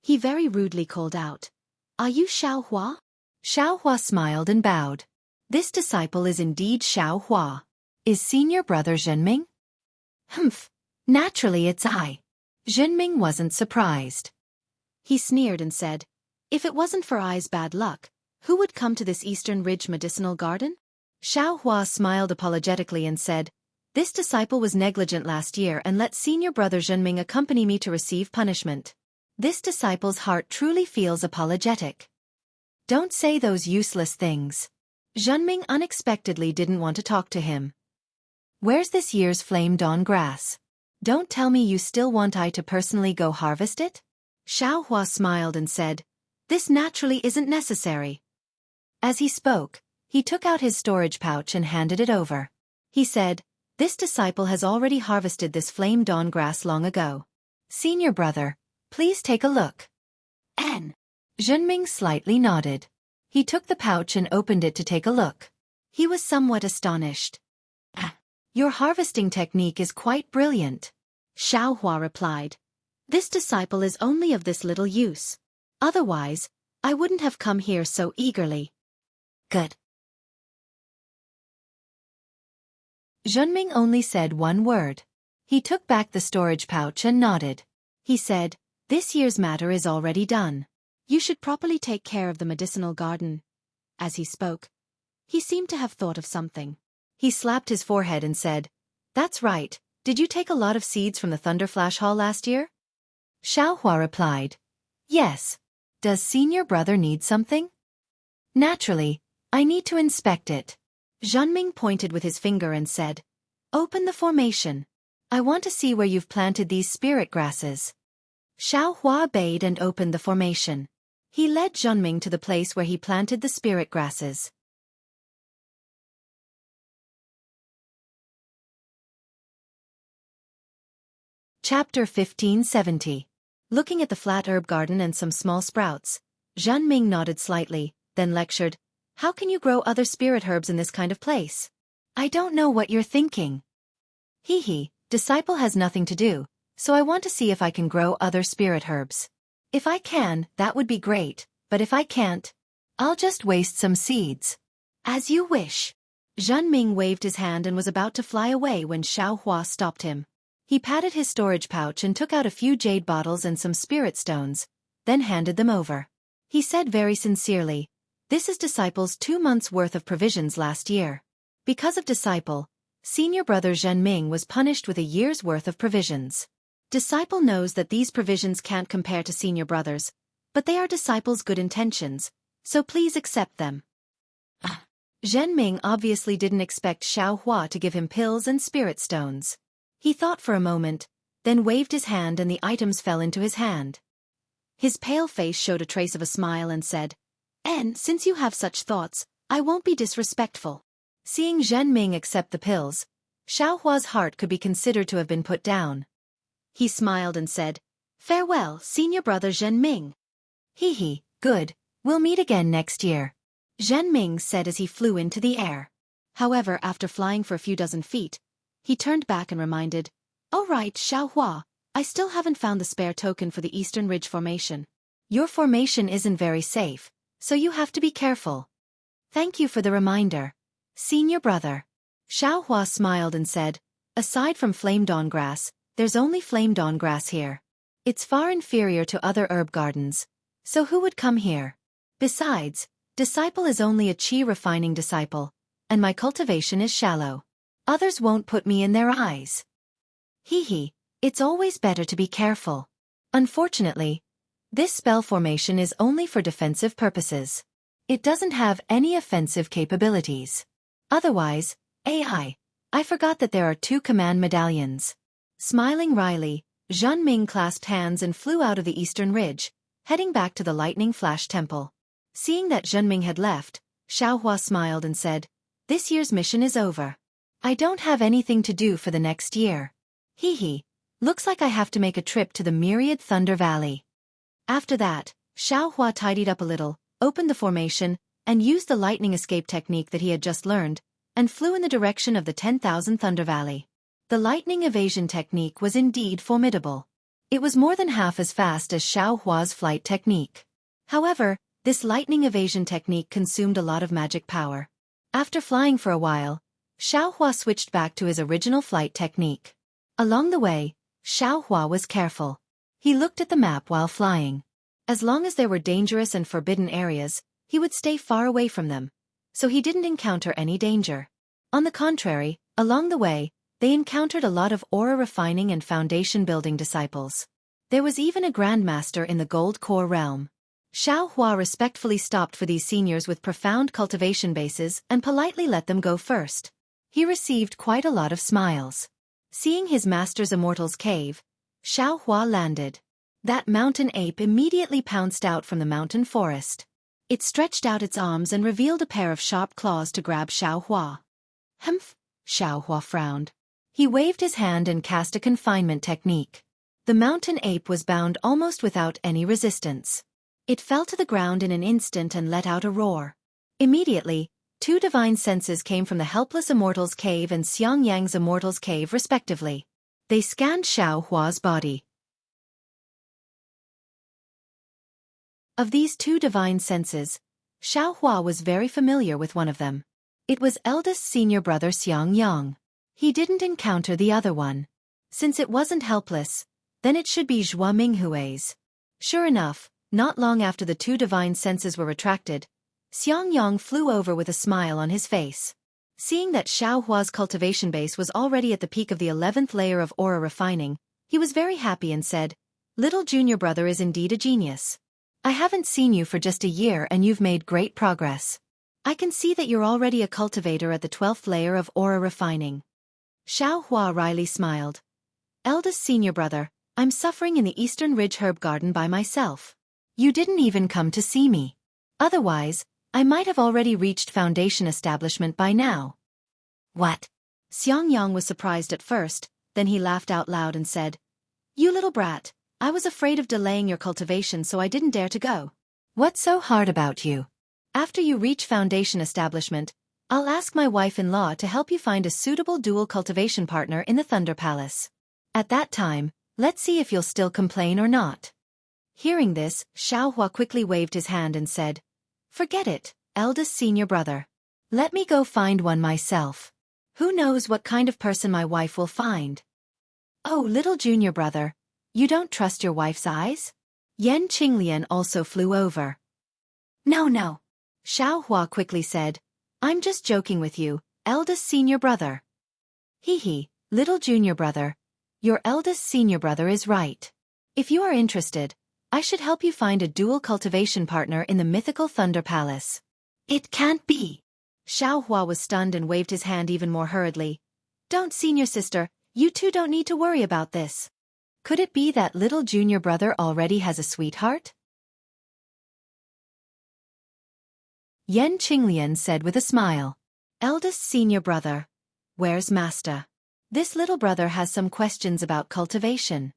He very rudely called out, "Are you Xiaohua?" Xiaohua smiled and bowed. This disciple is indeed Xiaohua. Is senior brother Zhenming? Humph, naturally it's I. Zhenming wasn't surprised. He sneered and said, "If it wasn't for I's bad luck, who would come to this Eastern Ridge medicinal garden?" Xiaohua smiled apologetically and said, "This disciple was negligent last year and let senior brother Zhenming accompany me to receive punishment." This disciple's heart truly feels apologetic. Don't say those useless things. Zhenming unexpectedly didn't want to talk to him. Where's this year's flame dawn grass? Don't tell me you still want I to personally go harvest it? Xiaohua smiled and said, "This naturally isn't necessary." As he spoke, he took out his storage pouch and handed it over. He said, "This disciple has already harvested this flame dawn grass long ago. Senior brother, please take a look." Zhenming slightly nodded. He took the pouch and opened it to take a look. He was somewhat astonished. "Your harvesting technique is quite brilliant," Xiaohua replied. "This disciple is only of this little use. Otherwise, I wouldn't have come here so eagerly." Good. Zhenming only said one word. He took back the storage pouch and nodded. He said, "This year's matter is already done. You should properly take care of the medicinal garden." As he spoke, he seemed to have thought of something. He slapped his forehead and said, "That's right. Did you take a lot of seeds from the Thunderflash Hall last year?" Xiaohua replied, "Yes. Does senior brother need something?" "Naturally, I need to inspect it." Zhenming pointed with his finger and said, "Open the formation. I want to see where you've planted these spirit grasses." Xiaohua obeyed and opened the formation. He led Zhenming to the place where he planted the spirit grasses. Chapter 1570. Looking at the flat herb garden and some small sprouts, Zhenming nodded slightly, then lectured, "How can you grow other spirit herbs in this kind of place? I don't know what you're thinking." Hee, disciple has nothing to do, so I want to see if I can grow other spirit herbs. If I can, that would be great, but if I can't, I'll just waste some seeds. As you wish. Zhenming waved his hand and was about to fly away when Xiaohua stopped him. He patted his storage pouch and took out a few jade bottles and some spirit stones, then handed them over. He said very sincerely, "This is disciple's 2 months' worth of provisions last year. Because of disciple, senior brother Zhenming was punished with a year's worth of provisions." Disciple knows that these provisions can't compare to senior brothers, but they are disciple's good intentions, so please accept them. Zhen Ming obviously didn't expect Xiao Hua to give him pills and spirit stones. He thought for a moment, then waved his hand and the items fell into his hand. His pale face showed a trace of a smile and said, "And since you have such thoughts, I won't be disrespectful." Seeing Zhen Ming accept the pills, Xiao Hua's heart could be considered to have been put down. He smiled and said, "Farewell, senior brother Zhen Ming." "Hee, good, we'll meet again next year," Zhen Ming said as he flew into the air. However, after flying for a few dozen feet, he turned back and reminded, "Oh right, Xiao Hua, I still haven't found the spare token for the Eastern Ridge Formation. Your formation isn't very safe, so you have to be careful." "Thank you for the reminder, senior brother." Xiao Hua smiled and said, "Aside from flame dawn grass, there's only flame dawn grass here. It's far inferior to other herb gardens, so who would come here? Besides, disciple is only a chi refining disciple, and my cultivation is shallow. Others won't put me in their eyes. Hee, it's always better to be careful. Unfortunately, this spell formation is only for defensive purposes. It doesn't have any offensive capabilities. Otherwise, I forgot that there are 2 command medallions." Smiling wryly, Zhen Ming clasped hands and flew out of the Eastern Ridge, heading back to the Lightning Flash Temple. Seeing that Zhen Ming had left, Xiao Hua smiled and said, "This year's mission is over. I don't have anything to do for the next year. Hee, looks like I have to make a trip to the Myriad Thunder Valley." After that, Xiao Hua tidied up a little, opened the formation, and used the lightning escape technique that he had just learned, and flew in the direction of the 10,000 Thunder Valley. The lightning evasion technique was indeed formidable. It was more than half as fast as Xiao Hua's flight technique. However, this lightning evasion technique consumed a lot of magic power. After flying for a while, Xiao Hua switched back to his original flight technique. Along the way, Xiao Hua was careful. He looked at the map while flying. As long as there were dangerous and forbidden areas, he would stay far away from them, so he didn't encounter any danger. On the contrary, along the way, they encountered a lot of aura refining and foundation building disciples. There was even a grandmaster in the gold core realm. Xiao Hua respectfully stopped for these seniors with profound cultivation bases and politely let them go first. He received quite a lot of smiles. Seeing his master's Immortal's cave, Xiao Hua landed. That mountain ape immediately pounced out from the mountain forest. It stretched out its arms and revealed a pair of sharp claws to grab Xiao Hua. "Humph," Xiao Hua frowned. He waved his hand and cast a confinement technique. The mountain ape was bound almost without any resistance. It fell to the ground in an instant and let out a roar. Immediately, 2 divine senses came from the helpless Immortal's cave and Xiangyang's Immortal's cave respectively. They scanned Xiao Hua's body. Of these 2 divine senses, Xiao Hua was very familiar with one of them. It was eldest senior brother Xiangyang. He didn't encounter the other one. Since it wasn't helpless, then it should be Zhua Minghui's. Sure enough, not long after the 2 divine senses were retracted, Xiangyang flew over with a smile on his face. Seeing that Xiao Hua's cultivation base was already at the peak of the 11th layer of aura refining, he was very happy and said, "Little junior brother is indeed a genius. I haven't seen you for just a year and you've made great progress. I can see that you're already a cultivator at the 12th layer of aura refining." Xiao Hua wryly smiled. "Eldest senior brother, I'm suffering in the Eastern Ridge Herb Garden by myself. You didn't even come to see me. Otherwise, I might have already reached foundation establishment by now." "What?" Xiangyang was surprised at first, then he laughed out loud and said, "You little brat, I was afraid of delaying your cultivation so I didn't dare to go. What's so hard about you? After you reach foundation establishment, I'll ask my wife-in-law to help you find a suitable dual cultivation partner in the Thunder Palace. At that time, let's see if you'll still complain or not." Hearing this, Xiao Hua quickly waved his hand and said, "Forget it, eldest senior brother. Let me go find one myself. Who knows what kind of person my wife will find." "Oh, little junior brother, you don't trust your wife's eyes?" Yan Qinglian also flew over. No, Xiao Hua quickly said, "I'm just joking with you, eldest senior brother." Hee, little junior brother, Your eldest senior brother is right. If you are interested, I should help you find a dual cultivation partner in the mythical Thunder Palace. It can't be. Xiaohua was stunned and waved his hand even more hurriedly. Don't, senior sister, you two don't need to worry about this. Could it be that little junior brother already has a sweetheart? Yan Qinglian said with a smile. Eldest senior brother. Where's master? This little brother has some questions about cultivation.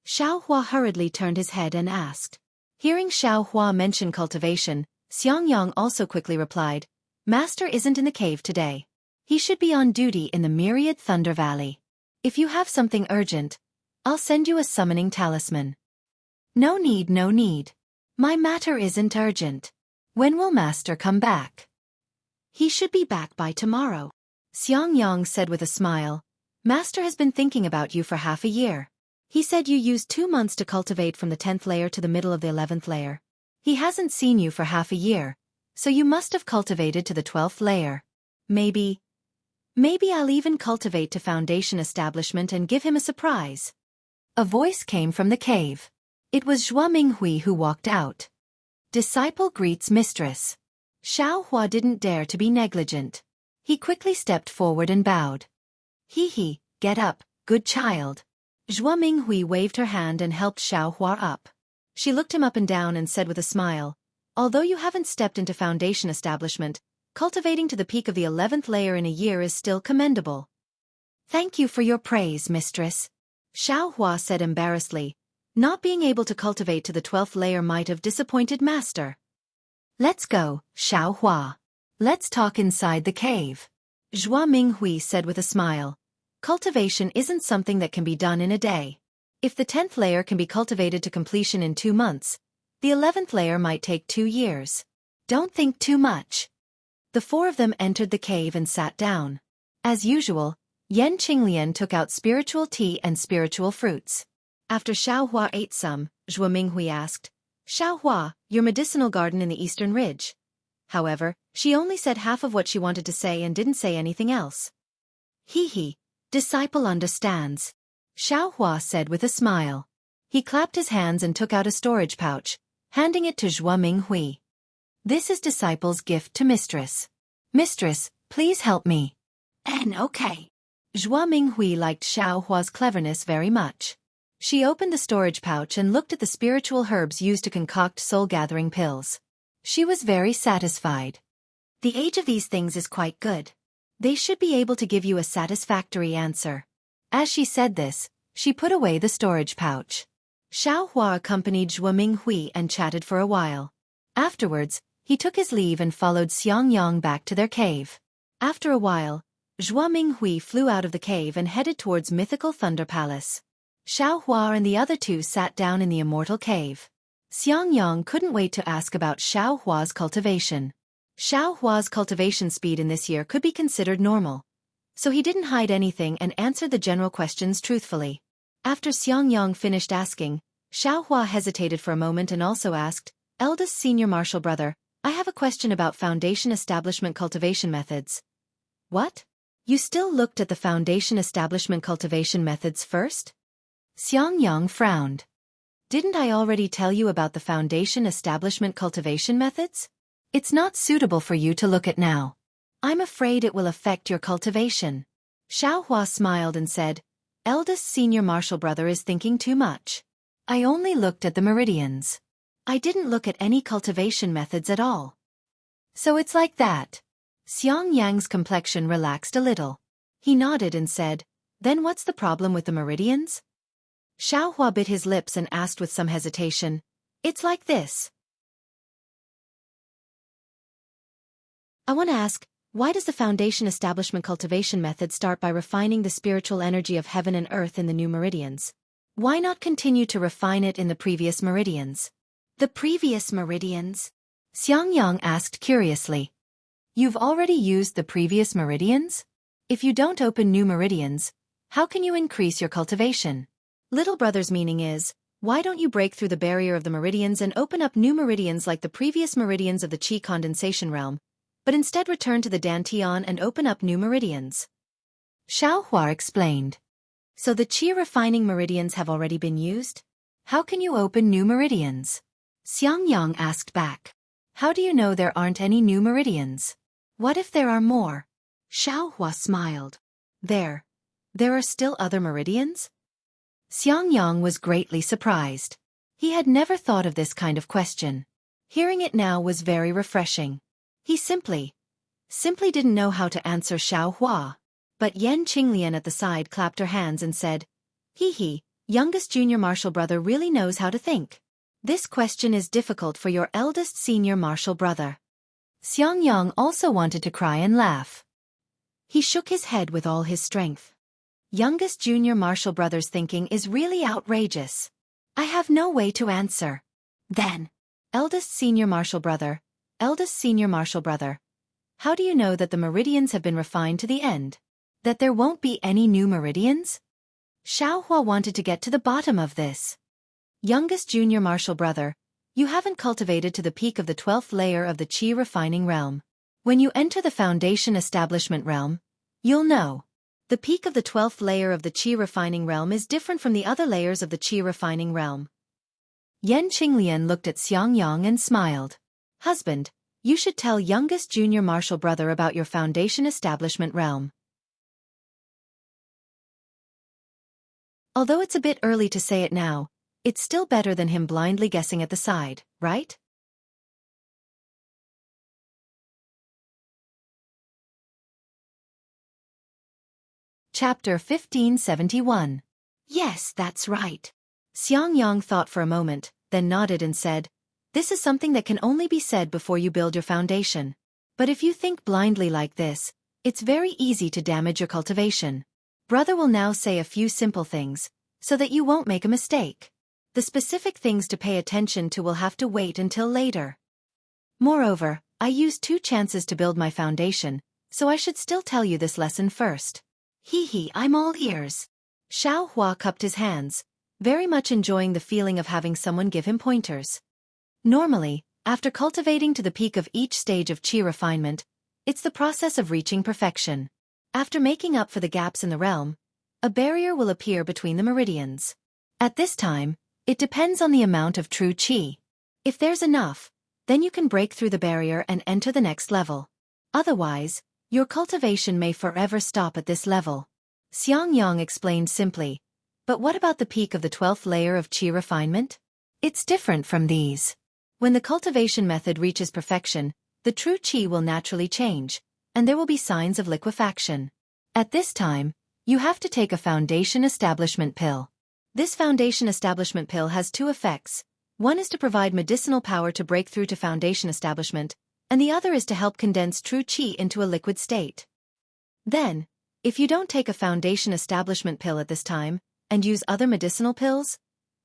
Xiaohua hurriedly turned his head and asked. Hearing Xiaohua mention cultivation, Xiangyang also quickly replied, Master isn't in the cave today. He should be on duty in the Myriad Thunder Valley. If you have something urgent, I'll send you a summoning talisman. No need, no need. My matter isn't urgent. When will Master come back? He should be back by tomorrow. Xiangyang said with a smile. Master has been thinking about you for half a year. He said you used 2 months to cultivate from the 10th layer to the middle of the 11th layer. He hasn't seen you for half a year, so you must have cultivated to the 12th layer. Maybe I'll even cultivate to foundation establishment and give him a surprise. A voice came from the cave. It was Zhua Minghui who walked out. Disciple greets mistress. Xiaohua didn't dare to be negligent. He quickly stepped forward and bowed. He, get up, good child. Zhua Minghui waved her hand and helped Xiaohua up. She looked him up and down and said with a smile, although you haven't stepped into foundation establishment, cultivating to the peak of the 11th layer in a year is still commendable. Thank you for your praise, mistress. Xiaohua said embarrassedly. Not being able to cultivate to the 12th layer might have disappointed master. Let's go, Xiaohua. Let's talk inside the cave. Zhua Minghui said with a smile. Cultivation isn't something that can be done in a day. If the 10th layer can be cultivated to completion in 2 months, the 11th layer might take 2 years. Don't think too much. The 4 of them entered the cave and sat down. As usual, Yan Qinglian took out spiritual tea and spiritual fruits. After Xiaohua ate some, Zhua Minghui asked, Xiaohua, your medicinal garden in the Eastern Ridge. However, she only said half of what she wanted to say and didn't say anything else. Disciple understands. Xiaohua said with a smile. He clapped his hands and took out a storage pouch, handing it to Zhua Minghui. This is disciple's gift to mistress. Mistress, please help me. Okay. Zhua Minghui liked Xiaohua's cleverness very much. She opened the storage pouch and looked at the spiritual herbs used to concoct soul-gathering pills. She was very satisfied. The age of these things is quite good. They should be able to give you a satisfactory answer. As she said this, she put away the storage pouch. Xiaohua accompanied Zhua Minghui and chatted for a while. Afterwards, he took his leave and followed Xiangyang back to their cave. After a while, Zhua Minghui flew out of the cave and headed towards mythical Thunder Palace. Xiaohua and the other 2 sat down in the Immortal Cave. Xiangyang couldn't wait to ask about Xiaohua's cultivation. Xiaohua's cultivation speed in this year could be considered normal, so he didn't hide anything and answered the general questions truthfully. After Xiangyang finished asking, Xiaohua hesitated for a moment and also asked, Eldest senior martial brother, I have a question about foundation establishment cultivation methods. What? You still looked at the foundation establishment cultivation methods first? Xiangyang frowned. Didn't I already tell you about the foundation establishment cultivation methods? It's not suitable for you to look at now. I'm afraid it will affect your cultivation. Xiaohua smiled and said, Eldest senior martial brother is thinking too much. I only looked at the meridians. I didn't look at any cultivation methods at all. So it's like that. Xiangyang's complexion relaxed a little. He nodded and said, Then what's the problem with the meridians? Xiaohua bit his lips and asked with some hesitation, It's like this. I want to ask, why does the foundation establishment cultivation method start by refining the spiritual energy of heaven and earth in the new meridians? Why not continue to refine it in the previous meridians? The previous meridians? Xiangyang asked curiously. You've already used the previous meridians? If you don't open new meridians, how can you increase your cultivation? Little brother's meaning is, why don't you break through the barrier of the meridians and open up new meridians like the previous meridians of the Qi condensation realm, but instead return to the Dantian and open up new meridians? Xiaohua explained. So the qi refining meridians have already been used? How can you open new meridians? Xiangyang asked back. How do you know there aren't any new meridians? What if there are more? Xiaohua smiled. There are still other meridians? Xiangyang was greatly surprised. He had never thought of this kind of question. Hearing it now was very refreshing. He simply didn't know how to answer Xiaohua. But Yan Qinglian at the side clapped her hands and said, He, youngest junior martial brother really knows how to think. This question is difficult for your eldest senior martial brother. Xiangyang also wanted to cry and laugh. He shook his head with all his strength. Youngest junior martial brother's thinking is really outrageous. I have no way to answer. Then, eldest senior martial brother, how do you know that the meridians have been refined to the end? That there won't be any new meridians? Xiaohua wanted to get to the bottom of this. Youngest junior martial brother, you haven't cultivated to the peak of the 12th layer of the qi refining realm. When you enter the foundation establishment realm, you'll know. The peak of the 12th layer of the qi refining realm is different from the other layers of the qi refining realm. Yan Qinglian looked at Xiangyang and smiled. Husband, you should tell youngest junior martial brother about your foundation establishment realm. Although it's a bit early to say it now, it's still better than him blindly guessing at the side, right? Chapter 1571. Yes, that's right. Xiangyang thought for a moment, then nodded and said, This is something that can only be said before you build your foundation. But if you think blindly like this, it's very easy to damage your cultivation. Brother will now say a few simple things, so that you won't make a mistake. The specific things to pay attention to will have to wait until later. Moreover, I used 2 chances to build my foundation, so I should still tell you this lesson first. I'm all ears. Xiaohua cupped his hands, very much enjoying the feeling of having someone give him pointers. Normally, after cultivating to the peak of each stage of qi refinement, it's the process of reaching perfection. After making up for the gaps in the realm, a barrier will appear between the meridians. At this time, it depends on the amount of true qi. If there's enough, then you can break through the barrier and enter the next level. Otherwise, your cultivation may forever stop at this level. Xiangyang explained simply. But what about the peak of the 12th layer of qi refinement? It's different from these. When the cultivation method reaches perfection, the true qi will naturally change, and there will be signs of liquefaction. At this time, you have to take a foundation establishment pill. This foundation establishment pill has 2 effects. One is to provide medicinal power to break through to foundation establishment, and the other is to help condense true qi into a liquid state. Then, if you don't take a foundation establishment pill at this time, and use other medicinal pills?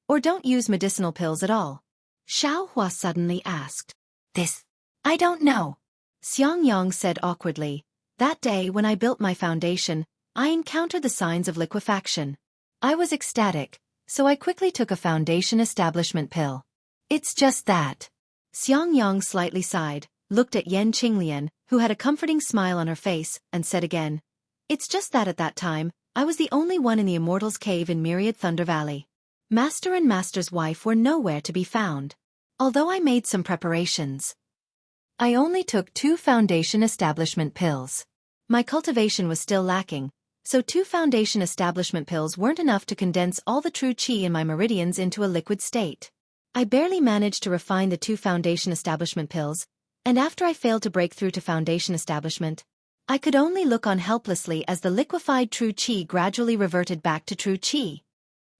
Or don't use medicinal pills at all? Xiaohua suddenly asked. This, I don't know. Xiangyang said awkwardly. That day when I built my foundation, I encountered the signs of liquefaction. I was ecstatic, so I quickly took a foundation establishment pill. It's just that. Xiangyang slightly sighed, looked at Yan Qinglian, who had a comforting smile on her face, and said again, It's just that at that time, I was the only one in the Immortal's cave in Myriad Thunder Valley. Master and Master's wife were nowhere to be found. Although I made some preparations, I only took 2 foundation establishment pills. My cultivation was still lacking, so 2 foundation establishment pills weren't enough to condense all the true qi in my meridians into a liquid state. I barely managed to refine the 2 foundation establishment pills, and after I failed to break through to foundation establishment, I could only look on helplessly as the liquefied true qi gradually reverted back to true qi.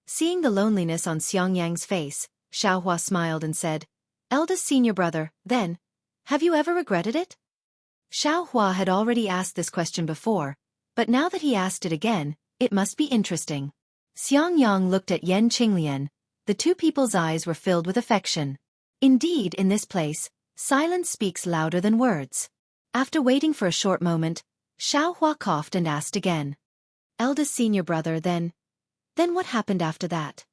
Seeing the loneliness on Xiangyang's face, Xiaohua smiled and said, Eldest senior brother, then, have you ever regretted it? Xiaohua had already asked this question before, but now that he asked it again, it must be interesting. Xiangyang looked at Yan Qinglian. The 2 people's eyes were filled with affection. Indeed, in this place, silence speaks louder than words. After waiting for a short moment, Xiaohua coughed and asked again. Eldest senior brother, then what happened after that?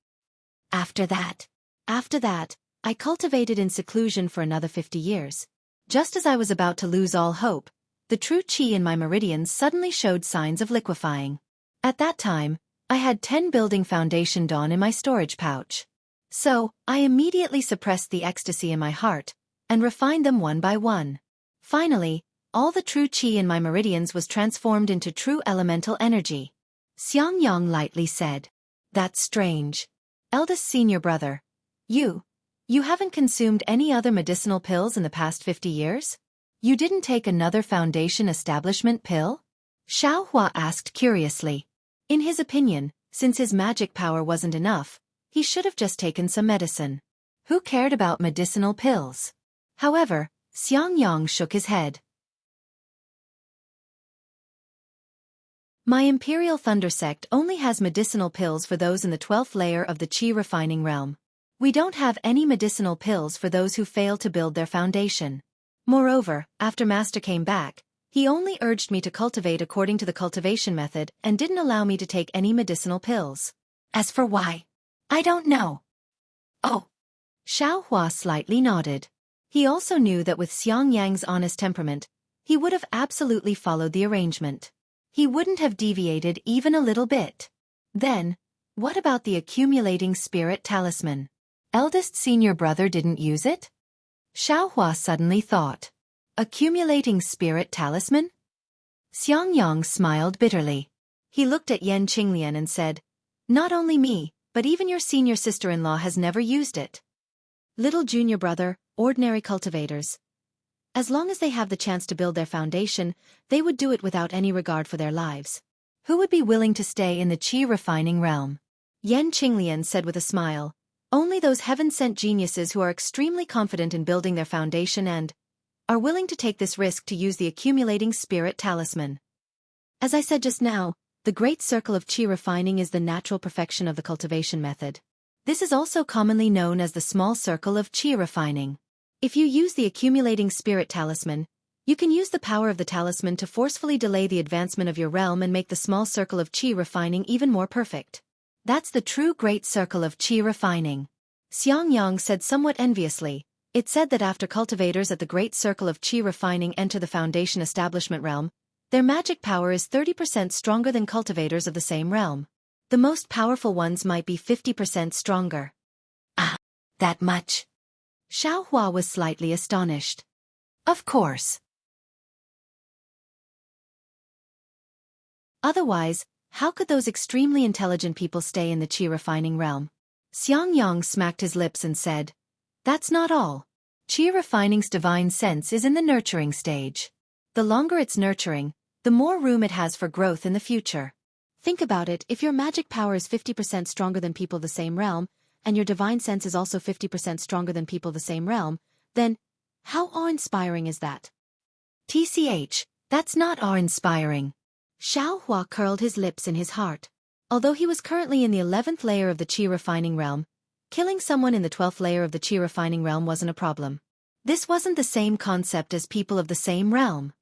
After that, I cultivated in seclusion for another 50 years. Just as I was about to lose all hope, the true qi in my meridians suddenly showed signs of liquefying. At that time, I had 10 building foundation dawn in my storage pouch. So, I immediately suppressed the ecstasy in my heart, and refined them one by one. Finally, all the true qi in my meridians was transformed into true elemental energy. Xianxia lightly said. That's strange. Eldest senior brother. You haven't consumed any other medicinal pills in the past 50 years? You didn't take another foundation establishment pill? Xiaohua asked curiously. In his opinion, since his magic power wasn't enough, he should have just taken some medicine. Who cared about medicinal pills? However, Xianxia shook his head. My Imperial Thunder Sect only has medicinal pills for those in the 12th layer of the Qi refining realm. We don't have any medicinal pills for those who fail to build their foundation. Moreover, after Master came back, he only urged me to cultivate according to the cultivation method and didn't allow me to take any medicinal pills. As for why, I don't know. Oh. Xiaohua slightly nodded. He also knew that with Xiangyang's honest temperament, he would have absolutely followed the arrangement. He wouldn't have deviated even a little bit. Then, what about the accumulating spirit talisman? Eldest senior brother didn't use it? Xiaohua suddenly thought. Accumulating spirit talisman? Xiangyang smiled bitterly. He looked at Yan Qinglian and said, not only me, but even your senior sister-in-law has never used it. Little junior brother, ordinary cultivators. As long as they have the chance to build their foundation, they would do it without any regard for their lives. Who would be willing to stay in the Qi refining realm? Yan Qinglian said with a smile, only those heaven-sent geniuses who are extremely confident in building their foundation and are willing to take this risk to use the accumulating spirit talisman. As I said just now, the great circle of Qi refining is the natural perfection of the cultivation method. This is also commonly known as the small circle of Qi refining. If you use the accumulating spirit talisman, you can use the power of the talisman to forcefully delay the advancement of your realm and make the small circle of Qi refining even more perfect. That's the true great circle of Qi refining. Xiangyang said somewhat enviously. It said that after cultivators at the great circle of Qi refining enter the foundation establishment realm, their magic power is 30% stronger than cultivators of the same realm. The most powerful ones might be 50% stronger. Ah, that much? Xiaohua was slightly astonished. Of course. Otherwise, how could those extremely intelligent people stay in the Qi refining realm? Xiangyang smacked his lips and said, that's not all. Qi refining's divine sense is in the nurturing stage. The longer it's nurturing, the more room it has for growth in the future. Think about it, if your magic power is 50% stronger than people of the same realm, and your divine sense is also 50% stronger than people of the same realm, then, how awe-inspiring is that? TCH, that's not awe-inspiring. Xiaohua curled his lips in his heart. Although he was currently in the 11th layer of the Qi refining realm, killing someone in the 12th layer of the Qi refining realm wasn't a problem. This wasn't the same concept as people of the same realm.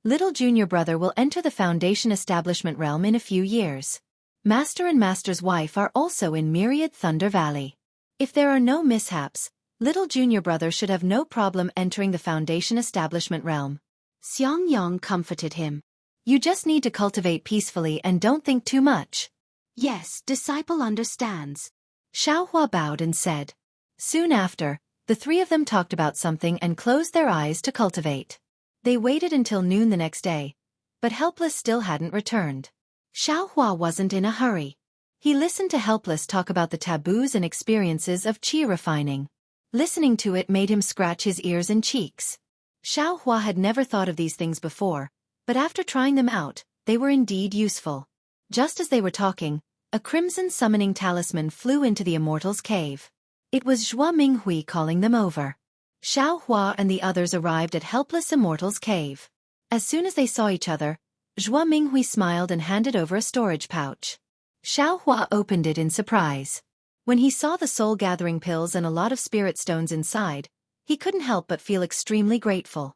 Little junior brother will enter the foundation establishment realm in a few years. Master and Master's wife are also in Myriad Thunder Valley. If there are no mishaps, little junior brother should have no problem entering the foundation establishment realm. Xiangyang comforted him. You just need to cultivate peacefully and don't think too much. Yes, disciple understands. Xiaohua bowed and said. Soon after, the three of them talked about something and closed their eyes to cultivate. They waited until noon the next day, but Helpless still hadn't returned. Xiaohua wasn't in a hurry. He listened to Helpless talk about the taboos and experiences of Qi refining. Listening to it made him scratch his ears and cheeks. Xiaohua had never thought of these things before, but after trying them out, they were indeed useful. Just as they were talking, a crimson summoning talisman flew into the Immortal's cave. It was Zhua Minghui calling them over. Xiaohua and the others arrived at Helpless Immortal's cave. As soon as they saw each other, Zhua Minghui smiled and handed over a storage pouch. Xiaohua opened it in surprise. When he saw the soul-gathering pills and a lot of spirit stones inside, he couldn't help but feel extremely grateful.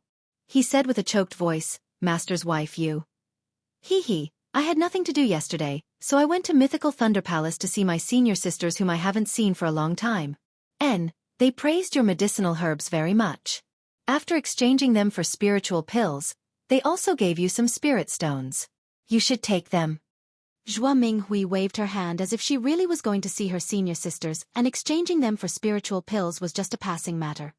He said with a choked voice, Master's wife, you. I had nothing to do yesterday, so I went to Mythical Thunder Palace to see my senior sisters whom I haven't seen for a long time. They praised your medicinal herbs very much. After exchanging them for spiritual pills, they also gave you some spirit stones. You should take them. Zhua Minghui waved her hand as if she really was going to see her senior sisters, and exchanging them for spiritual pills was just a passing matter.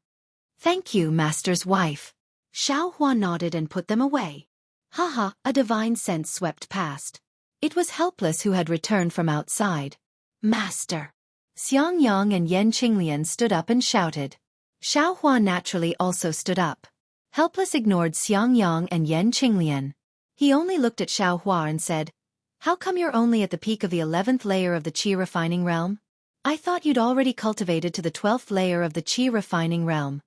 Thank you, master's wife. Xiaohua nodded and put them away. Haha, a divine sense swept past. It was Helpless who had returned from outside. Master! Xiangyang and Yan Qinglian stood up and shouted. Xiaohua naturally also stood up. Helpless ignored Xiangyang and Yan Qinglian. He only looked at Xiaohua and said, "How come you're only at the peak of the 11th layer of the qi refining realm? I thought you'd already cultivated to the 12th layer of the qi refining realm."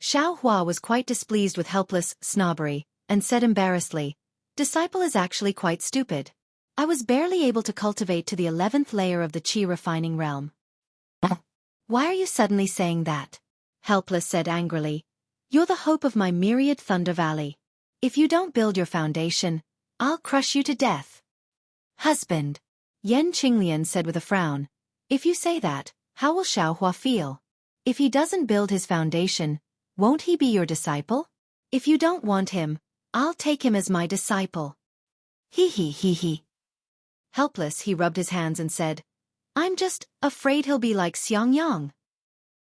Xiaohua was quite displeased with Helpless' snobbery, and said embarrassedly, "Disciple is actually quite stupid. I was barely able to cultivate to the 11th layer of the qi refining realm." "Why are you suddenly saying that?" Helpless said angrily. "You're the hope of my myriad Thunder Valley. If you don't build your foundation, I'll crush you to death." "Husband," Yan Qinglian said with a frown, "if you say that, how will Xiaohua feel? If he doesn't build his foundation, won't he be your disciple? If you don't want him, I'll take him as my disciple." He. Helpless, he rubbed his hands and said, "I'm just afraid he'll be like Xiangyang."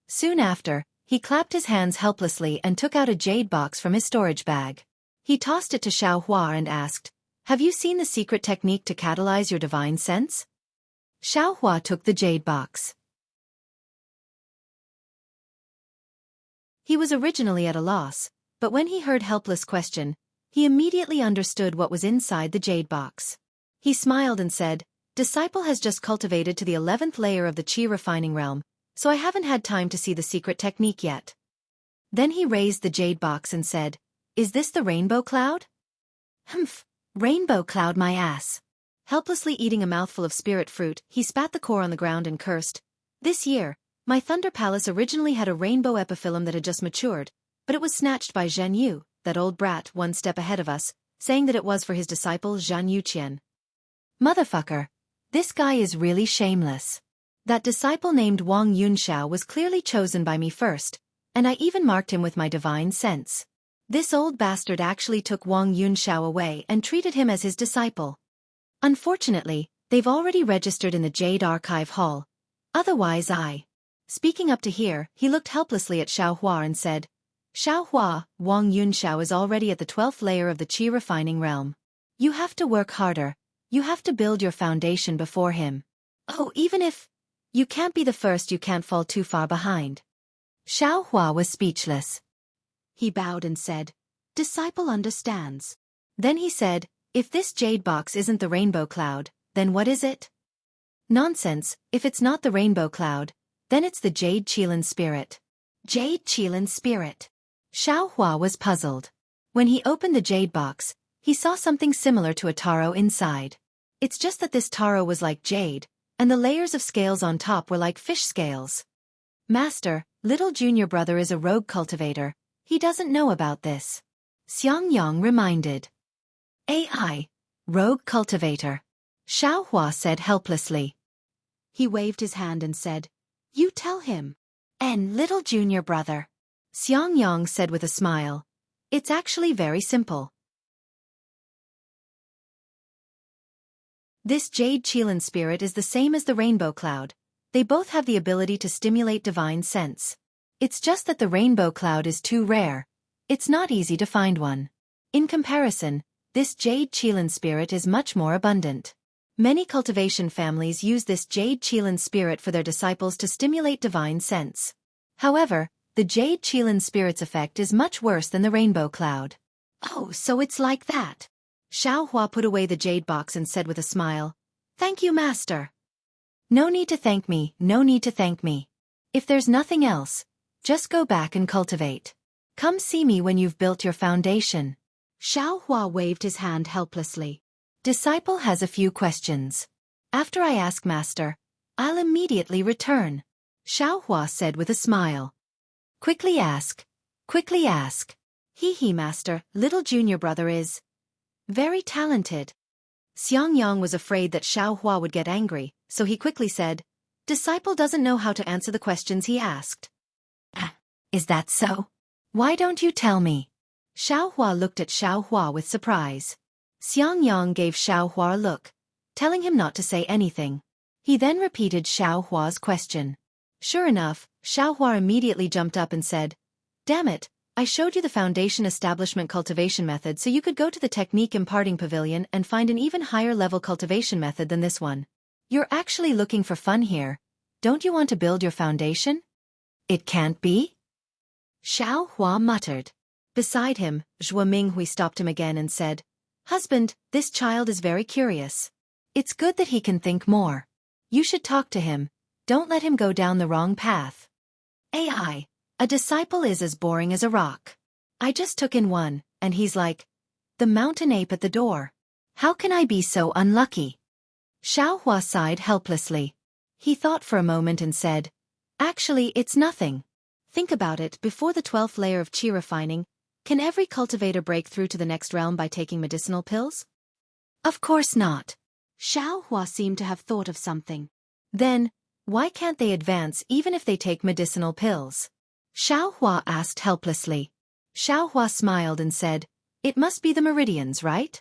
Soon after, he clapped his hands helplessly and took out a jade box from his storage bag. He tossed it to Xiaohua and asked, "Have you seen the secret technique to catalyze your divine sense?" Xiaohua took the jade box. He was originally at a loss, but when he heard Helpless' question, he immediately understood what was inside the jade box. He smiled and said, "Disciple has just cultivated to the 11th layer of the qi refining realm, so I haven't had time to see the secret technique yet." Then he raised the jade box and said, "Is this the rainbow cloud?" "Humph, rainbow cloud my ass." Helplessly eating a mouthful of spirit fruit, he spat the core on the ground and cursed, "This year, my Thunder Palace originally had a rainbow epiphyllum that had just matured, but it was snatched by Jianghu, that old brat one step ahead of us, saying that it was for his disciple Jianghu. Motherfucker. This guy is really shameless. That disciple named Wang Yunxiao was clearly chosen by me first, and I even marked him with my divine sense. This old bastard actually took Wang Yunxiao away and treated him as his disciple. Unfortunately, they've already registered in the Jade Archive Hall. Otherwise Speaking up to here, he looked helplessly at Xiaohua and said, "Xiaohua, Wang Yunxiao is already at the 12th layer of the qi refining realm. You have to work harder. You have to build your foundation before him. Oh, even if you can't be the first, you can't fall too far behind." Xiaohua was speechless. He bowed and said, "Disciple understands." Then he said, "If this jade box isn't the rainbow cloud, then what is it?" "Nonsense, if it's not the rainbow cloud, then it's the Jade Qilin spirit." Jade Qilin spirit. Xiaohua was puzzled. When he opened the jade box, he saw something similar to a taro inside. It's just that this taro was like jade, and the layers of scales on top were like fish scales. "Master, little junior brother is a rogue cultivator. He doesn't know about this." Xiangyang reminded. "AI, rogue cultivator," Xiaohua said helplessly. He waved his hand and said, "You tell him." "And little junior brother," Xiangyang said with a smile. "It's actually very simple. This Jade Qilin spirit is the same as the rainbow cloud. They both have the ability to stimulate divine sense. It's just that the rainbow cloud is too rare. It's not easy to find one. In comparison, this Jade Qilin spirit is much more abundant. Many cultivation families use this Jade Qilin spirit for their disciples to stimulate divine sense. However, the Jade Qilin spirit's effect is much worse than the rainbow cloud." "Oh, so it's like that." Xiaohua put away the jade box and said with a smile, "Thank you, master." "No need to thank me, no need to thank me. If there's nothing else, just go back and cultivate. Come see me when you've built your foundation." Xiaohua waved his hand helplessly. "Disciple has a few questions. After I ask master, I'll immediately return," Xiaohua said with a smile. Quickly ask. Quickly ask." He master, little junior brother is very talented." Xiangyang was afraid that Xiaohua would get angry, so he quickly said, "Disciple doesn't know how to answer the questions he asked." "Is that so? Why don't you tell me?" Xiaohua looked at Xiaohua with surprise. Xiangyang gave Xiaohua a look. telling him not to say anything. He then repeated Xiao Hua's question. Sure enough, Xiao Hua immediately jumped up and said, "Damn it, I showed you the foundation establishment cultivation method so you could go to the technique imparting pavilion and find an even higher level cultivation method than this one. You're actually looking for fun here. Don't you want to build your foundation?" "It can't be," Xiao Hua muttered. Beside him, Zhuo Minghui stopped him again and said, "Husband, this child is very curious. It's good that he can think more. You should talk to him. Don't let him go down the wrong path. A disciple is as boring as a rock. I just took in one, and he's like the mountain ape at the door. How can I be so unlucky?" Xiao Hua sighed helplessly. He thought for a moment and said, "Actually, it's nothing. Think about it, before the 12th layer of qi refining, can every cultivator break through to the next realm by taking medicinal pills?" "Of course not." Xiao Hua seemed to have thought of something. "Then, why can't they advance even if they take medicinal pills?" Xiao Hua asked helplessly. Xiao Hua smiled and said, "It must be the meridians, right?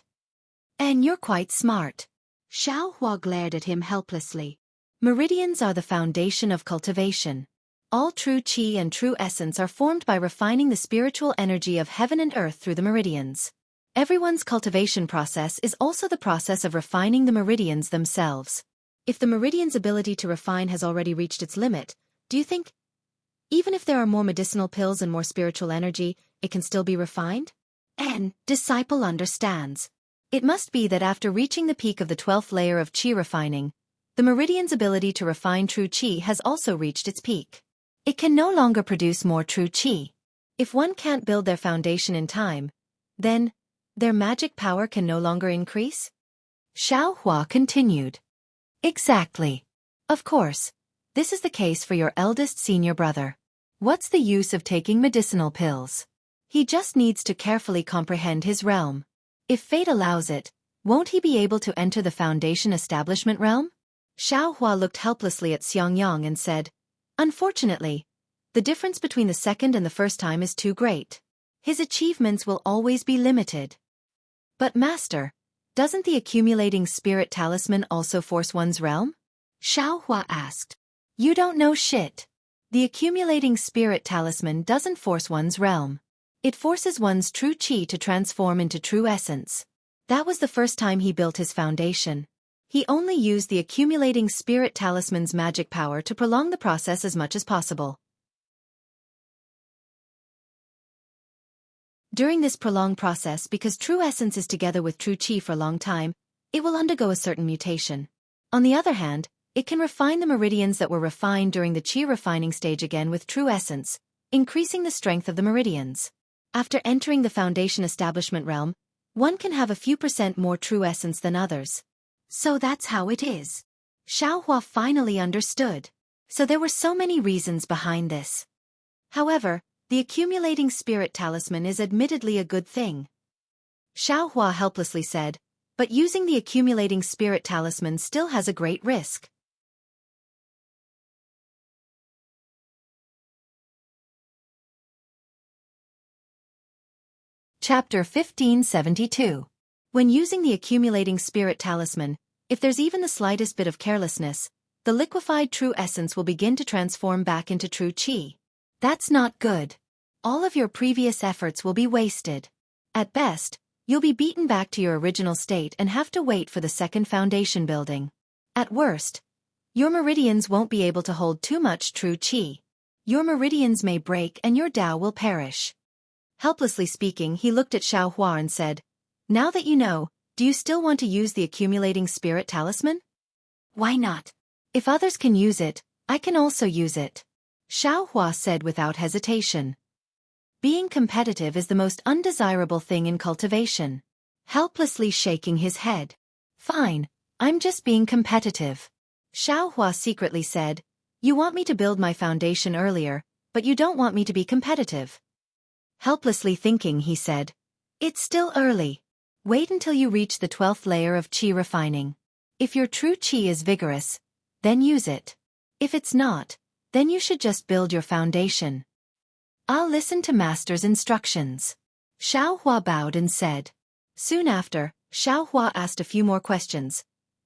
And you're quite smart." Xiao Hua glared at him helplessly. Meridians are the foundation of cultivation. All true qi and true essence are formed by refining the spiritual energy of heaven and earth through the meridians. Everyone's cultivation process is also the process of refining the meridians themselves. If the meridian's ability to refine has already reached its limit, do you think, even if there are more medicinal pills and more spiritual energy, it can still be refined? An disciple understands. It must be that after reaching the peak of the 12th layer of qi refining, the meridian's ability to refine true qi has also reached its peak. It can no longer produce more true qi. If one can't build their foundation in time, then their magic power can no longer increase? Xiao Hua continued. Exactly. Of course, this is the case for your eldest senior brother. What's the use of taking medicinal pills? He just needs to carefully comprehend his realm. If fate allows it, won't he be able to enter the foundation establishment realm? Xiao Hua looked helplessly at Xianxia and said, "Unfortunately, the difference between the second and the first time is too great. His achievements will always be limited." "But Master, doesn't the accumulating spirit talisman also force one's realm?" Xiao Hua asked. "You don't know shit. The accumulating spirit talisman doesn't force one's realm. It forces one's true qi to transform into true essence. That was the first time he built his foundation. He only used the accumulating spirit talisman's magic power to prolong the process as much as possible. During this prolonged process, because true essence is together with true qi for a long time, it will undergo a certain mutation. On the other hand, it can refine the meridians that were refined during the qi refining stage again with true essence, increasing the strength of the meridians. After entering the foundation establishment realm, one can have a few % more true essence than others. So that's how it is. Xiao Hua finally understood. So there were so many reasons behind this. However, the accumulating spirit talisman is admittedly a good thing. Xiao Hua helplessly said, but using the accumulating spirit talisman still has a great risk. Chapter 1572. When using the accumulating spirit talisman, if there's even the slightest bit of carelessness, the liquefied true essence will begin to transform back into true qi. That's not good. All of your previous efforts will be wasted. At best, you'll be beaten back to your original state and have to wait for the second foundation building. At worst, your meridians won't be able to hold too much true qi. Your meridians may break and your Tao will perish. Helplessly speaking, he looked at Xiao Hua and said, "Now that you know, do you still want to use the accumulating spirit talisman?" "Why not? If others can use it, I can also use it," Xiao Hua said without hesitation. Being competitive is the most undesirable thing in cultivation. Helplessly shaking his head. "Fine, I'm just being competitive." Xiao Hua secretly said, "You want me to build my foundation earlier, but you don't want me to be competitive." Helplessly thinking, he said, "It's still early. Wait until you reach the 12th layer of qi refining. If your true qi is vigorous, then use it. If it's not, then you should just build your foundation." "I'll listen to Master's instructions." Xiao Hua bowed and said. Soon after, Xiao Hua asked a few more questions.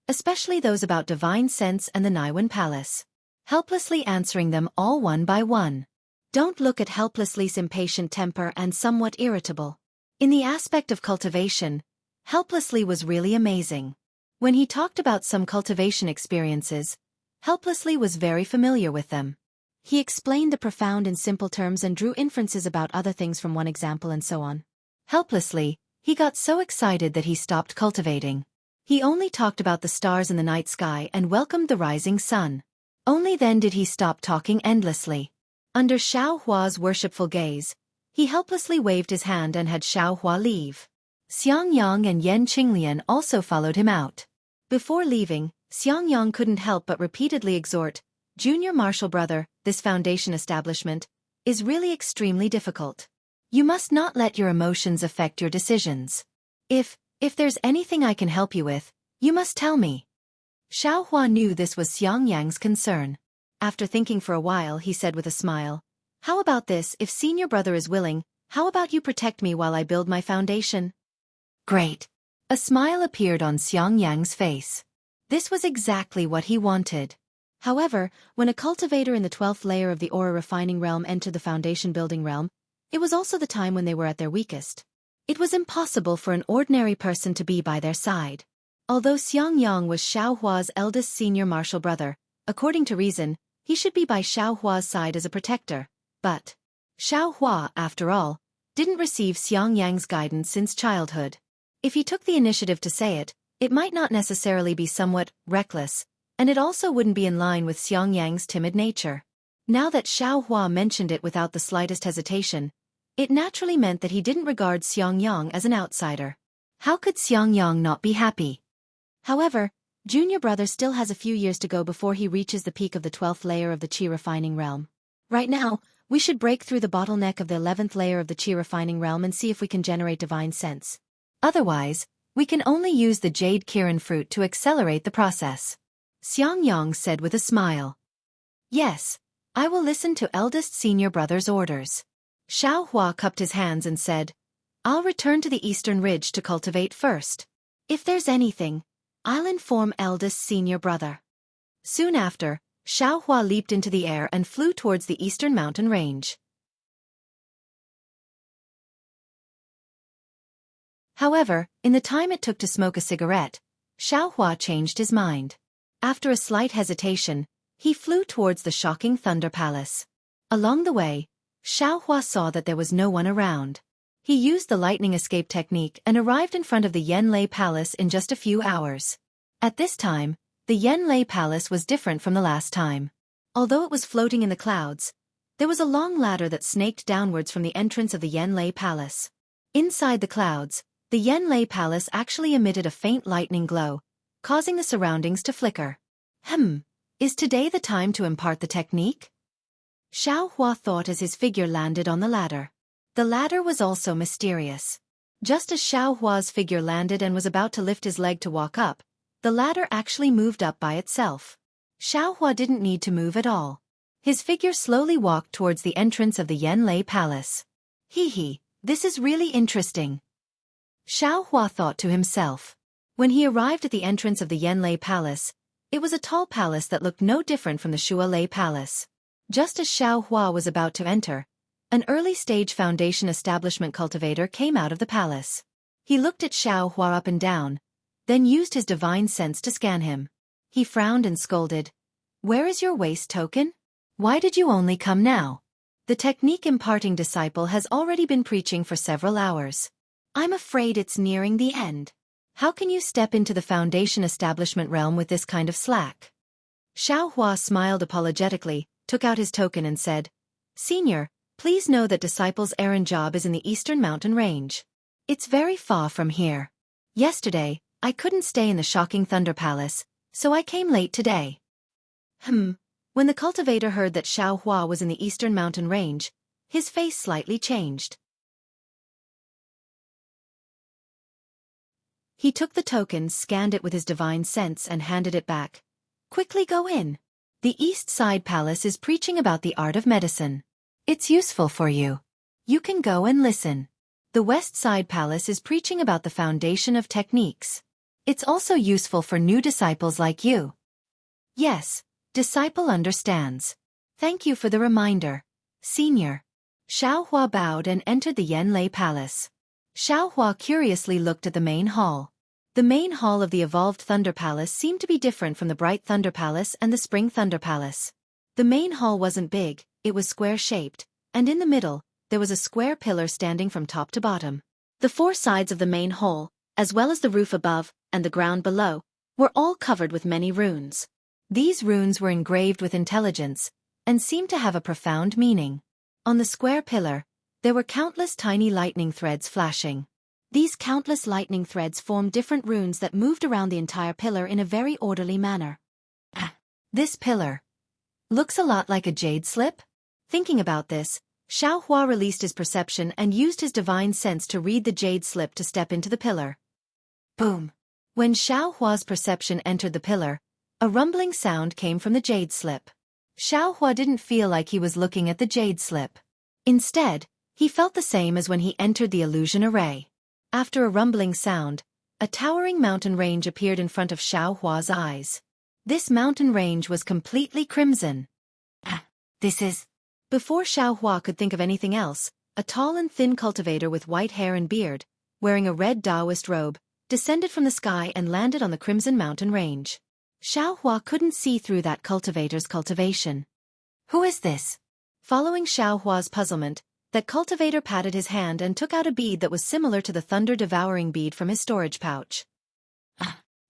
especially those about divine sense and the Naiwan Palace. Helplessly answering them all one by one. Don't look at Helplessly's impatient temper and somewhat irritable. In the aspect of cultivation, Helplessly was really amazing. When he talked about some cultivation experiences, Helplessly was very familiar with them. He explained the profound in simple terms and drew inferences about other things from one example and so on. Helplessly, he got so excited that he stopped cultivating. He only talked about the stars in the night sky and welcomed the rising sun. Only then did he stop talking endlessly. Under Xiao Hua's worshipful gaze, he helplessly waved his hand and had Xiao Hua leave. Xiangyang and Yan Qinglian also followed him out. Before leaving, Xiangyang couldn't help but repeatedly exhort, "Junior Marshal Brother, this foundation establishment is really extremely difficult. You must not let your emotions affect your decisions. If there's anything I can help you with, you must tell me." Xiao Hua knew this was Xiangyang's concern. After thinking for a while, he said with a smile, "How about this? If senior brother is willing, how about you protect me while I build my foundation?" Great. A smile appeared on Xiangyang's face. This was exactly what he wanted. However, when a cultivator in the 12th layer of the aura refining realm entered the foundation building realm, it was also the time when they were at their weakest. It was impossible for an ordinary person to be by their side. Although Xiangyang was Xiao Hua's eldest senior martial brother, according to reason, he should be by Xiao Hua's side as a protector. But Xiao Hua, after all, didn't receive Xiangyang's guidance since childhood. If he took the initiative to say it, it might not necessarily be somewhat reckless, and it also wouldn't be in line with Xiangyang's timid nature. Now that Xiao Hua mentioned it without the slightest hesitation, it naturally meant that he didn't regard Xiangyang as an outsider. How could Xiangyang not be happy? However, junior brother still has a few years to go before he reaches the peak of the 12th layer of the Qi refining realm. Right now, we should break through the bottleneck of the 11th layer of the Qi refining realm and see if we can generate divine sense. Otherwise, we can only use the Jade Kirin fruit to accelerate the process. Xiangyang said with a smile. Yes, I will listen to eldest senior brother's orders. Xiao Hua cupped his hands and said, I'll return to the eastern ridge to cultivate first. If there's anything, I'll inform eldest senior brother. Soon after, Xiao Hua leaped into the air and flew towards the eastern mountain range. However, in the time it took to smoke a cigarette, Xiao Hua changed his mind. After a slight hesitation, he flew towards the shocking Thunder Palace. Along the way, Xiao Hua saw that there was no one around. He used the lightning escape technique and arrived in front of the Yanlei Palace in just a few hours. At this time, the Yanlei Palace was different from the last time. Although it was floating in the clouds, there was a long ladder that snaked downwards from the entrance of the Yanlei Palace. Inside the clouds, the Yanlei Palace actually emitted a faint lightning glow, causing the surroundings to flicker. Is today the time to impart the technique? Xiao Hua thought as his figure landed on the ladder. The ladder was also mysterious. Just as Xiao Hua's figure landed and was about to lift his leg to walk up, the ladder actually moved up by itself. Xiao Hua didn't need to move at all. His figure slowly walked towards the entrance of the Yanlei Palace. This is really interesting. Xiao Hua thought to himself. When he arrived at the entrance of the Yanlei Palace, it was a tall palace that looked no different from the Shualei Palace. Just as Xiao Hua was about to enter, an early-stage foundation establishment cultivator came out of the palace. He looked at Xiao Hua up and down, then used his divine sense to scan him. He frowned and scolded. Where is your waste token? Why did you only come now? The technique imparting disciple has already been preaching for several hours. I'm afraid it's nearing the end. How can you step into the foundation establishment realm with this kind of slack? Xiao Hua smiled apologetically, took out his token and said, Senior, please know that disciple's errand job is in the eastern mountain range. It's very far from here. Yesterday, I couldn't stay in the shocking Thunder Palace, so I came late today. When the cultivator heard that Xiao Hua was in the eastern mountain range, his face slightly changed. He took the token, scanned it with his divine sense and handed it back. Quickly go in. The East Side Palace is preaching about the art of medicine. It's useful for you. You can go and listen. The West Side Palace is preaching about the foundation of techniques. It's also useful for new disciples like you. Yes, disciple understands. Thank you for the reminder, Senior. Xiaohua bowed and entered the Yanlei Palace. Xiaohua curiously looked at the main hall. The main hall of the Evolved Thunder Palace seemed to be different from the Bright Thunder Palace and the Spring Thunder Palace. The main hall wasn't big, it was square-shaped, and in the middle, there was a square pillar standing from top to bottom. The four sides of the main hall, as well as the roof above and the ground below, were all covered with many runes. These runes were engraved with intelligence, and seemed to have a profound meaning. On the square pillar, there were countless tiny lightning threads flashing. These countless lightning threads formed different runes that moved around the entire pillar in a very orderly manner. This pillar looks a lot like a jade slip? Thinking about this, Xiaohua released his perception and used his divine sense to read the jade slip to step into the pillar. Boom! When Xiaohua's perception entered the pillar, a rumbling sound came from the jade slip. Xiaohua didn't feel like he was looking at the jade slip. Instead, he felt the same as when he entered the illusion array. After a rumbling sound, a towering mountain range appeared in front of Xiaohua's eyes. This mountain range was completely crimson. This is... Before Xiaohua could think of anything else, a tall and thin cultivator with white hair and beard, wearing a red Taoist robe, descended from the sky and landed on the Crimson Mountain Range. Xiaohua couldn't see through that cultivator's cultivation. Who is this? Following Xiaohua's puzzlement, that cultivator patted his hand and took out a bead that was similar to the thunder-devouring bead from his storage pouch.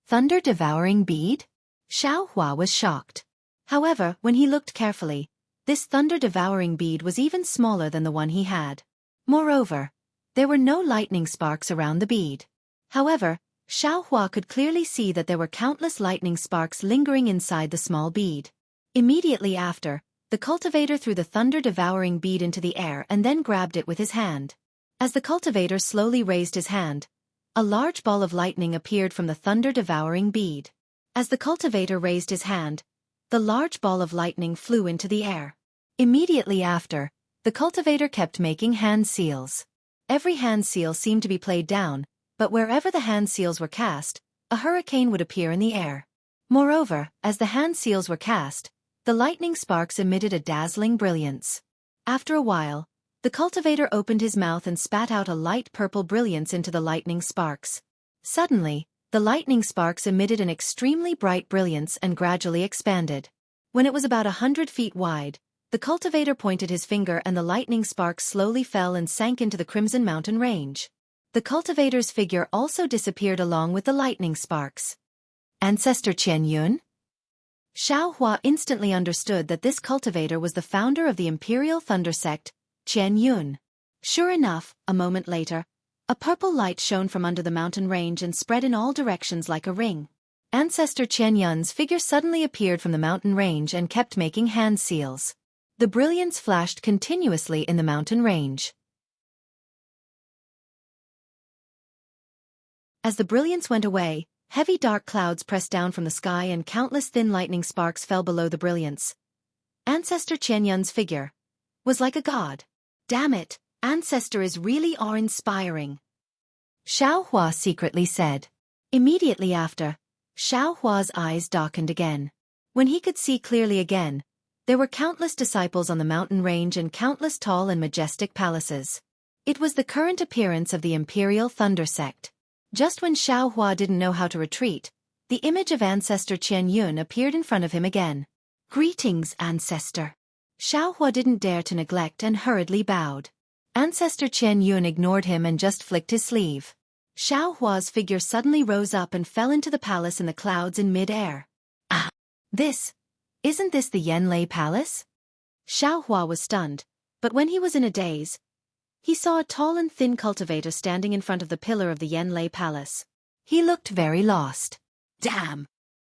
Thunder-devouring bead? Xiaohua was shocked. However, when he looked carefully, this thunder-devouring bead was even smaller than the one he had. Moreover, there were no lightning sparks around the bead. However, Xiaohua could clearly see that there were countless lightning sparks lingering inside the small bead. Immediately after, the cultivator threw the thunder-devouring bead into the air and then grabbed it with his hand. As the cultivator slowly raised his hand, a large ball of lightning appeared from the thunder-devouring bead. As the cultivator raised his hand, the large ball of lightning flew into the air. Immediately after, the cultivator kept making hand seals. Every hand seal seemed to be played down, but wherever the hand seals were cast, a hurricane would appear in the air. Moreover, as the hand seals were cast, the lightning sparks emitted a dazzling brilliance. After a while, the cultivator opened his mouth and spat out a light purple brilliance into the lightning sparks. Suddenly, the lightning sparks emitted an extremely bright brilliance and gradually expanded. When it was about 100 feet wide, the cultivator pointed his finger and the lightning sparks slowly fell and sank into the Crimson Mountain Range. The cultivator's figure also disappeared along with the lightning sparks. Ancestor Qian Yun? Xiaohua instantly understood that this cultivator was the founder of the Imperial Thunder Sect, Qian Yun. Sure enough, a moment later, a purple light shone from under the mountain range and spread in all directions like a ring. Ancestor Qian Yun's figure suddenly appeared from the mountain range and kept making hand seals. The brilliance flashed continuously in the mountain range. As the brilliance went away, heavy dark clouds pressed down from the sky and countless thin lightning sparks fell below the brilliance. Ancestor Qian Yun's figure was like a god. Damn it, Ancestor is really awe-inspiring, Xiaohua secretly said. Immediately after, Xiaohua's eyes darkened again. When he could see clearly again, there were countless disciples on the mountain range and countless tall and majestic palaces. It was the current appearance of the Imperial Thunder Sect. Just when Xiaohua didn't know how to retreat, the image of Ancestor Qian Yun appeared in front of him again. Greetings, Ancestor. Xiaohua didn't dare to neglect and hurriedly bowed. Ancestor Qian Yun ignored him and just flicked his sleeve. Xiaohua's figure suddenly rose up and fell into the palace in the clouds in mid-air. Isn't this the Yanlei Palace? Xiaohua was stunned, but when he was in a daze, he saw a tall and thin cultivator standing in front of the pillar of the Yanlei Palace. He looked very lost. Damn!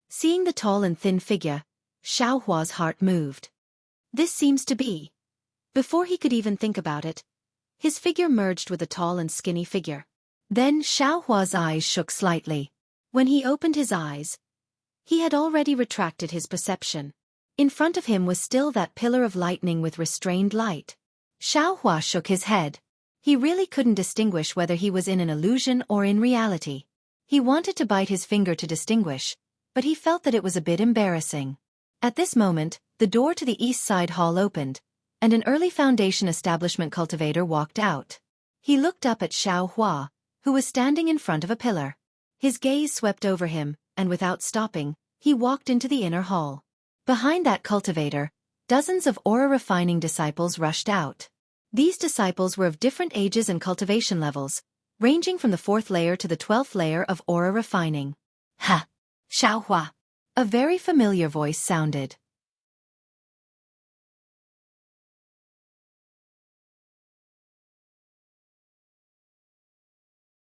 Seeing the tall and thin figure, Xiaohua's heart moved. This seems to be. Before he could even think about it, his figure merged with a tall and skinny figure. Then Xiaohua's eyes shook slightly. When he opened his eyes, he had already retracted his perception. In front of him was still that pillar of lightning with restrained light. Xiaohua shook his head. He really couldn't distinguish whether he was in an illusion or in reality. He wanted to bite his finger to distinguish, but he felt that it was a bit embarrassing. At this moment, the door to the east side hall opened, and an early foundation establishment cultivator walked out. He looked up at Xianxia, who was standing in front of a pillar. His gaze swept over him, and without stopping, he walked into the inner hall. Behind that cultivator, dozens of aura refining disciples rushed out. These disciples were of different ages and cultivation levels, ranging from the 4th layer to the 12th layer of aura refining. Ha! Xiaohua! A very familiar voice sounded.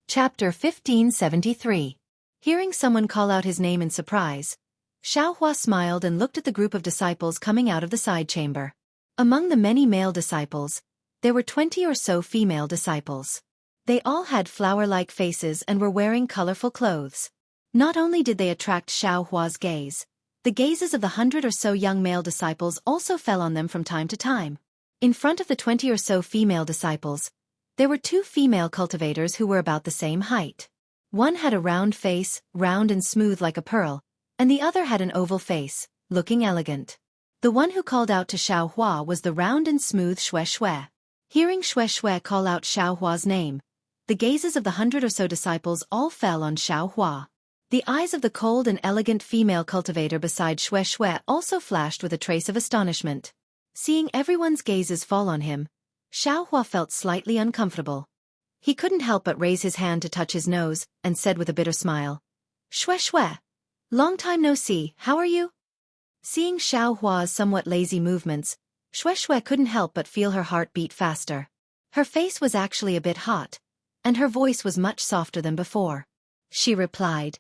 Chapter 1573. Hearing someone call out his name in surprise, Xiaohua smiled and looked at the group of disciples coming out of the side chamber. Among the many male disciples, there were 20 or so female disciples. They all had flower-like faces and were wearing colorful clothes. Not only did they attract Xiaohua's gaze, the gazes of the 100 or so young male disciples also fell on them from time to time. In front of the 20 or so female disciples, there were 2 female cultivators who were about the same height. One had a round face, round and smooth like a pearl, and the other had an oval face, looking elegant. The one who called out to Xiaohua was the round and smooth Xue. Hearing Xue call out Xiaohua's name, the gazes of the 100 or so disciples all fell on Xiaohua. The eyes of the cold and elegant female cultivator beside Xue also flashed with a trace of astonishment. Seeing everyone's gazes fall on him, Xiaohua felt slightly uncomfortable. He couldn't help but raise his hand to touch his nose, and said with a bitter smile, "Xue, long time no see, how are you?" Seeing Xiaohua's somewhat lazy movements, Xue couldn't help but feel her heart beat faster. Her face was actually a bit hot, and her voice was much softer than before. She replied,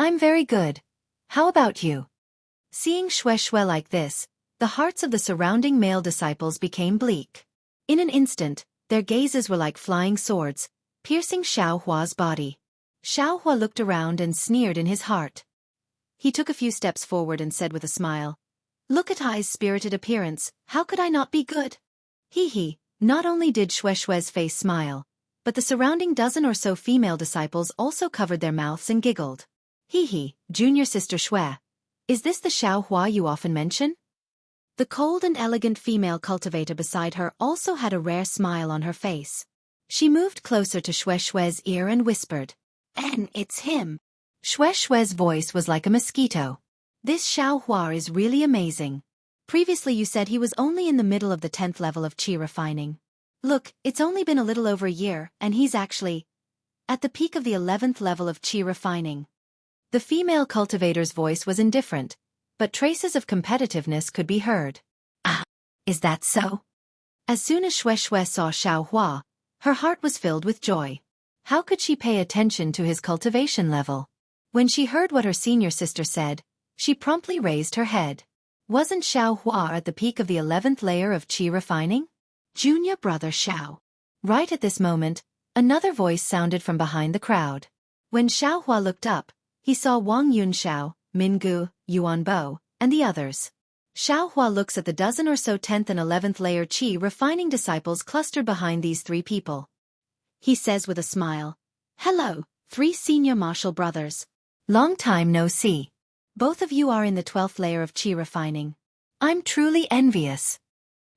I'm very good. How about you?" Seeing Xue like this, the hearts of the surrounding male disciples became bleak. In an instant, their gazes were like flying swords, piercing Xiaohua's body. Xiaohua looked around and sneered in his heart. He took a few steps forward and said with a smile, "Look at I's spirited appearance, how could I not be good?" He. Not only did Xue's face smile, but the surrounding dozen or so female disciples also covered their mouths and giggled. Junior sister Xue. Is this the Xiaohua you often mention? The cold and elegant female cultivator beside her also had a rare smile on her face. She moved closer to Xue's ear and whispered, "And it's him." Xue's voice was like a mosquito. "This Xiaohua is really amazing. Previously you said he was only in the middle of the 10th level of qi refining. Look, it's only been a little over a year, and he's actually at the peak of the 11th level of qi refining." The female cultivator's voice was indifferent, but traces of competitiveness could be heard. "Ah, is that so?" As soon as Xue saw Xiaohua, her heart was filled with joy. How could she pay attention to his cultivation level? When she heard what her senior sister said, she promptly raised her head. Wasn't Xiaohua at the peak of the 11th layer of qi refining? Junior brother Xiao. Right at this moment, another voice sounded from behind the crowd. When Xiaohua looked up, he saw Wang Yunxiao, Minggu, Yuanbo, and the others. Xiaohua looks at the dozen or so 10th and 11th layer qi refining disciples clustered behind these 3 people. He says with a smile, "Hello, 3 senior martial brothers. Long time no see. Both of you are in the 12th layer of qi refining. I'm truly envious."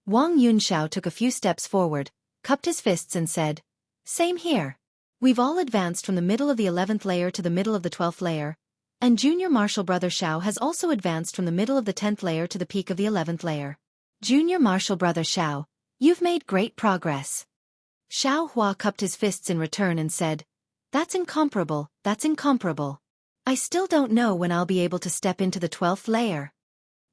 Wang Yunxiao took a few steps forward, cupped his fists and said, "Same here. We've all advanced from the middle of the 11th layer to the middle of the 12th layer, and junior martial brother Xiao has also advanced from the middle of the 10th layer to the peak of the 11th layer. Junior martial brother Xiao, you've made great progress." Xiaohua cupped his fists in return and said, That's incomparable. I still don't know when I'll be able to step into the 12th layer."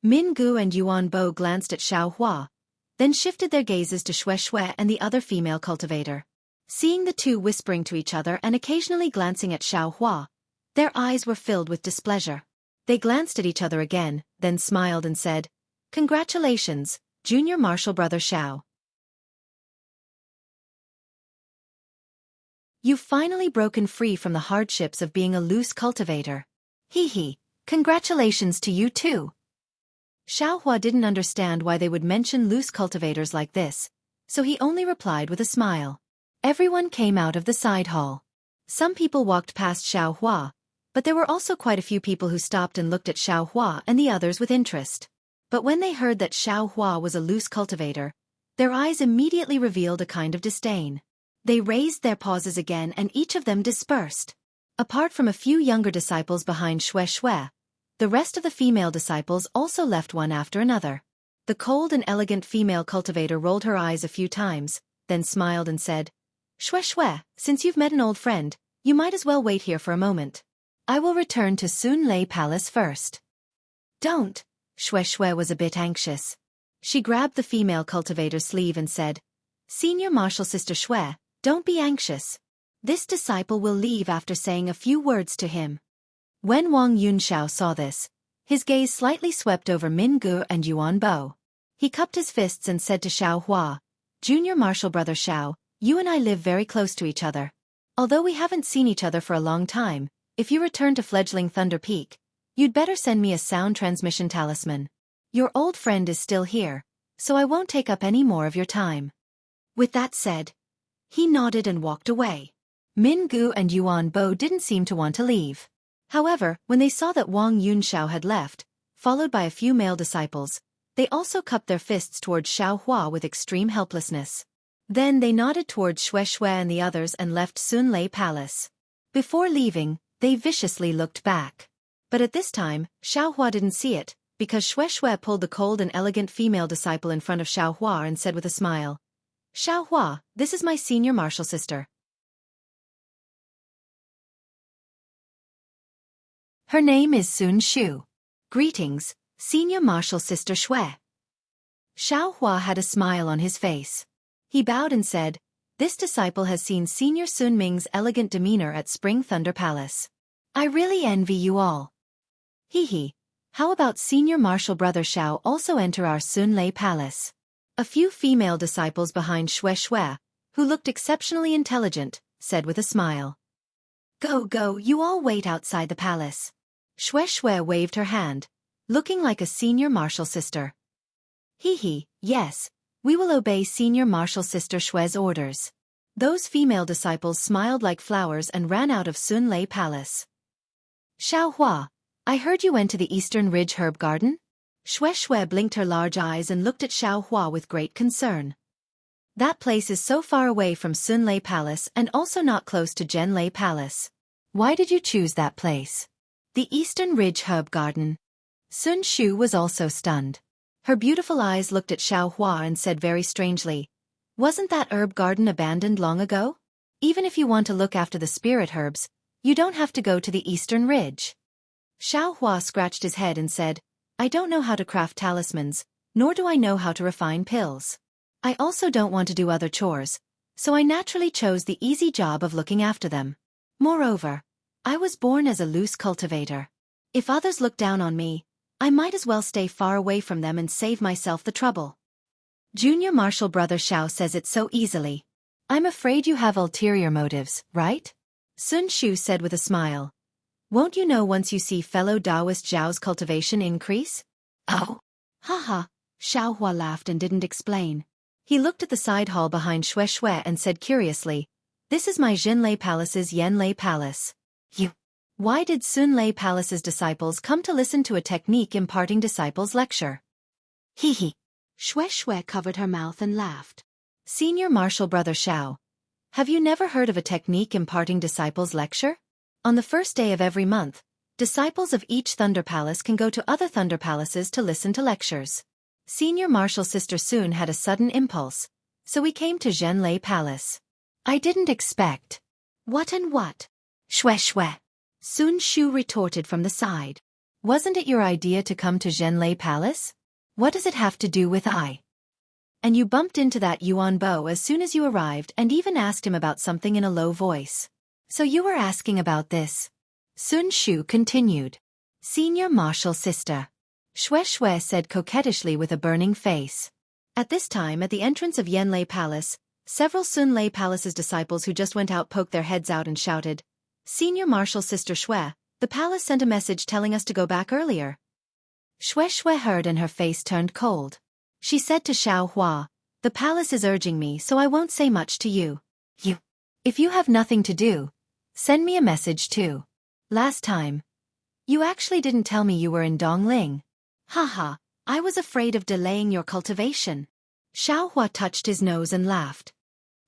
Minggu and Yuanbo glanced at Xiaohua, then shifted their gazes to Xue and the other female cultivator. Seeing the 2 whispering to each other and occasionally glancing at Xiaohua, their eyes were filled with displeasure. They glanced at each other again, then smiled and said, "Congratulations, junior martial brother Xiao. You've finally broken free from the hardships of being a loose cultivator. Congratulations to you too." Xiaohua didn't understand why they would mention loose cultivators like this, so he only replied with a smile. Everyone came out of the side hall. Some people walked past Xiaohua, but there were also quite a few people who stopped and looked at Xiaohua and the others with interest. But when they heard that Xiaohua was a loose cultivator, their eyes immediately revealed a kind of disdain. They raised their pauses again and each of them dispersed. Apart from a few younger disciples behind Shui, the rest of the female disciples also left one after another. The cold and elegant female cultivator rolled her eyes a few times, then smiled and said, Shui, since you've met an old friend, you might as well wait here for a moment. I will return to Sunlei Palace first. Don't. Shui was a bit anxious. She grabbed the female cultivator's sleeve and said, Senior Martial Sister Shui, don't be anxious. This disciple will leave after saying a few words to him. When Wang Yunxiao saw this, his gaze slightly swept over Mingu and Yuan Bo. He cupped his fists and said to Xiaohua, Junior Martial Brother Xiao, you and I live very close to each other. Although we haven't seen each other for a long time, if you return to fledgling Thunder Peak, you'd better send me a sound transmission talisman. Your old friend is still here, so I won't take up any more of your time. With that said, he nodded and walked away. Mingu and Yuan Bo didn't seem to want to leave. However, when they saw that Wang Yunxiao had left, followed by a few male disciples, they also cupped their fists towards Xiaohua with extreme helplessness. Then they nodded towards Shui and the others and left Sunlei Palace. Before leaving, they viciously looked back. But at this time, Xiaohua didn't see it, because Shui pulled the cold and elegant female disciple in front of Xiaohua and said with a smile, Xiaohua, this is my senior martial sister. Her name is Sun Shu. Greetings, Senior Martial Sister Shui. Xiaohua had a smile on his face. He bowed and said, This disciple has seen Senior Sun Ming's elegant demeanor at Spring Thunder Palace. I really envy you all. Hee. How about Senior Martial Brother Xiao also enter our Sunlei Palace? A few female disciples behind Shui, who looked exceptionally intelligent, said with a smile. Go, you all wait outside the palace. Shui waved her hand, looking like a senior martial sister. Hee, yes, we will obey Senior Martial Sister Shui's orders. Those female disciples smiled like flowers and ran out of Sunlei Palace. Xiaohua, I heard you went to the Eastern Ridge Herb Garden? Shui blinked her large eyes and looked at Xiaohua with great concern. That place is so far away from Sunlei Palace and also not close to Zhenlei Palace. Why did you choose that place? The Eastern Ridge Herb Garden. Sun Shu was also stunned. Her beautiful eyes looked at Xiaohua and said very strangely, Wasn't that herb garden abandoned long ago? Even if you want to look after the spirit herbs, you don't have to go to the Eastern Ridge. Xiaohua scratched his head and said, I don't know how to craft talismans, nor do I know how to refine pills. I also don't want to do other chores, so I naturally chose the easy job of looking after them. Moreover, I was born as a loose cultivator. If others look down on me, I might as well stay far away from them and save myself the trouble. Junior Martial Brother Xiao says it so easily. I'm afraid you have ulterior motives, right? Sun Shu said with a smile. Won't you know once you see fellow Taoist Zhao's cultivation increase? Oh. Haha, Xiaohua laughed and didn't explain. He looked at the side hall behind Shui and said curiously, This is my Zhenlei Palace's Yanlei Palace. Why did Sunlei Palace's disciples come to listen to a technique imparting disciples lecture? Hee. Shui covered her mouth and laughed. Senior Martial Brother Xiao, have you never heard of a technique imparting disciples lecture? On the first day of every month, disciples of each Thunder Palace can go to other Thunder Palaces to listen to lectures. Senior Martial Sister Sun had a sudden impulse, so we came to Zhenlei Palace. I didn't expect. What and what? Shui. Sun Shu retorted from the side. Wasn't it your idea to come to Zhenlei Palace? What does it have to do with I? And you bumped into that Yuan Bo as soon as you arrived and even asked him about something in a low voice. So you were asking about this? Sun Shu continued. Senior Martial Sister. Shui said coquettishly with a burning face. At this time at the entrance of Yanlei Palace, several Sunlei Palace's disciples who just went out poked their heads out and shouted, Senior Martial Sister Shui, the palace sent a message telling us to go back earlier. Shui heard and her face turned cold. She said to Xiaohua, The palace is urging me so I won't say much to you. If you have nothing to do, Send me a message too. Last time, you actually didn't tell me you were in Dongling. Haha, I was afraid of delaying your cultivation. Xiaohua touched his nose and laughed.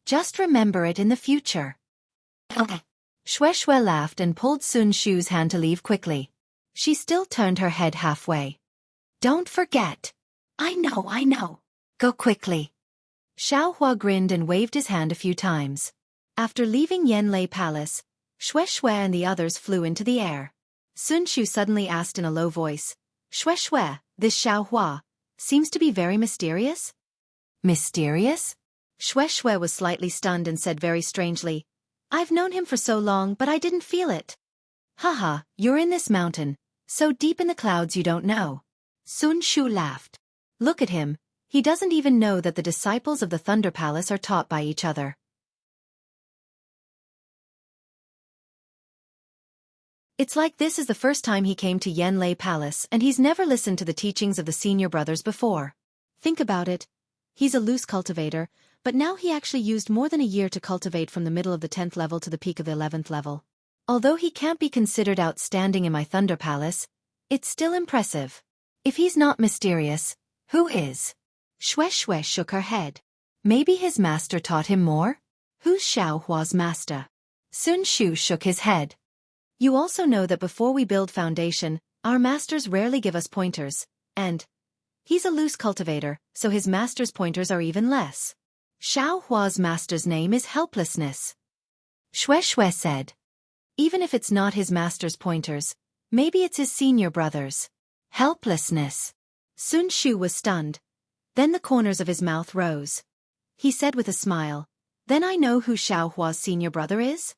Just remember it in the future. Shui laughed and pulled Sun Shu's hand to leave quickly. She still turned her head halfway. Don't forget. I know. Go quickly. Xiaohua grinned and waved his hand a few times. After leaving Yanlei Palace, Shui and the others flew into the air. Sun Shu suddenly asked in a low voice, Shui, this Xiaohua seems to be very mysterious? Mysterious? Shui was slightly stunned and said very strangely, I've known him for so long but I didn't feel it. Haha, you're in this mountain, so deep in the clouds you don't know. Sun Shu laughed. Look at him, he doesn't even know that the disciples of the Thunder Palace are taught by each other. It's like this is the first time he came to Yanlei Palace and he's never listened to the teachings of the senior brothers before. Think about it. He's a loose cultivator, but now he actually used more than a year to cultivate from the middle of the 10th level to the peak of the 11th level. Although he can't be considered outstanding in my Thunder Palace, it's still impressive. If he's not mysterious, who is? Shui shook her head. Maybe his master taught him more? Who's Xiaohua's master? Sun Shu shook his head. You also know that before we build foundation, our masters rarely give us pointers, and he's a loose cultivator, so his master's pointers are even less. Xiaohua's master's name is Helplessness. Shui said. Even if it's not his master's pointers, maybe it's his senior brother's. Helplessness. Sun Shu was stunned. Then the corners of his mouth rose. He said with a smile, Then I know who Xiaohua's senior brother is?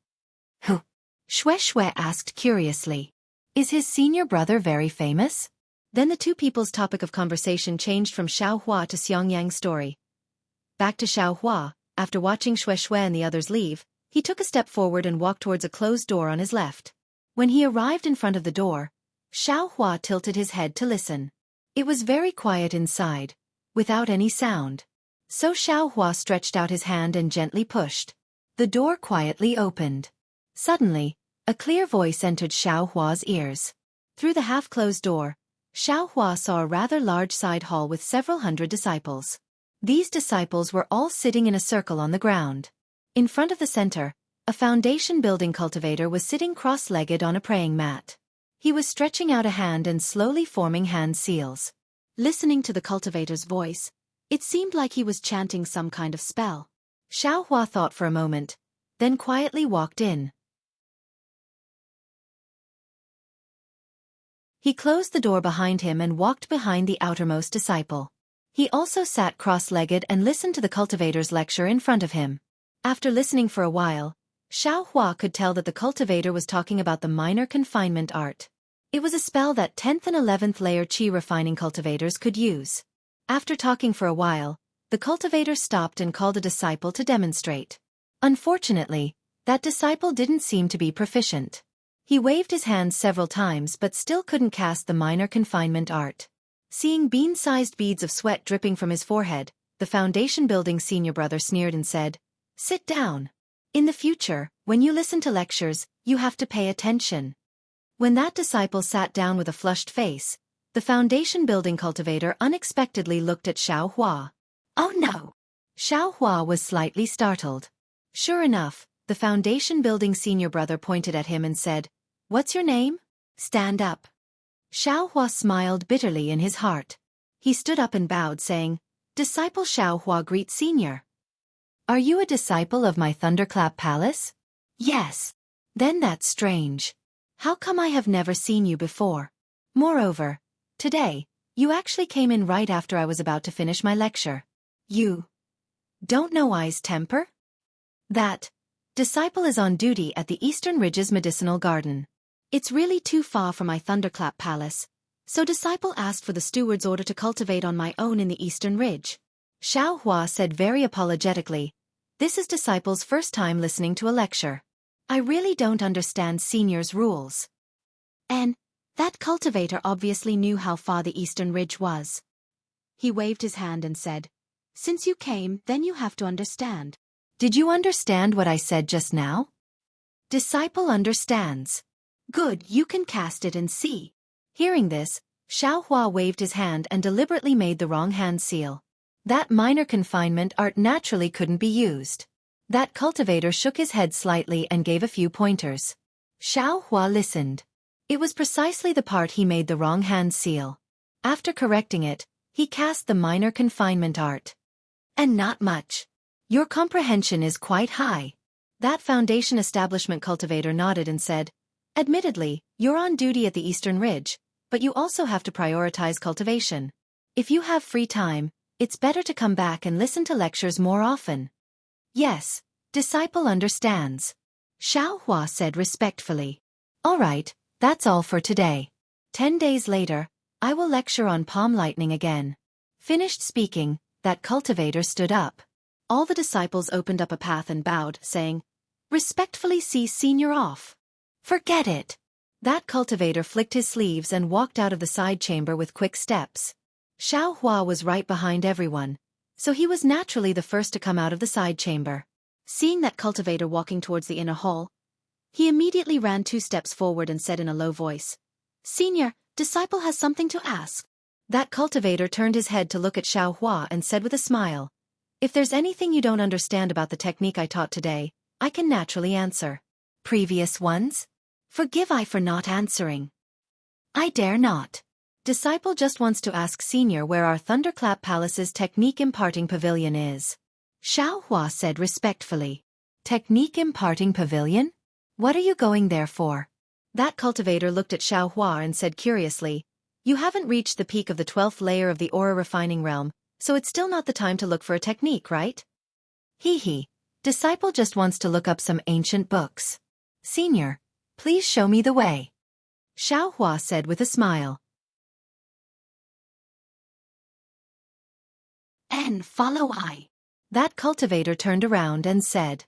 Who? Shui asked curiously. Is his senior brother very famous? Then the two people's topic of conversation changed from Xiaohua to Xiangyang's story. Back to Xiaohua, after watching Shui and the others leave, he took a step forward and walked towards a closed door on his left. When he arrived in front of the door, Xiaohua tilted his head to listen. It was very quiet inside, without any sound. So Xiaohua stretched out his hand and gently pushed. The door quietly opened. Suddenly, a clear voice entered Xiaohua's ears. Through the half-closed door, Xiaohua saw a rather large side hall with several hundred disciples. These disciples were all sitting in a circle on the ground. In front of the center, a foundation building cultivator was sitting cross-legged on a praying mat. He was stretching out a hand and slowly forming hand seals. Listening to the cultivator's voice, it seemed like he was chanting some kind of spell. Xiaohua thought for a moment, then quietly walked in. He closed the door behind him and walked behind the outermost disciple. He also sat cross-legged and listened to the cultivator's lecture in front of him. After listening for a while, Xiaohua could tell that the cultivator was talking about the minor confinement art. It was a spell that 10th and 11th layer qi refining cultivators could use. After talking for a while, the cultivator stopped and called a disciple to demonstrate. Unfortunately, that disciple didn't seem to be proficient. He waved his hands several times but still couldn't cast the minor confinement art. Seeing bean-sized beads of sweat dripping from his forehead, the foundation building senior brother sneered and said, Sit down. In the future, when you listen to lectures, you have to pay attention. When that disciple sat down with a flushed face, the foundation building cultivator unexpectedly looked at Xiaohua. Oh no! Xiaohua was slightly startled. Sure enough, the foundation building senior brother pointed at him and said, What's your name? Stand up. Xiaohua smiled bitterly in his heart. He stood up and bowed saying, Disciple Xiaohua greets senior. Are you a disciple of my Thunderclap Palace? Yes. Then that's strange. How come I have never seen you before? Moreover, today, you actually came in right after I was about to finish my lecture. You don't know I's temper? That disciple is on duty at the Eastern Ridge's medicinal garden. It's really too far from my Thunderclap Palace, so disciple asked for the steward's order to cultivate on my own in the Eastern Ridge. Xiaohua said very apologetically, This is disciple's first time listening to a lecture. I really don't understand senior's rules. And that cultivator obviously knew how far the Eastern Ridge was. He waved his hand and said, Since you came, then you have to understand. Did you understand what I said just now? Disciple understands. Good, you can cast it and see. Hearing this, Xiaohua waved his hand and deliberately made the wrong hand seal. That minor confinement art naturally couldn't be used. That cultivator shook his head slightly and gave a few pointers. Xiaohua listened. It was precisely the part he made the wrong hand seal. After correcting it, he cast the minor confinement art. And not much. Your comprehension is quite high. That foundation establishment cultivator nodded and said, admittedly, you're on duty at the Eastern Ridge, but you also have to prioritize cultivation. If you have free time, it's better to come back and listen to lectures more often. Yes, disciple understands. Xiaohua said respectfully. All right, that's all for today. 10 days later, I will lecture on palm lightning again. Finished speaking, that cultivator stood up. All the disciples opened up a path and bowed, saying, respectfully see senior off. Forget it. That cultivator flicked his sleeves and walked out of the side chamber with quick steps. Xiaohua was right behind everyone, so he was naturally the first to come out of the side chamber. Seeing that cultivator walking towards the inner hall, he immediately ran 2 steps forward and said in a low voice, Senior, disciple has something to ask. That cultivator turned his head to look at Xiaohua and said with a smile, if there's anything you don't understand about the technique I taught today, I can naturally answer. Previous ones? Forgive I for not answering. I dare not. Disciple just wants to ask Senior where our Thunderclap Palace's technique imparting pavilion is. Xiaohua said respectfully. Technique imparting pavilion? What are you going there for? That cultivator looked at Xiaohua and said curiously, you haven't reached the peak of the 12th layer of the aura refining realm, so it's still not the time to look for a technique, right? Hee. Disciple just wants to look up some ancient books. Senior, please show me the way. Xiaohua said with a smile. And follow I. That cultivator turned around and said.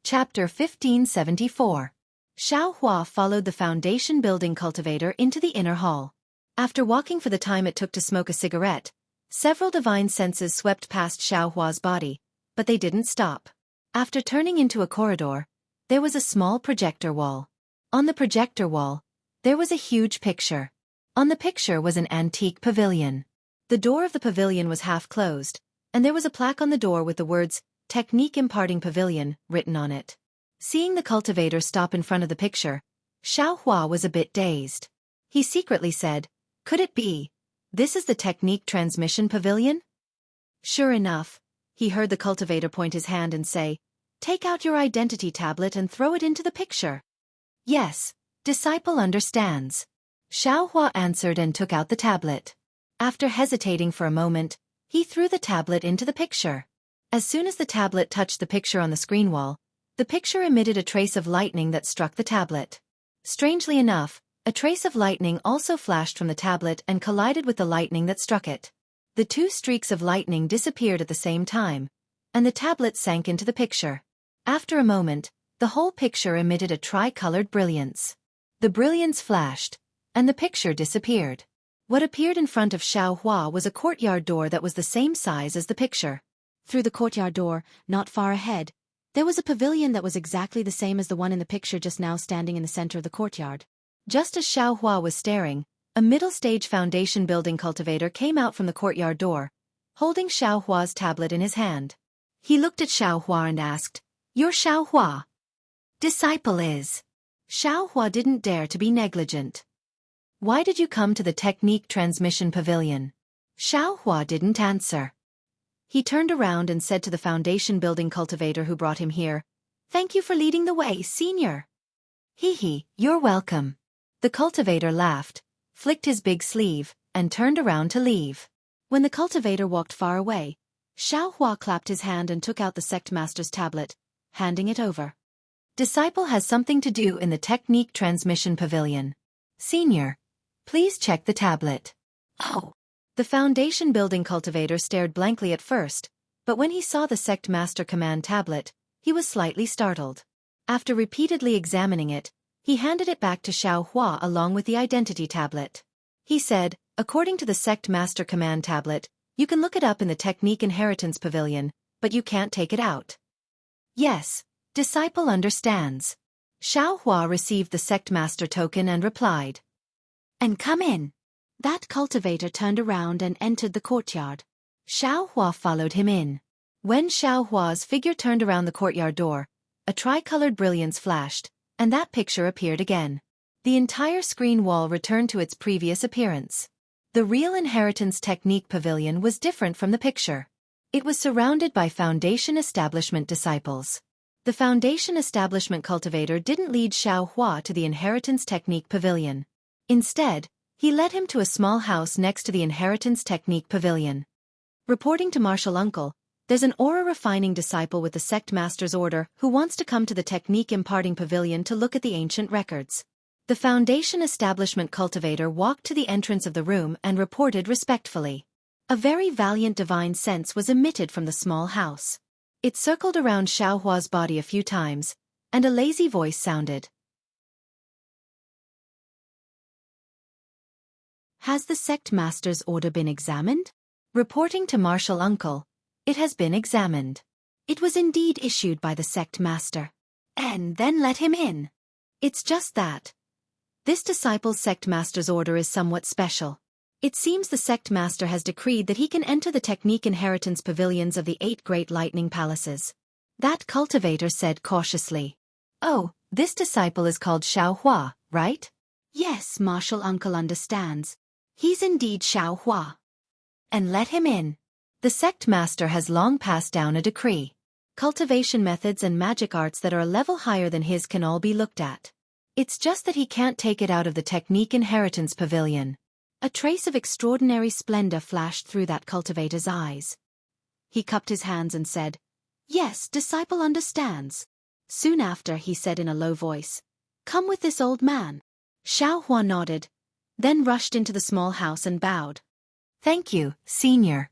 Chapter 1574. Xiaohua followed the foundation building cultivator into the inner hall. After walking for the time it took to smoke a cigarette, several divine senses swept past Xiaohua's body, but they didn't stop. After turning into a corridor, there was a small projector wall. On the projector wall, there was a huge picture. On the picture was an antique pavilion. The door of the pavilion was half closed, and there was a plaque on the door with the words, Technique Imparting Pavilion, written on it. Seeing the cultivator stop in front of the picture, Xiaohua was a bit dazed. He secretly said, could it be? This is the Technique Transmission Pavilion? Sure enough, he heard the cultivator point his hand and say, take out your identity tablet and throw it into the picture. Yes, disciple understands. Xiaohua answered and took out the tablet. After hesitating for a moment, he threw the tablet into the picture. As soon as the tablet touched the picture on the screen wall, the picture emitted a trace of lightning that struck the tablet. Strangely enough, a trace of lightning also flashed from the tablet and collided with the lightning that struck it. The 2 streaks of lightning disappeared at the same time, and the tablet sank into the picture. After a moment, the whole picture emitted a tri-colored brilliance. The brilliance flashed, and the picture disappeared. What appeared in front of Xiaohua was a courtyard door that was the same size as the picture. Through the courtyard door, not far ahead, there was a pavilion that was exactly the same as the one in the picture just now standing in the center of the courtyard. Just as Xiaohua was staring, a middle-stage foundation building cultivator came out from the courtyard door, holding Xiaohua's tablet in his hand. He looked at Xiaohua and asked, you're Xiaohua? Disciple is. Xiaohua didn't dare to be negligent. Why did you come to the Technique Transmission Pavilion? Xiaohua didn't answer. He turned around and said to the foundation building cultivator who brought him here, thank you for leading the way, Senior. Hee, you're welcome. The cultivator laughed, flicked his big sleeve, and turned around to leave. When the cultivator walked far away, Xiaohua clapped his hand and took out the sect master's tablet, handing it over. Disciple has something to do in the Technique Transmission Pavilion. Senior, please check the tablet. Oh. The foundation building cultivator stared blankly at first, but when he saw the sect master command tablet, he was slightly startled. After repeatedly examining it, he handed it back to Xiaohua along with the identity tablet. He said, According to the Sect Master Command Tablet, you can look it up in the Technique Inheritance Pavilion, but you can't take it out. Yes, disciple understands. Xiaohua received the Sect Master token and replied. And come in. That cultivator turned around and entered the courtyard. Xiaohua followed him in. When Xiaohua's figure turned around the courtyard door, a tricolored brilliance flashed, and that picture appeared again. The entire screen wall returned to its previous appearance. The real Inheritance Technique Pavilion was different from the picture. It was surrounded by Foundation Establishment disciples. The Foundation Establishment cultivator didn't lead Xiaohua to the Inheritance Technique Pavilion. Instead, he led him to a small house next to the Inheritance Technique Pavilion. Reporting to Martial Uncle, there's an aura-refining disciple with the Sect Master's order who wants to come to the Technique Imparting Pavilion to look at the ancient records. The Foundation Establishment cultivator walked to the entrance of the room and reported respectfully. A very valiant divine sense was emitted from the small house. It circled around Xiaohua's body a few times, and a lazy voice sounded. Has the Sect Master's order been examined? Reporting to Martial Uncle, it has been examined. It was indeed issued by the Sect Master. And then let him in. It's just that. This disciple's Sect Master's order is somewhat special. It seems the Sect Master has decreed that he can enter the Technique Inheritance Pavilions of the 8 Great Lightning Palaces. That cultivator said cautiously. Oh, this disciple is called Xiaohua, right? Yes, Martial Uncle understands. He's indeed Xiaohua. And let him in. The Sect Master has long passed down a decree. Cultivation methods and magic arts that are a level higher than his can all be looked at. It's just that he can't take it out of the Technique Inheritance Pavilion. A trace of extraordinary splendor flashed through that cultivator's eyes. He cupped his hands and said, Yes, disciple understands. Soon after he said in a low voice, Come with this old man. Xiaohua nodded, then rushed into the small house and bowed. Thank you, senior.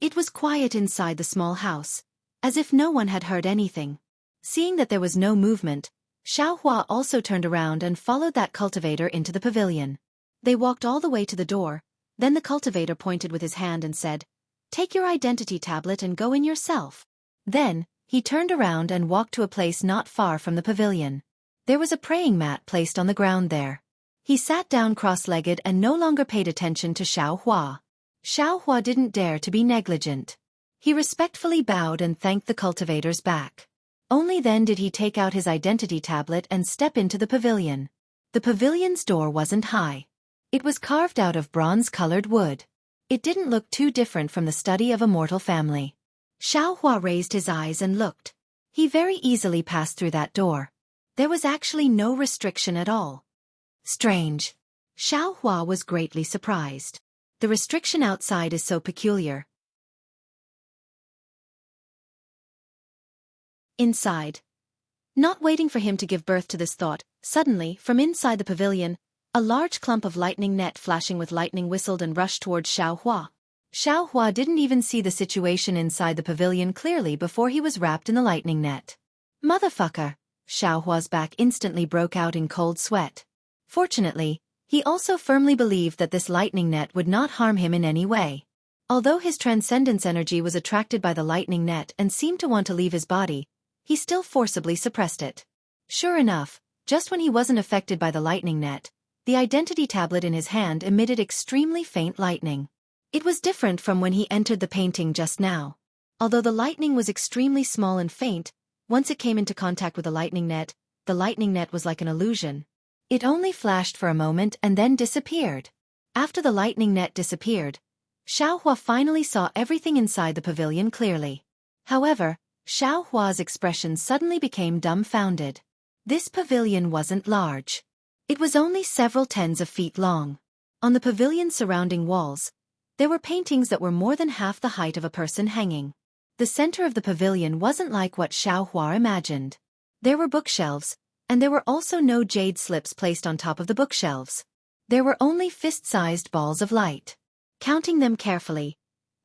It was quiet inside the small house, as if no one had heard anything. Seeing that there was no movement, Xiaohua also turned around and followed that cultivator into the pavilion. They walked all the way to the door, then the cultivator pointed with his hand and said, Take your identity tablet and go in yourself. Then, he turned around and walked to a place not far from the pavilion. There was a praying mat placed on the ground there. He sat down cross-legged and no longer paid attention to Xiaohua. Xiaohua didn't dare to be negligent. He respectfully bowed and thanked the cultivators back. Only then did he take out his identity tablet and step into the pavilion. The pavilion's door wasn't high. It was carved out of bronze-colored wood. It didn't look too different from the study of a mortal family. Xiaohua raised his eyes and looked. He very easily passed through that door. There was actually no restriction at all. Strange. Xiaohua was greatly surprised. The restriction outside is so peculiar. Inside. Not waiting for him to give birth to this thought, suddenly, from inside the pavilion, a large clump of lightning net flashing with lightning whistled and rushed towards Xiaohua. Xiaohua didn't even see the situation inside the pavilion clearly before he was wrapped in the lightning net. Motherfucker! Xiaohua's back instantly broke out in cold sweat. Fortunately, he also firmly believed that this lightning net would not harm him in any way. Although his transcendence energy was attracted by the lightning net and seemed to want to leave his body, he still forcibly suppressed it. Sure enough, just when he wasn't affected by the lightning net, the identity tablet in his hand emitted extremely faint lightning. It was different from when he entered the painting just now. Although the lightning was extremely small and faint, once it came into contact with the lightning net was like an illusion. It only flashed for a moment and then disappeared. After the lightning net disappeared, Xiaohua finally saw everything inside the pavilion clearly. However, Xiaohua's expression suddenly became dumbfounded. This pavilion wasn't large. It was only several tens of feet long. On the pavilion's surrounding walls, there were paintings that were more than half the height of a person hanging. The center of the pavilion wasn't like what Xiaohua imagined. There were bookshelves, and there were also no jade slips placed on top of the bookshelves. There were only fist-sized balls of light. Counting them carefully,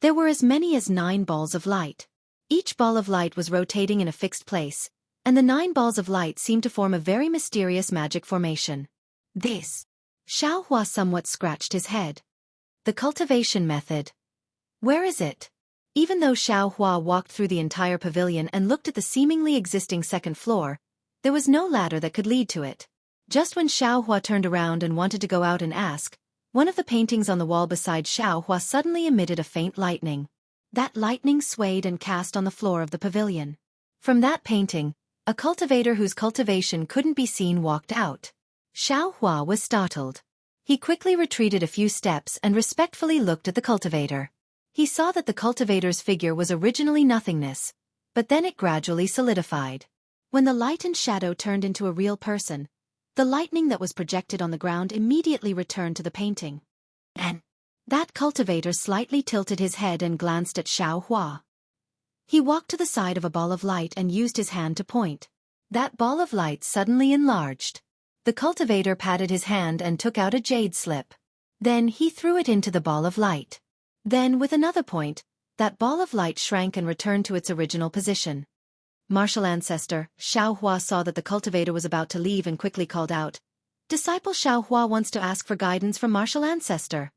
there were as many as 9 balls of light. Each ball of light was rotating in a fixed place, and the 9 balls of light seemed to form a very mysterious magic formation. This. Xiaohua somewhat scratched his head. The cultivation method. Where is it? Even though Xiao Hua walked through the entire pavilion and looked at the seemingly existing second floor, there was no ladder that could lead to it. Just when Xiao Hua turned around and wanted to go out and ask, one of the paintings on the wall beside Xiao Hua suddenly emitted a faint lightning. That lightning swayed and cast on the floor of the pavilion. From that painting, a cultivator whose cultivation couldn't be seen walked out. Xiao Hua was startled. He quickly retreated a few steps and respectfully looked at the cultivator. He saw that the cultivator's figure was originally nothingness, but then it gradually solidified. When the light and shadow turned into a real person, the lightning that was projected on the ground immediately returned to the painting. And that cultivator slightly tilted his head and glanced at Xiao Hua. He walked to the side of a ball of light and used his hand to point. That ball of light suddenly enlarged. The cultivator patted his hand and took out a jade slip. Then he threw it into the ball of light. Then, with another point, that ball of light shrank and returned to its original position. Martial Ancestor, Xiao Hua saw that the cultivator was about to leave and quickly called out, "Disciple Xiao Hua wants to ask for guidance from Martial Ancestor."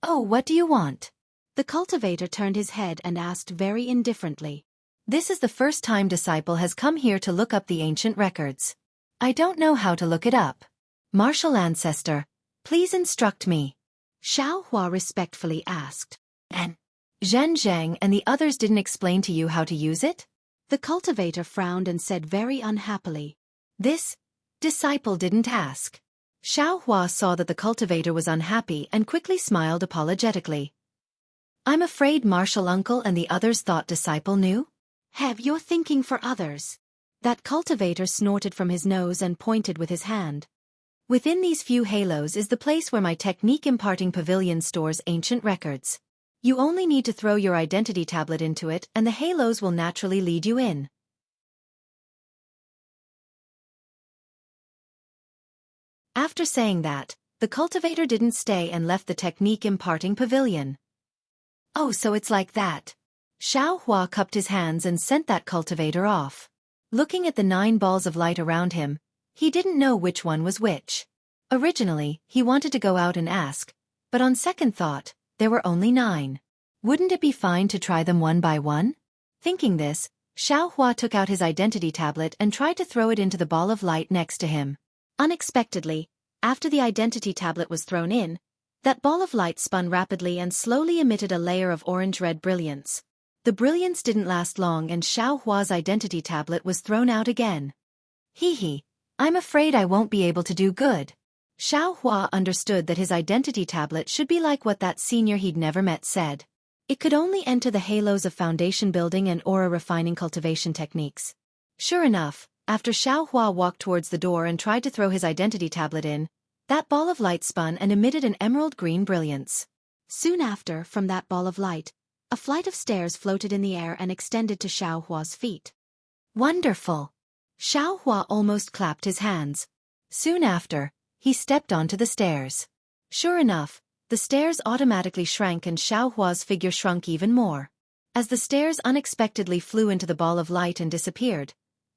"Oh, what do you want?" The cultivator turned his head and asked very indifferently. "This is the first time Disciple has come here to look up the ancient records. I don't know how to look it up. Martial Ancestor, please instruct me." Xiao Hua respectfully asked. "And Zhang and the others didn't explain to you how to use it?" The cultivator frowned and said very unhappily, "This disciple didn't ask." Xiao Hua saw that the cultivator was unhappy and quickly smiled apologetically. "I'm afraid Martial Uncle and the others thought disciple knew." "Have your thinking for others." That cultivator snorted from his nose and pointed with his hand. "Within these few halos is the place where my technique imparting pavilion stores ancient records. You only need to throw your identity tablet into it and the halos will naturally lead you in." After saying that, the cultivator didn't stay and left the technique imparting pavilion. "Oh, so it's like that." Xiao Hua cupped his hands and sent that cultivator off. Looking at the 9 balls of light around him, he didn't know which one was which. Originally, he wanted to go out and ask, but on second thought, there were only 9. Wouldn't it be fine to try them one by one? Thinking this, Xiao Hua took out his identity tablet and tried to throw it into the ball of light next to him. Unexpectedly, after the identity tablet was thrown in, that ball of light spun rapidly and slowly emitted a layer of orange-red brilliance. The brilliance didn't last long and Xiao Hua's identity tablet was thrown out again. "Hee, I'm afraid I won't be able to do good." Xiao Hua understood that his identity tablet should be like what that senior he'd never met said. It could only enter the halos of foundation building and aura refining cultivation techniques. Sure enough, after Xiao Hua walked towards the door and tried to throw his identity tablet in, that ball of light spun and emitted an emerald green brilliance. Soon after, from that ball of light, a flight of stairs floated in the air and extended to Xiao Hua's feet. "Wonderful!" Xiao Hua almost clapped his hands. Soon after, he stepped onto the stairs. Sure enough, the stairs automatically shrank and Xiao Hua's figure shrunk even more. As the stairs unexpectedly flew into the ball of light and disappeared,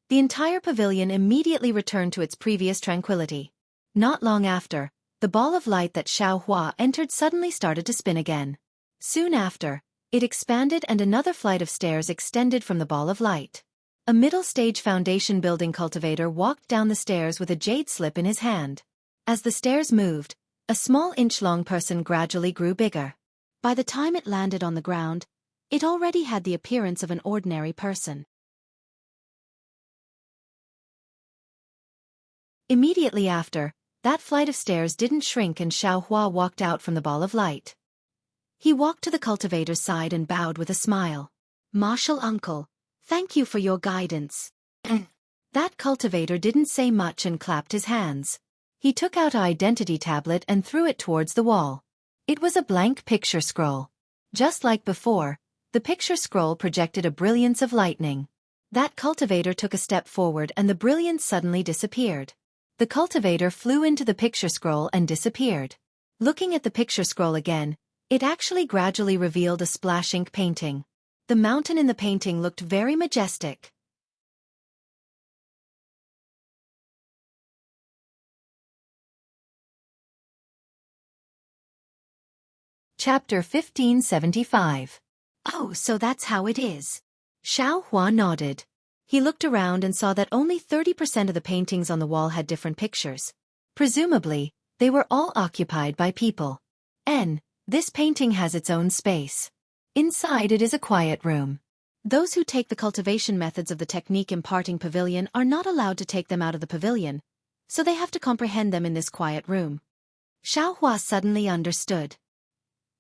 the entire pavilion immediately returned to its previous tranquility. Not long after, the ball of light that Xiao Hua entered suddenly started to spin again. Soon after, it expanded and another flight of stairs extended from the ball of light. A middle-stage foundation building cultivator walked down the stairs with a jade slip in his hand. As the stairs moved, a small inch-long person gradually grew bigger. By the time it landed on the ground, it already had the appearance of an ordinary person. Immediately after, that flight of stairs didn't shrink and Xiao Hua walked out from the ball of light. He walked to the cultivator's side and bowed with a smile. "Martial Uncle, thank you for your guidance." That cultivator didn't say much and clapped his hands. He took out an identity tablet and threw it towards the wall. It was a blank picture scroll. Just like before, the picture scroll projected a brilliance of lightning. That cultivator took a step forward and the brilliance suddenly disappeared. The cultivator flew into the picture scroll and disappeared. Looking at the picture scroll again, it actually gradually revealed a splash ink painting. The mountain in the painting looked very majestic. Chapter 1575. Oh, so that's how it is. Xiao Hua nodded. He looked around and saw that only 30% of the paintings on the wall had different pictures. Presumably, they were all occupied by people. This painting has its own space. Inside it is a quiet room. Those who take the cultivation methods of the technique imparting pavilion are not allowed to take them out of the pavilion, so they have to comprehend them in this quiet room. Xiao Hua suddenly understood.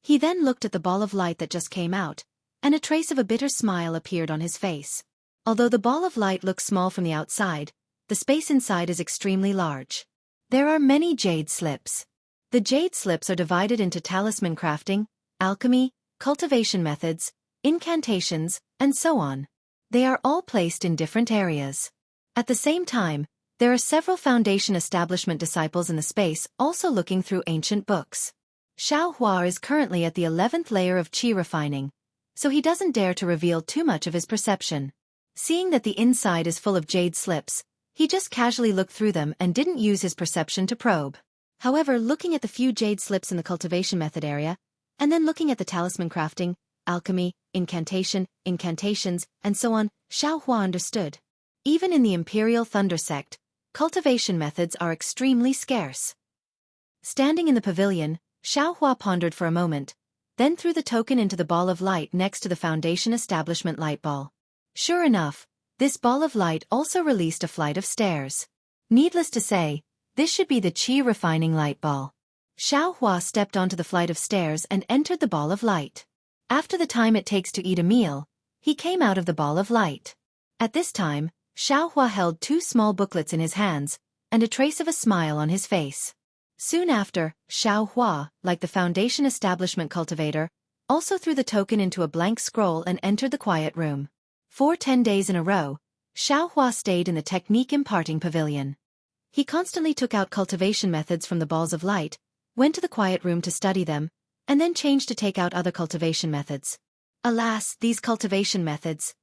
He then looked at the ball of light that just came out, and a trace of a bitter smile appeared on his face. Although the ball of light looks small from the outside, the space inside is extremely large. There are many jade slips. The jade slips are divided into talisman crafting, alchemy, cultivation methods, incantations, and so on. They are all placed in different areas. At the same time, there are several foundation establishment disciples in the space also looking through ancient books. Xiao Hua is currently at the 11th layer of qi refining, so he doesn't dare to reveal too much of his perception. Seeing that the inside is full of jade slips, he just casually looked through them and didn't use his perception to probe. However, looking at the few jade slips in the cultivation method area, and then looking at the talisman crafting, alchemy, incantations, and so on, Xiao Hua understood. Even in the Imperial Thunder Sect, cultivation methods are extremely scarce. Standing in the pavilion, Xiao Hua pondered for a moment, then threw the token into the ball of light next to the foundation establishment light ball. Sure enough, this ball of light also released a flight of stairs. Needless to say, this should be the qi refining light ball. Xiao Hua stepped onto the flight of stairs and entered the ball of light. After the time it takes to eat a meal, he came out of the ball of light. At this time, Xiao Hua held two small booklets in his hands, and a trace of a smile on his face. Soon after, Xiao Hua, like the foundation establishment cultivator, also threw the token into a blank scroll and entered the quiet room. For 10 days in a row, Xiao Hua stayed in the technique imparting pavilion. He constantly took out cultivation methods from the balls of light, went to the quiet room to study them, and then changed to take out other cultivation methods. Alas, these cultivation methods,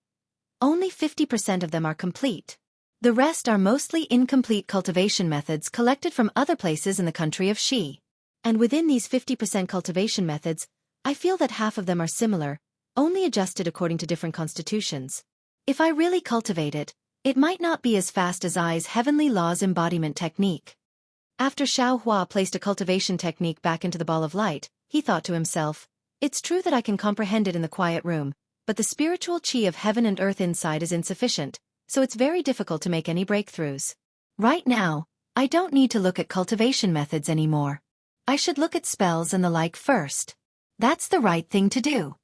only 50% of them are complete. The rest are mostly incomplete cultivation methods collected from other places in the country of Xi. And within these 50% cultivation methods, I feel that half of them are similar, only adjusted according to different constitutions. If I really cultivate it, it might not be as fast as I's heavenly laws embodiment technique. After Xiao Hua placed a cultivation technique back into the ball of light, he thought to himself, it's true that I can comprehend it in the quiet room, but the spiritual qi of heaven and earth inside is insufficient, so it's very difficult to make any breakthroughs. Right now, I don't need to look at cultivation methods anymore. I should look at spells and the like first. That's the right thing to do.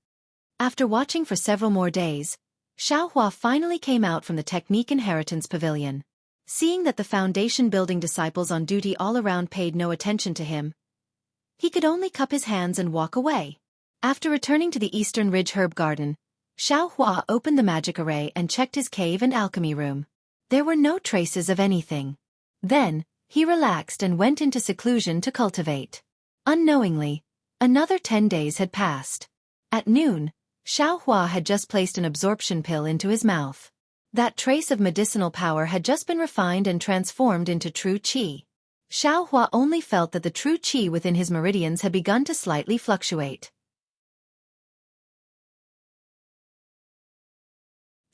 After watching for several more days, Xiao Hua finally came out from the Technique Inheritance Pavilion. Seeing that the foundation building disciples on duty all around paid no attention to him, he could only cup his hands and walk away. After returning to the Eastern Ridge Herb Garden, Xiao Hua opened the magic array and checked his cave and alchemy room. There were no traces of anything. Then, he relaxed and went into seclusion to cultivate. Unknowingly, another 10 days had passed. At noon, Xiao Hua had just placed an absorption pill into his mouth. That trace of medicinal power had just been refined and transformed into true qi. Xiao Hua only felt that the true qi within his meridians had begun to slightly fluctuate.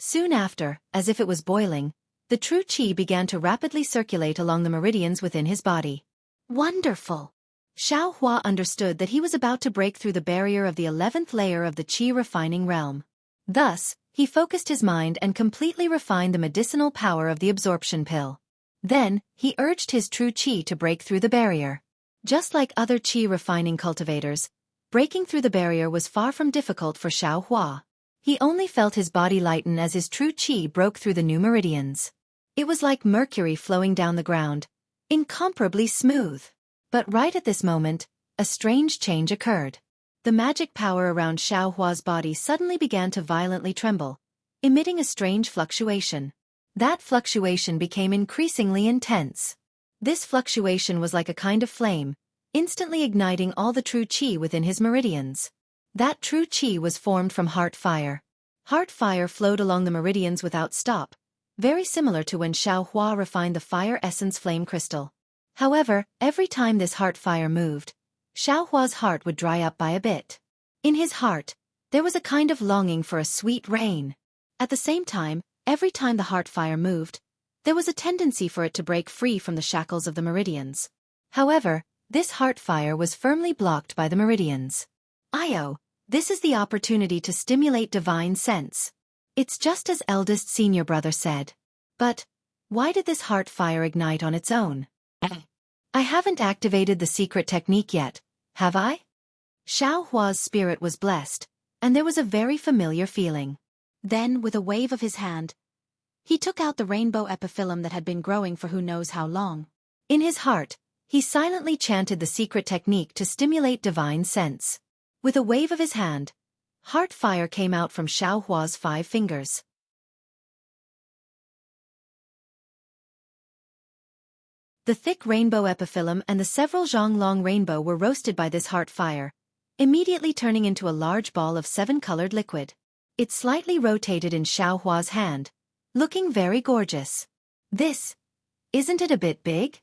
Soon after, as if it was boiling, the true qi began to rapidly circulate along the meridians within his body. Wonderful! Xiao Hua understood that he was about to break through the barrier of the 11th layer of the qi refining realm. Thus, he focused his mind and completely refined the medicinal power of the absorption pill. Then, he urged his true qi to break through the barrier. Just like other qi refining cultivators, breaking through the barrier was far from difficult for Xiao Hua. He only felt his body lighten as his true qi broke through the new meridians. It was like mercury flowing down the ground, incomparably smooth. But right at this moment, a strange change occurred. The magic power around Xiao Hua's body suddenly began to violently tremble, emitting a strange fluctuation. That fluctuation became increasingly intense. This fluctuation was like a kind of flame, instantly igniting all the true qi within his meridians. That true qi was formed from heart fire. Heart fire flowed along the meridians without stop, very similar to when Xiao Hua refined the fire essence flame crystal. However, every time this heart fire moved, Xiaohua's heart would dry up by a bit. In his heart, there was a kind of longing for a sweet rain. At the same time, every time the heart fire moved, there was a tendency for it to break free from the shackles of the meridians. However, this heart fire was firmly blocked by the meridians. This is the opportunity to stimulate divine sense. It's just as eldest senior brother said. But why did this heart fire ignite on its own? I haven't activated the secret technique yet, have I? Xiaohua's spirit was blessed, and there was a very familiar feeling. Then, with a wave of his hand, he took out the rainbow epiphyllum that had been growing for who knows how long. In his heart, he silently chanted the secret technique to stimulate divine sense. With a wave of his hand, heart fire came out from Xiaohua's 5 fingers. The thick rainbow epiphyllum and the several zhang-long rainbow were roasted by this heart fire, immediately turning into a large ball of 7-colored liquid. It slightly rotated in Xiaohua's hand, looking very gorgeous. Isn't it a bit big?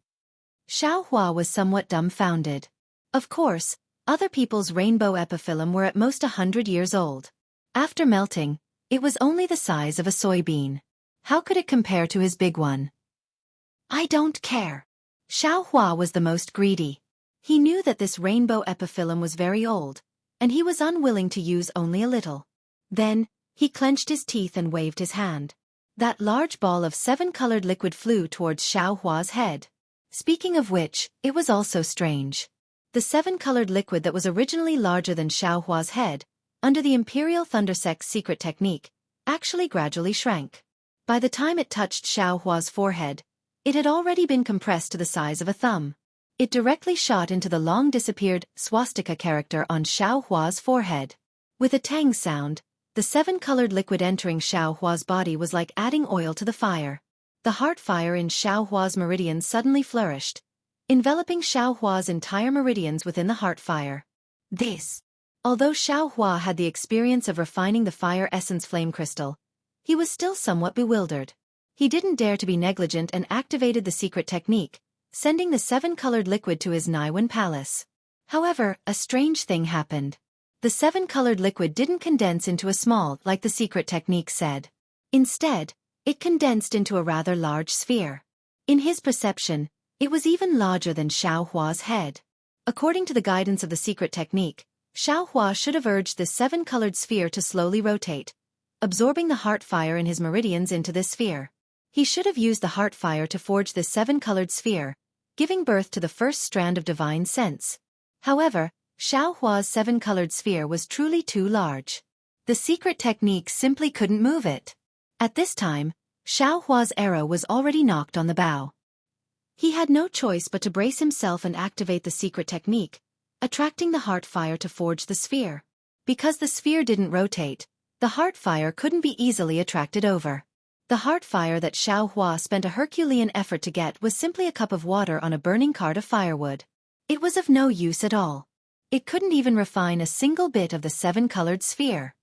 Xiaohua was somewhat dumbfounded. Of course, other people's rainbow epiphyllum were at most 100 years old. After melting, it was only the size of a soybean. How could it compare to his big one? I don't care. Xiaohua was the most greedy. He knew that this rainbow epiphyllum was very old, and he was unwilling to use only a little. Then, he clenched his teeth and waved his hand. That large ball of 7-colored liquid flew towards Xiaohua's head. Speaking of which, it was also strange. The 7-colored liquid that was originally larger than Xiaohua's head, under the Imperial Thundersect's secret technique, actually gradually shrank. By the time it touched Xiaohua's forehead, it had already been compressed to the size of a thumb. It directly shot into the long-disappeared swastika character on Xiaohua's forehead. With a tang sound, the 7-colored liquid entering Xiaohua's body was like adding oil to the fire. The heart fire in Xiaohua's meridians suddenly flourished, enveloping Xiaohua's entire meridians within the heart fire. Although Xiaohua had the experience of refining the fire essence flame crystal, he was still somewhat bewildered. He didn't dare to be negligent and activated the secret technique, sending the 7-colored liquid to his Naiwen palace. However, a strange thing happened. The 7-colored liquid didn't condense into a small, like the secret technique said. Instead, it condensed into a rather large sphere. In his perception, it was even larger than Xiaohua's head. According to the guidance of the secret technique, Xiaohua should have urged this 7-colored sphere to slowly rotate, absorbing the heart fire in his meridians into this sphere. He should have used the heart fire to forge this 7-colored sphere, giving birth to the first strand of divine sense. However, Xiaohua's 7-colored sphere was truly too large. The secret technique simply couldn't move it. At this time, Xiaohua's arrow was already knocked on the bow. He had no choice but to brace himself and activate the secret technique, attracting the heart fire to forge the sphere. Because the sphere didn't rotate, the heart fire couldn't be easily attracted over. The heart fire that Xiaohua spent a Herculean effort to get was simply a cup of water on a burning cart of firewood. It was of no use at all. It couldn't even refine a single bit of the 7-colored sphere.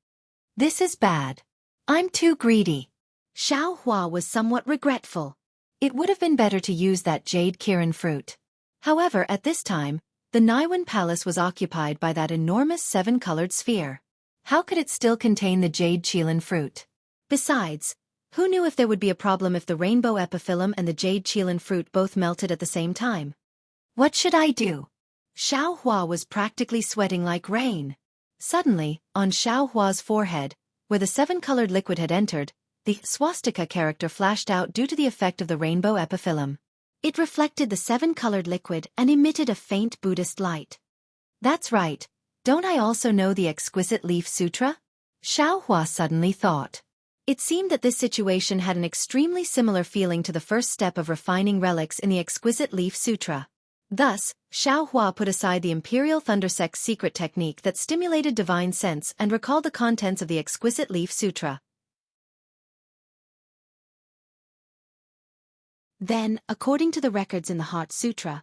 This is bad. I'm too greedy. Xiaohua was somewhat regretful. It would have been better to use that jade kirin fruit. However, at this time, the Naiwen palace was occupied by that enormous 7-colored sphere. How could it still contain the jade qilin fruit? Besides, who knew if there would be a problem if the rainbow epiphyllum and the jade qilin fruit both melted at the same time? What should I do? Xiaohua was practically sweating like rain. Suddenly, on Xiaohua's forehead, where the 7-colored liquid had entered, the swastika character flashed out due to the effect of the rainbow epiphyllum. It reflected the 7-colored liquid and emitted a faint Buddhist light. That's right. Don't I also know the Exquisite Leaf Sutra? Xiaohua suddenly thought. It seemed that this situation had an extremely similar feeling to the first step of refining relics in the Exquisite Leaf Sutra. Thus, Xiaohua put aside the Imperial Thundersect's secret technique that stimulated divine sense and recalled the contents of the Exquisite Leaf Sutra. Then, according to the records in the Heart Sutra,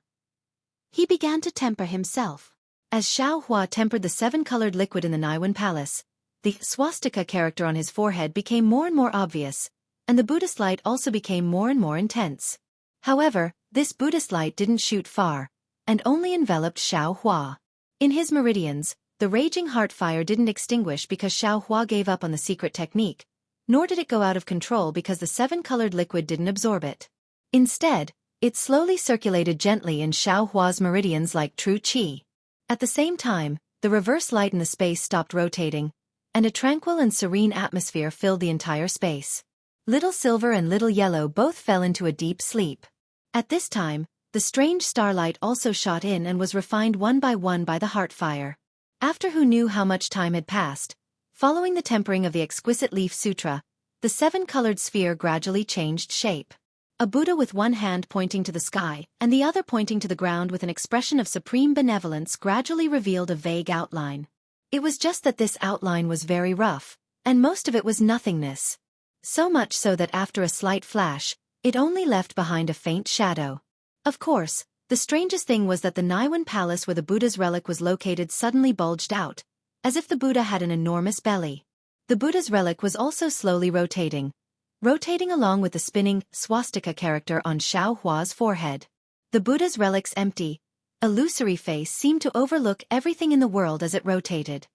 he began to temper himself. As Xiaohua tempered the 7-colored liquid in the Naiwen palace, the swastika character on his forehead became more and more obvious, and the Buddhist light also became more and more intense. However, this Buddhist light didn't shoot far, and only enveloped Xiaohua. In his meridians, the raging heart fire didn't extinguish because Xiaohua gave up on the secret technique, nor did it go out of control because the seven-colored liquid didn't absorb it. Instead, it slowly circulated gently in Xiaohua's meridians like true qi. At the same time, the reverse light in the space stopped rotating, and a tranquil and serene atmosphere filled the entire space. Little Silver and Little Yellow both fell into a deep sleep. At this time, the strange starlight also shot in and was refined one by the heart fire. After who knew how much time had passed, following the tempering of the exquisite leaf sutra, the seven-colored sphere gradually changed shape. A Buddha with one hand pointing to the sky and the other pointing to the ground with an expression of supreme benevolence gradually revealed a vague outline. It was just that this outline was very rough, and most of it was nothingness. So much so that after a slight flash, it only left behind a faint shadow. Of course, the strangest thing was that the Naiwan palace where the Buddha's relic was located suddenly bulged out, as if the Buddha had an enormous belly. The Buddha's relic was also slowly rotating along with the spinning swastika character on Xiaohua's forehead. The Buddha's relic's empty, illusory face seemed to overlook everything in the world as it rotated.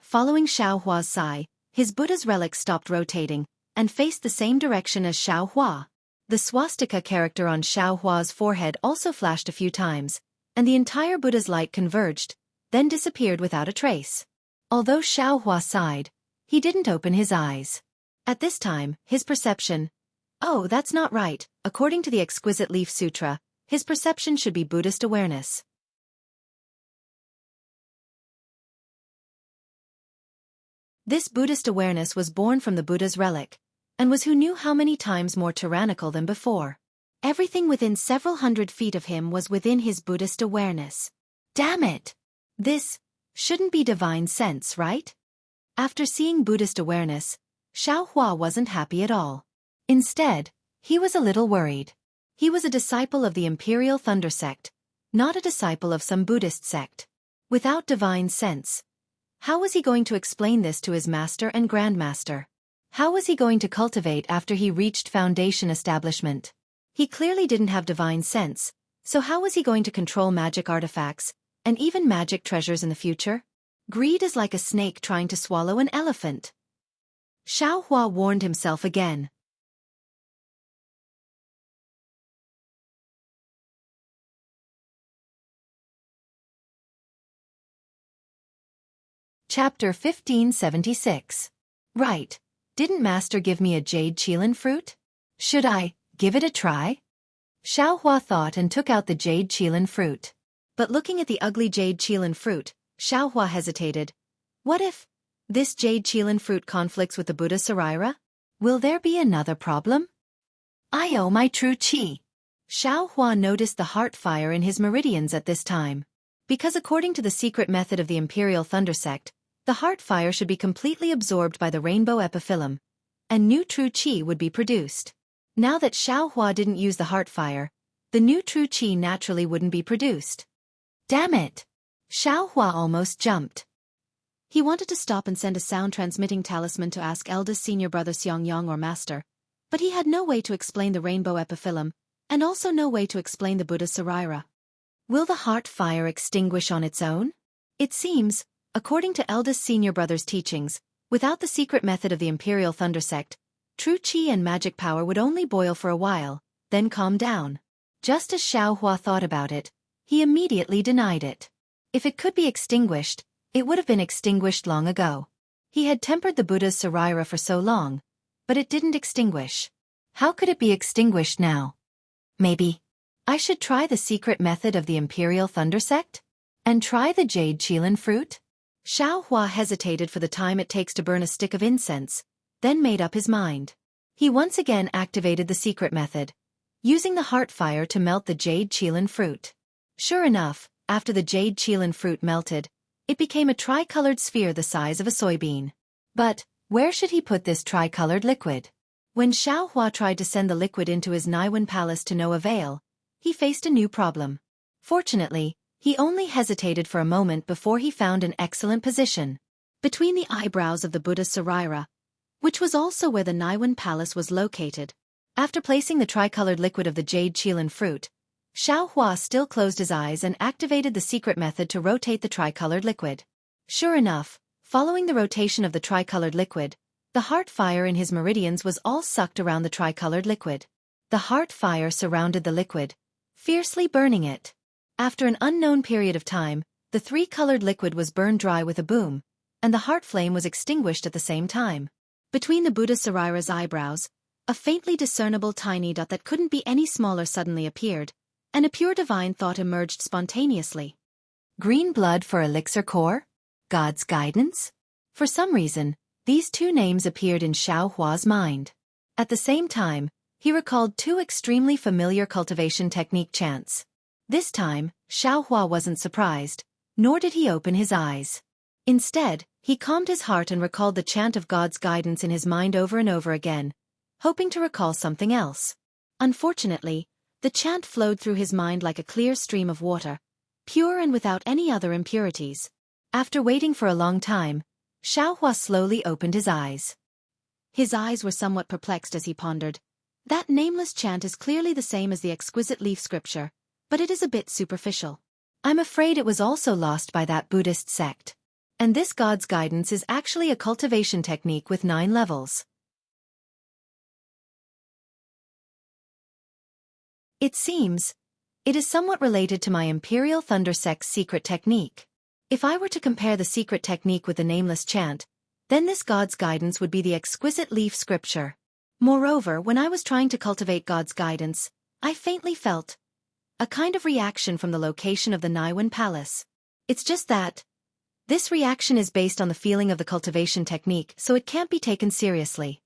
Following Xiaohua's sigh, his Buddha's relic stopped rotating and faced the same direction as Xiaohua. The swastika character on Xiaohua's forehead also flashed a few times, and the entire Buddha's light converged, then disappeared without a trace. Although Xiaohua sighed, he didn't open his eyes. At this time, his perception— oh, that's not right, according to the exquisite leaf sutra, his perception should be Buddhist awareness. This Buddhist awareness was born from the Buddha's relic, and was who knew how many times more tyrannical than before. Everything within several hundred feet of him was within his Buddhist awareness. Damn it! This shouldn't be divine sense, right? After seeing Buddhist awareness, Xiaohua wasn't happy at all. Instead, he was a little worried. He was a disciple of the Imperial Thunder sect, not a disciple of some Buddhist sect. Without divine sense, how was he going to explain this to his master and grandmaster? How was he going to cultivate after he reached foundation establishment? He clearly didn't have divine sense, so how was he going to control magic artifacts, and even magic treasures in the future? Greed is like a snake trying to swallow an elephant. Xiaohua warned himself again. Chapter 1576. Right. Didn't Master give me a jade qilin fruit? Should I give it a try? Xiaohua thought and took out the jade qilin fruit. But looking at the ugly jade qilin fruit, Xiaohua hesitated. What if this jade qilin fruit conflicts with the Buddha Sarira? Will there be another problem? I owe my true qi. Xiaohua noticed the heart fire in his meridians at this time. Because according to the secret method of the Imperial Thunder sect, the heart fire should be completely absorbed by the rainbow epiphyllum, and new true qi would be produced. Now that Xiaohua didn't use the heart fire, the new true qi naturally wouldn't be produced. Damn it! Xiaohua almost jumped. He wanted to stop and send a sound-transmitting talisman to ask eldest senior brother Xianxia or master, but he had no way to explain the rainbow epiphyllum, and also no way to explain the Buddha Sarira. Will the heart fire extinguish on its own? It seems, according to eldest senior brother's teachings, without the secret method of the Imperial Thunder sect, true qi and magic power would only boil for a while, then calm down. Just as Xiaohua thought about it, he immediately denied it. If it could be extinguished, it would have been extinguished long ago. He had tempered the Buddha's Sarira for so long, but it didn't extinguish. How could it be extinguished now? Maybe I should try the secret method of the Imperial Thunder sect? And try the jade qilin fruit? Xiaohua hesitated for the time it takes to burn a stick of incense, then made up his mind. He once again activated the secret method, using the heart fire to melt the jade qilin fruit. Sure enough, after the jade qilin fruit melted, it became a tricolored sphere the size of a soybean. But where should he put this tricolored liquid? When Xiaohua tried to send the liquid into his Naiwan palace to no avail, he faced a new problem. Fortunately, he only hesitated for a moment before he found an excellent position. Between the eyebrows of the Buddha Sarira, which was also where the Naiwan palace was located. After placing the tricolored liquid of the jade qilin fruit, Xiaohua still closed his eyes and activated the secret method to rotate the tricolored liquid. Sure enough, following the rotation of the tricolored liquid, the heart fire in his meridians was all sucked around the tricolored liquid. The heart fire surrounded the liquid, fiercely burning it. After an unknown period of time, the three-colored liquid was burned dry with a boom, and the heart flame was extinguished at the same time. Between the Buddha Sarira's eyebrows, a faintly discernible tiny dot that couldn't be any smaller suddenly appeared, and a pure divine thought emerged spontaneously. Green blood for elixir core? God's guidance? For some reason, these two names appeared in Xiaohua's mind. At the same time, he recalled two extremely familiar cultivation technique chants. This time, Xiaohua wasn't surprised, nor did he open his eyes. Instead, he calmed his heart and recalled the chant of God's guidance in his mind over and over again, hoping to recall something else. Unfortunately, the chant flowed through his mind like a clear stream of water, pure and without any other impurities. After waiting for a long time, Xiaohua slowly opened his eyes. His eyes were somewhat perplexed as he pondered. That nameless chant is clearly the same as the exquisite leaf scripture, but it is a bit superficial. I'm afraid it was also lost by that Buddhist sect. And this God's guidance is actually a cultivation technique with 9 levels. It seems, it is somewhat related to my Imperial Thunder sect's secret technique. If I were to compare the secret technique with the nameless chant, then this God's guidance would be the exquisite leaf scripture. Moreover, when I was trying to cultivate God's guidance, I faintly felt a kind of reaction from the location of the Naiwan Palace. It's just that this reaction is based on the feeling of the cultivation technique, so it can't be taken seriously.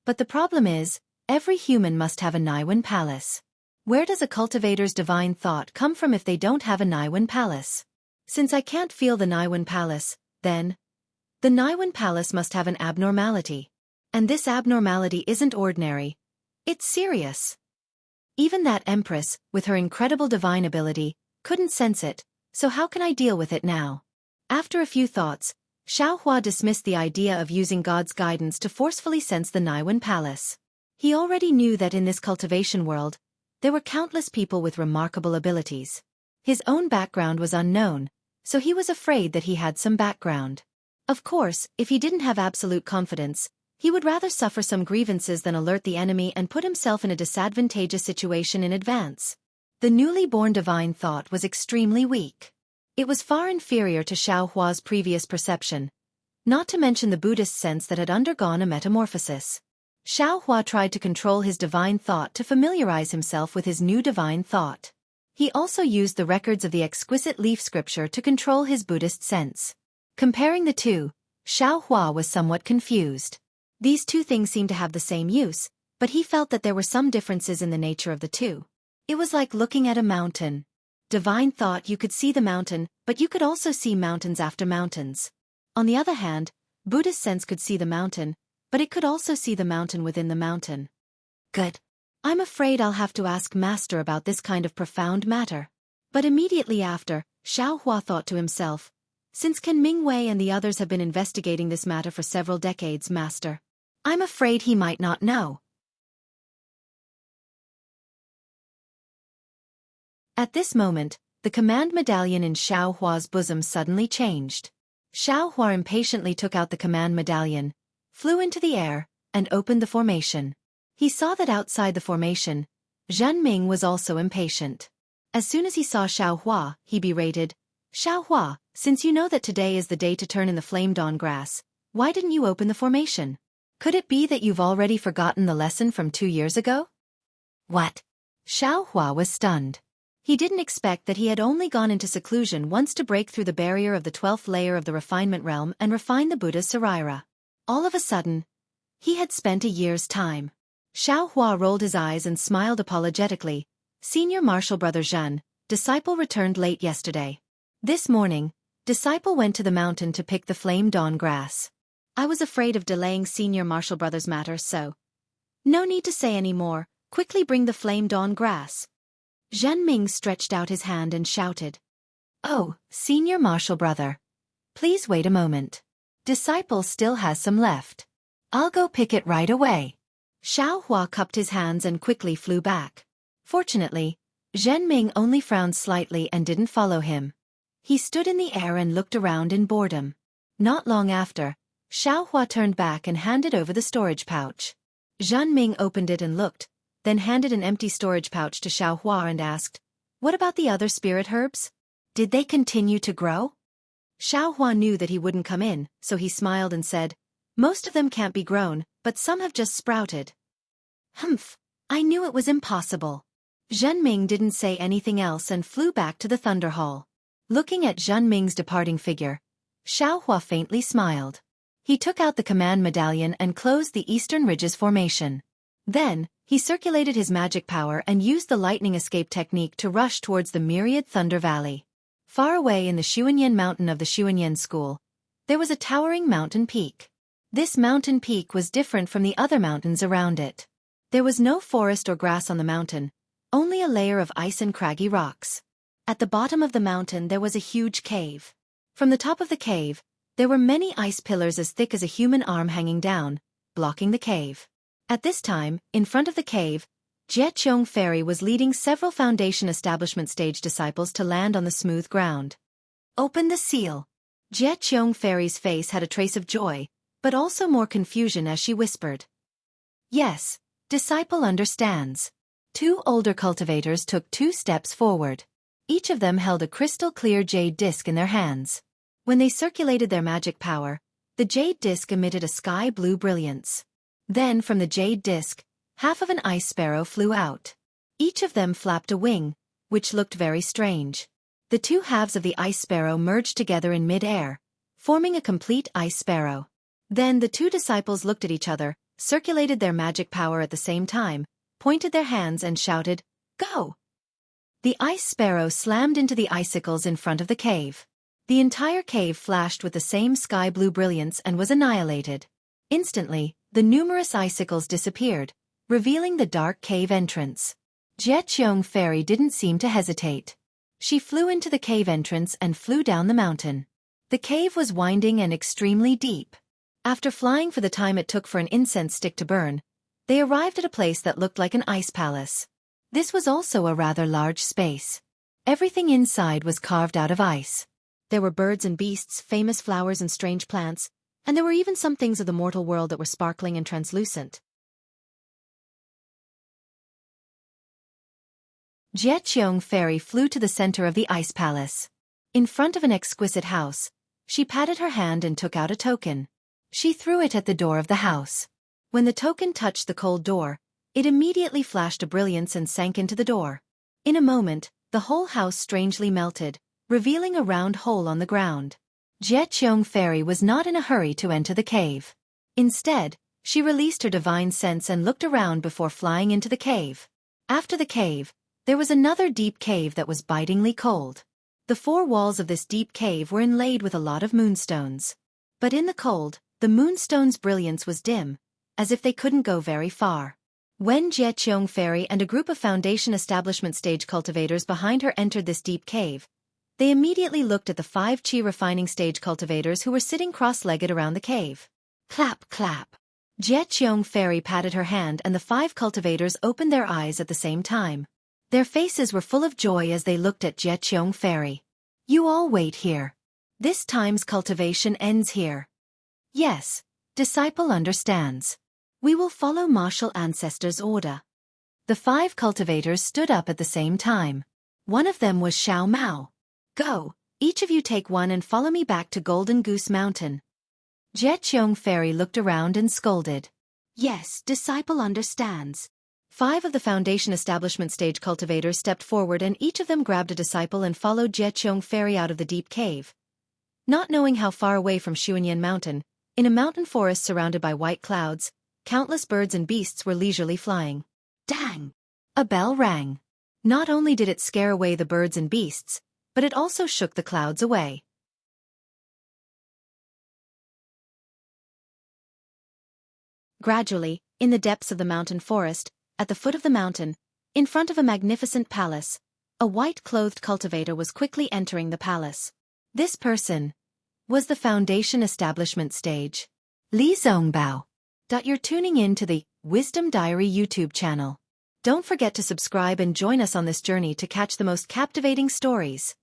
But the problem is, every human must have a Naiwan Palace. Where does a cultivator's divine thought come from if they don't have a Naiwan Palace? Since I can't feel the Naiwan Palace, then the Naiwan Palace must have an abnormality. And this abnormality isn't ordinary. It's serious. Even that Empress, with her incredible divine ability, couldn't sense it, so how can I deal with it now? After a few thoughts, Xiaohua dismissed the idea of using God's guidance to forcefully sense the Naiwan Palace. He already knew that in this cultivation world, there were countless people with remarkable abilities. His own background was unknown, so he was afraid that he had some background. Of course, if he didn't have absolute confidence, he would rather suffer some grievances than alert the enemy and put himself in a disadvantageous situation in advance. The newly born divine thought was extremely weak. It was far inferior to Xiaohua's previous perception, not to mention the Buddhist sense that had undergone a metamorphosis. Xiaohua tried to control his divine thought to familiarize himself with his new divine thought. He also used the records of the exquisite leaf scripture to control his Buddhist sense. Comparing the two, Xiaohua was somewhat confused. These two things seemed to have the same use, but he felt that there were some differences in the nature of the two. It was like looking at a mountain. Divine thought, you could see the mountain, but you could also see mountains after mountains. On the other hand, Buddhist sense could see the mountain, but it could also see the mountain within the mountain. Good. I'm afraid I'll have to ask Master about this kind of profound matter. But immediately after, Xiaohua thought to himself, since Ken Mingwei and the others have been investigating this matter for several decades, Master, I'm afraid he might not know. At this moment, the command medallion in Xiaohua's bosom suddenly changed. Xiaohua impatiently took out the command medallion, flew into the air, and opened the formation. He saw that outside the formation, Zhen Ming was also impatient. As soon as he saw Xiaohua, he berated, Xiaohua, since you know that today is the day to turn in the flame dawn grass, why didn't you open the formation? Could it be that you've already forgotten the lesson from 2 years ago? What? Xiaohua was stunned. He didn't expect that he had only gone into seclusion once to break through the barrier of the 12th layer of the refinement realm and refine the Buddha's Sarira. All of a sudden, he had spent a year's time. Xiaohua rolled his eyes and smiled apologetically. Senior Marshal Brother Zhen, disciple returned late yesterday. This morning, disciple went to the mountain to pick the flame dawn grass. I was afraid of delaying Senior Marshal Brother's matter, so no need to say any more, quickly bring the flame dawn grass. Zhen Ming stretched out his hand and shouted. Oh, Senior Marshal Brother. Please wait a moment. Disciple still has some left. I'll go pick it right away. Xiaohua cupped his hands and quickly flew back. Fortunately, Zhenming only frowned slightly and didn't follow him. He stood in the air and looked around in boredom. Not long after, Xiaohua turned back and handed over the storage pouch. Zhenming opened it and looked, then handed an empty storage pouch to Xiaohua and asked, "What about the other spirit herbs? Did they continue to grow?" Xiaohua knew that he wouldn't come in, so he smiled and said, "Most of them can't be grown, but some have just sprouted." "Humph, I knew it was impossible." Zhenming didn't say anything else and flew back to the Thunder Hall. Looking at Zhenming's departing figure, Xiaohua faintly smiled. He took out the command medallion and closed the Eastern Ridges formation. Then, he circulated his magic power and used the lightning escape technique to rush towards the myriad Thunder Valley. Far away in the Xuanyan mountain of the Xuanyan school, there was a towering mountain peak. This mountain peak was different from the other mountains around it. There was no forest or grass on the mountain, only a layer of ice and craggy rocks. At the bottom of the mountain there was a huge cave. From the top of the cave, there were many ice pillars as thick as a human arm hanging down, blocking the cave. At this time, in front of the cave, Jieqiong Fairy was leading several Foundation Establishment stage disciples to land on the smooth ground. "Open the seal." Jieqiong Fairy's face had a trace of joy, but also more confusion as she whispered. "Yes, disciple understands." Two older cultivators took 2 steps forward. Each of them held a crystal-clear jade disc in their hands. When they circulated their magic power, the jade disc emitted a sky-blue brilliance. Then from the jade disc, half of an ice sparrow flew out. Each of them flapped a wing, which looked very strange. The 2 halves of the ice sparrow merged together in mid-air, forming a complete ice sparrow. Then the 2 disciples looked at each other, circulated their magic power at the same time, pointed their hands and shouted, "Go!" The ice sparrow slammed into the icicles in front of the cave. The entire cave flashed with the same sky-blue brilliance and was annihilated. Instantly, the numerous icicles disappeared, revealing the dark cave entrance. Jieqiong Fairy didn't seem to hesitate. She flew into the cave entrance and flew down the mountain. The cave was winding and extremely deep. After flying for the time it took for an incense stick to burn, they arrived at a place that looked like an ice palace. This was also a rather large space. Everything inside was carved out of ice. There were birds and beasts, famous flowers and strange plants, and there were even some things of the mortal world that were sparkling and translucent. Jieqiong Fairy flew to the center of the ice palace. In front of an exquisite house, she patted her hand and took out a token. She threw it at the door of the house. When the token touched the cold door, it immediately flashed a brilliance and sank into the door. In a moment, the whole house strangely melted, revealing a round hole on the ground. Jieqiong Fairy was not in a hurry to enter the cave. Instead, she released her divine sense and looked around before flying into the cave. After the cave, there was another deep cave that was bitingly cold. The 4 walls of this deep cave were inlaid with a lot of moonstones. But in the cold, the moonstones' brilliance was dim, as if they couldn't go very far. When Jieqiong Fairy and a group of Foundation Establishment stage cultivators behind her entered this deep cave, they immediately looked at the 5 Qi refining stage cultivators who were sitting cross-legged around the cave. Clap, clap. Jieqiong Fairy patted her hand and the 5 cultivators opened their eyes at the same time. Their faces were full of joy as they looked at Jieqiong Fairy. "You all wait here. This time's cultivation ends here." "Yes, disciple understands. We will follow martial ancestors' order." The 5 cultivators stood up at the same time. One of them was Xiao Mao. "Go, each of you take one and follow me back to Golden Goose Mountain." Jieqiong Fairy looked around and scolded. "Yes, disciple understands." 5 of the Foundation Establishment stage cultivators stepped forward and each of them grabbed a disciple and followed Jieqiong Fairy out of the deep cave. Not knowing how far away from Xuanyan Mountain, in a mountain forest surrounded by white clouds, countless birds and beasts were leisurely flying. Dang! A bell rang. Not only did it scare away the birds and beasts, but it also shook the clouds away. Gradually, in the depths of the mountain forest, at the foot of the mountain, in front of a magnificent palace, a white-clothed cultivator was quickly entering the palace. This person was the Foundation Establishment stage. Li Zongbao. You're tuning in to the Wisdom Diary YouTube channel. Don't forget to subscribe and join us on this journey to catch the most captivating stories.